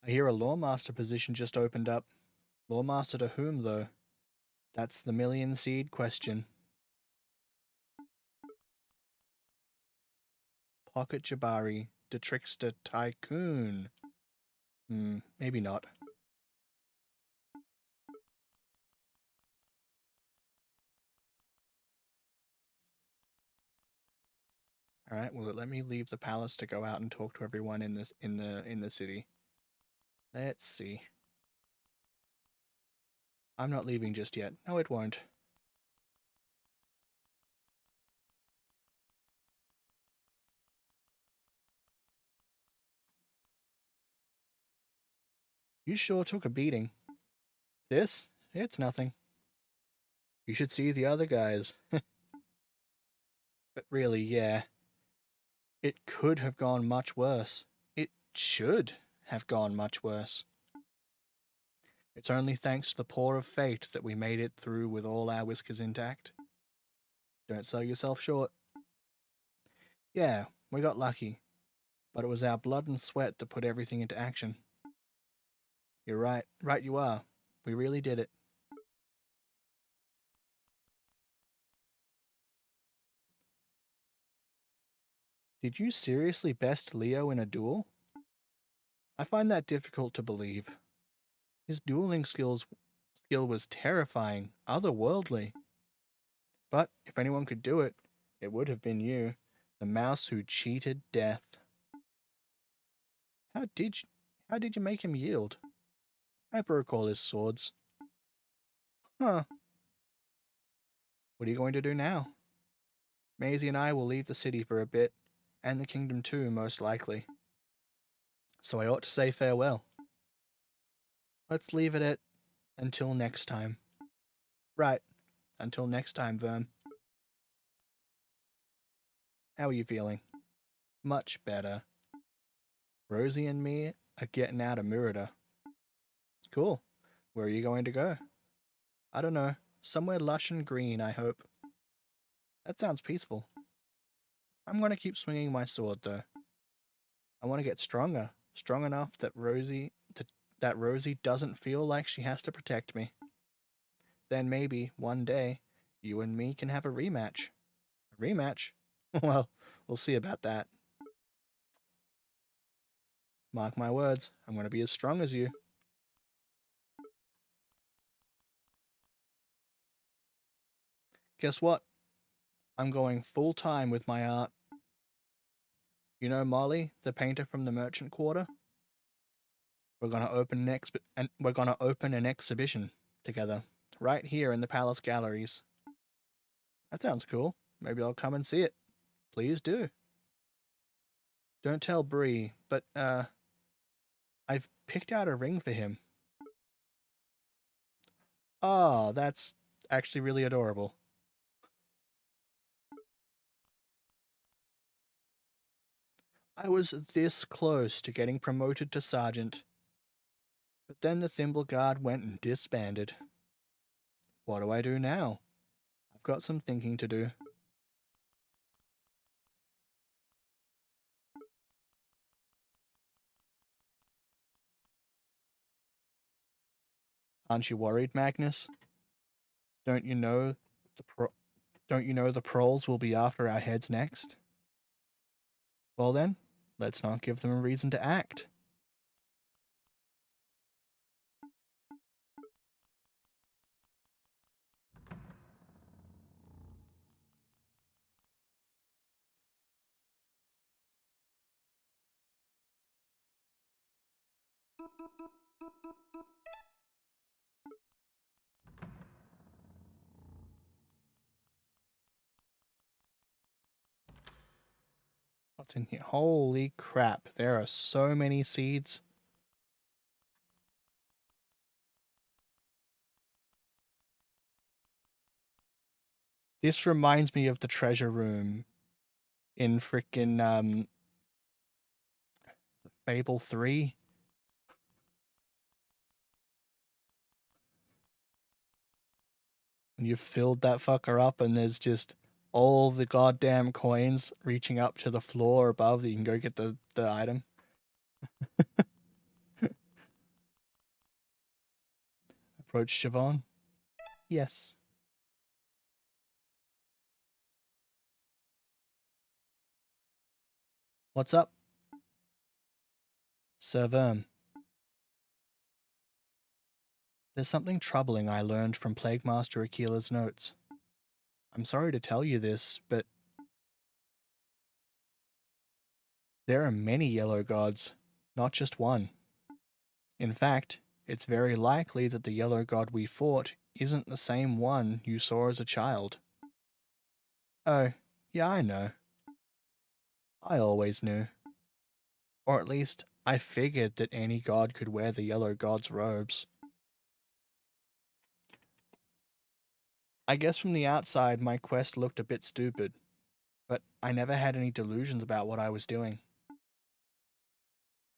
I hear a Lawmaster position just opened up. Lawmaster to whom, though? That's the million seed question. Pocket Jabari, the trickster tycoon. Maybe not. All right, well, let me leave the palace to go out and talk to everyone in the city. Let's see. I'm not leaving just yet. No, it won't. You sure took a beating. This? It's nothing. You should see the other guys. But really, yeah. It could have gone much worse. It should have gone much worse. It's only thanks to the paw of fate that we made it through with all our whiskers intact. Don't sell yourself short. Yeah, we got lucky, but it was our blood and sweat that put everything into action. You're right. Right you are. We really did it. Did you seriously best Leo in a duel? I find that difficult to believe. His dueling skill was terrifying, otherworldly. But if anyone could do it, it would have been you, the mouse who cheated death. How did you, how did you make him yield? I broke all his swords. Huh. What are you going to do now? Maisie and I will leave the city for a bit, and the kingdom too, most likely. So I ought to say farewell. Let's leave it at until next time. Right. Until next time, Verm. How are you feeling? Much better. Rosie and me are getting out of Murida. Cool. Where are you going to go? I don't know. Somewhere lush and green, I hope. That sounds peaceful. I'm going to keep swinging my sword, though. I want to get stronger. Strong enough that Rosie doesn't feel like she has to protect me. Then maybe, one day, you and me can have a rematch. A rematch? Well, we'll see about that. Mark my words, I'm going to be as strong as you. Guess what? I'm going full time with my art. You know Molly, the painter from the merchant quarter? We're going to open an exhibition together right here in the palace galleries. That sounds cool. Maybe I'll come and see it. Please do. Don't tell Bree, but I've picked out a ring for him. Oh, that's actually really adorable. I was this close to getting promoted to sergeant, but then the Thimble Guard went and disbanded. What do I do now? I've got some thinking to do. Aren't you worried, Magnus? Don't you know the pro- don't you know the proles will be after our heads next? Well then, let's not give them a reason to act. What's in here? Holy crap, there are so many seeds. This reminds me of the treasure room in frickin' Fable 3. When you filled that fucker up and there's just all the goddamn coins reaching up to the floor above that you can go get the item. Approach Siobhan. Yes. What's up? Sir Verm. There's something troubling I learned from Plague Master Akila's notes. I'm sorry to tell you this, but there are many yellow gods, not just one. In fact, it's very likely that the yellow god we fought isn't the same one you saw as a child. Oh, yeah, I know. I always knew. Or at least, I figured that any god could wear the yellow god's robes. I guess from the outside my quest looked a bit stupid. But I never had any delusions about what I was doing.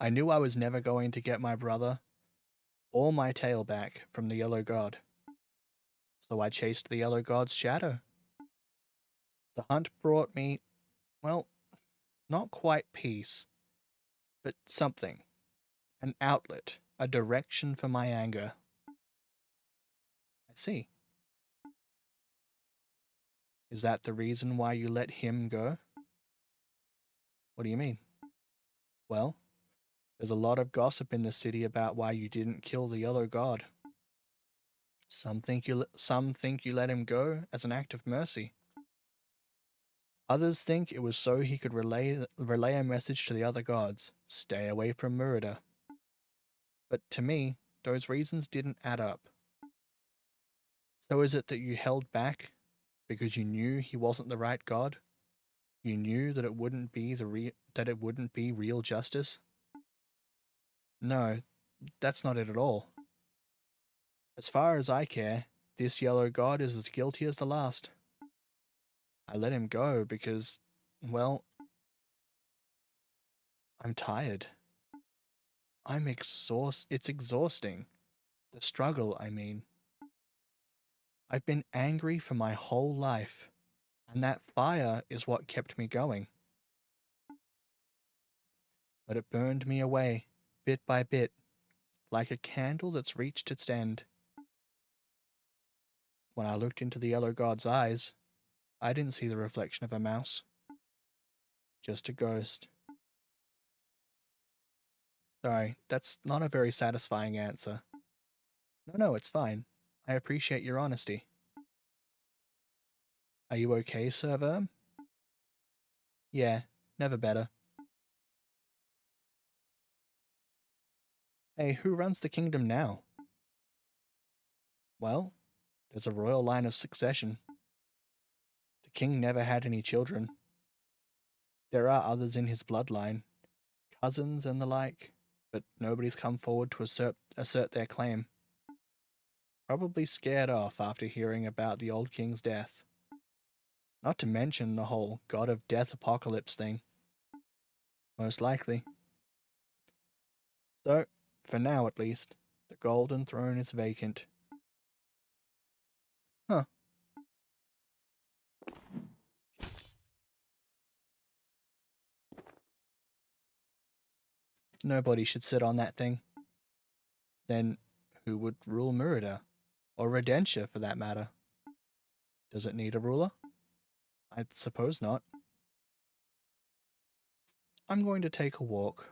I knew I was never going to get my brother or my tail back from the Yellow God. So I chased the Yellow God's shadow. The hunt brought me, well, not quite peace, but something. An outlet, a direction for my anger. I see. Is that the reason why you let him go? What do you mean? Well, there's a lot of gossip in the city about why you didn't kill the Yellow God. Some think you let him go as an act of mercy. Others think it was so he could relay a message to the other gods. Stay away from Murder. But to me, those reasons didn't add up. So is it that you held back because you knew he wasn't the right god? You knew that it wouldn't be real justice? No, that's not it at all. As far as I care, this yellow god is as guilty as the last. I let him go because, well, I'm tired. It's exhausting. The struggle, I mean. I've been angry for my whole life, and that fire is what kept me going. But it burned me away, bit by bit, like a candle that's reached its end. When I looked into the yellow god's eyes, I didn't see the reflection of a mouse, just a ghost. Sorry, that's not a very satisfying answer. No, it's fine. I appreciate your honesty. Are you okay, Sir Verm? Yeah, never better. Hey, who runs the kingdom now? Well, there's a royal line of succession. The king never had any children. There are others in his bloodline, cousins and the like, but nobody's come forward to assert their claim. Probably scared off after hearing about the old king's death. Not to mention the whole god of death apocalypse thing. Most likely. So, for now at least, the golden throne is vacant. Huh. Nobody should sit on that thing. Then who would rule Murida? Or Redentia, for that matter? Does it need a ruler? I suppose not. I'm going to take a walk.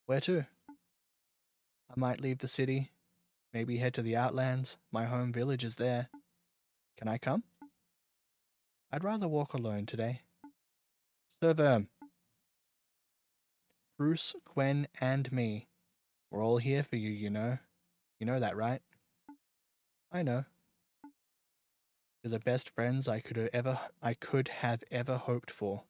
Where to? I might leave the city, maybe head to the Outlands. My home village is there. Can I come? I'd rather walk alone today. Sir Verm, Bruce, Gwen, and me. We're all here for you, you know. You know that, right? I know. You're the best friends I could have ever hoped for.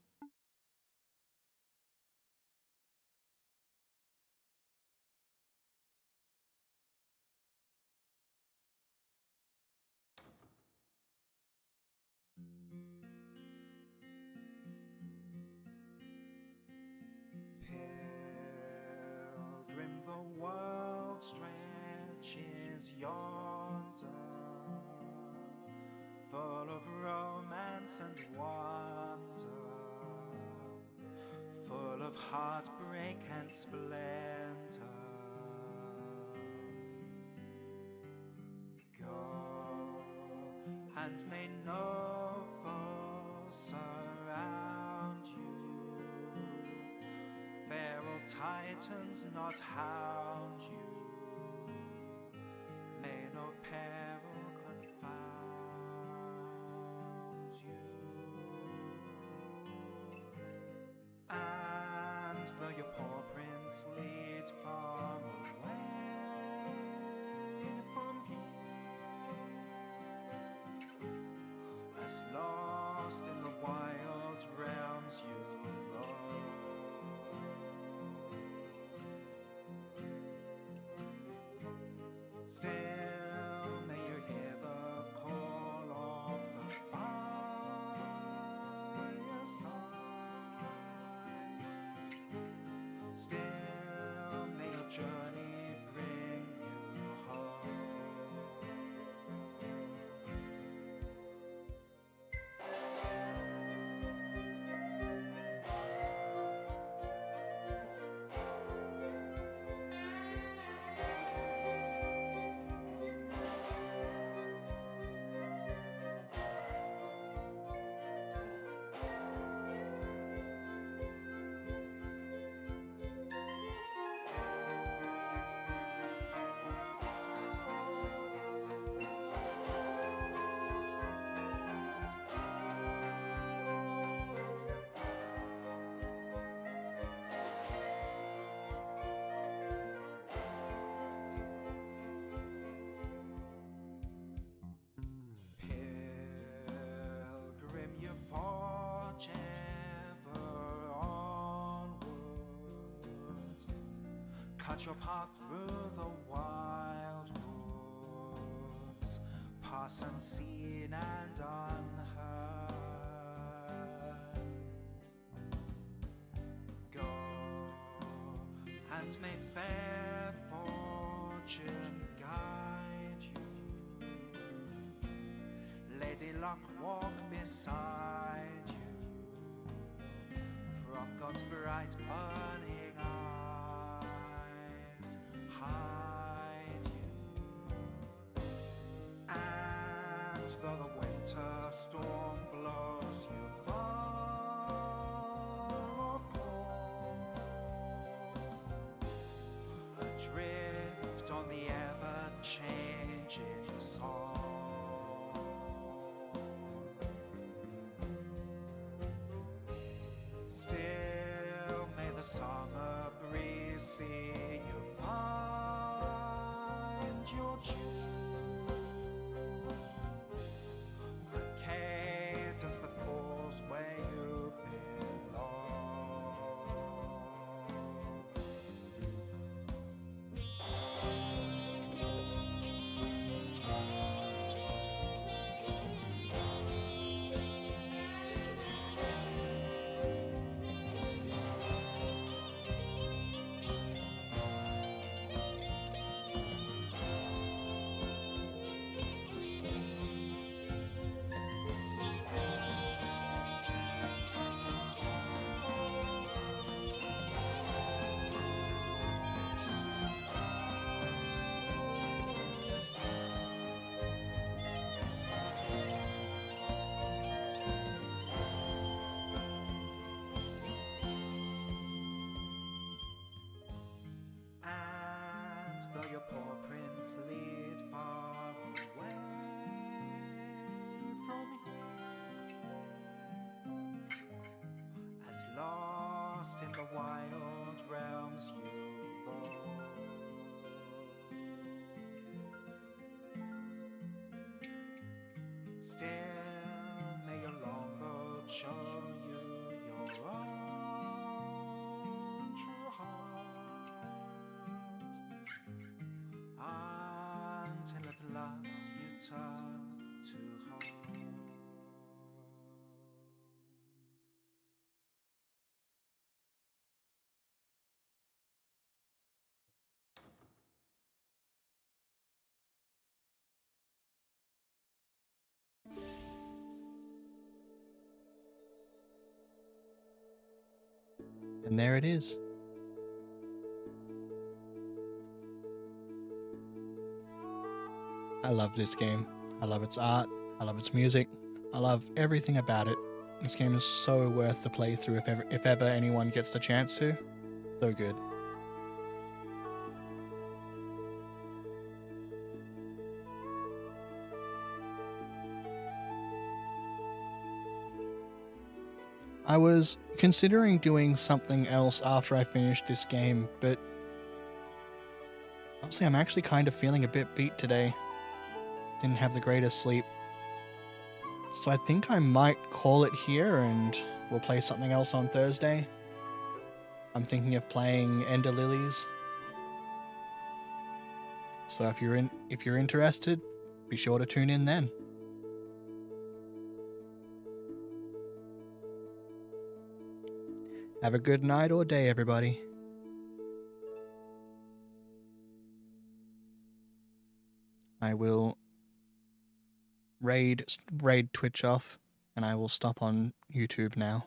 Pilgrim, the world stretches yonder, full of romance and wonder, full of heartbreak and splendor. Go, and may no foe surround you. Feral titans not hound you. May no peril confound you. And though your poor prince lead far away from here, as lost in the wild realms you roam, still may you hear the call of the fire. chart your path through the wild woods, past unseen and unheard. Go, and may fair fortune guide you. Lady Luck walk beside you, from God's bright burning eyes hide you. And though the winter storm blows you far, of course, adrift on the ever-changing song. Still may the summer breeze see you find your tune, the cadence that falls where you belong. And though your paw prints lead far away from here, as lost in the wild realms you roam, still may your longboat show you your own true heart, until at last you turn to home. And there it is. I love this game. I love its art. I love its music. I love everything about it. This game is so worth the playthrough if ever anyone gets the chance to. So good. I was considering doing something else after I finished this game, but honestly, I'm actually kind of feeling a bit beat today. Didn't have the greatest sleep. So I think I might call it here and we'll play something else on Thursday. I'm thinking of playing Ender Lilies. So if you're interested, be sure to tune in then. Have a good night or day, everybody. I will raid Twitch off, and I will stop on YouTube now.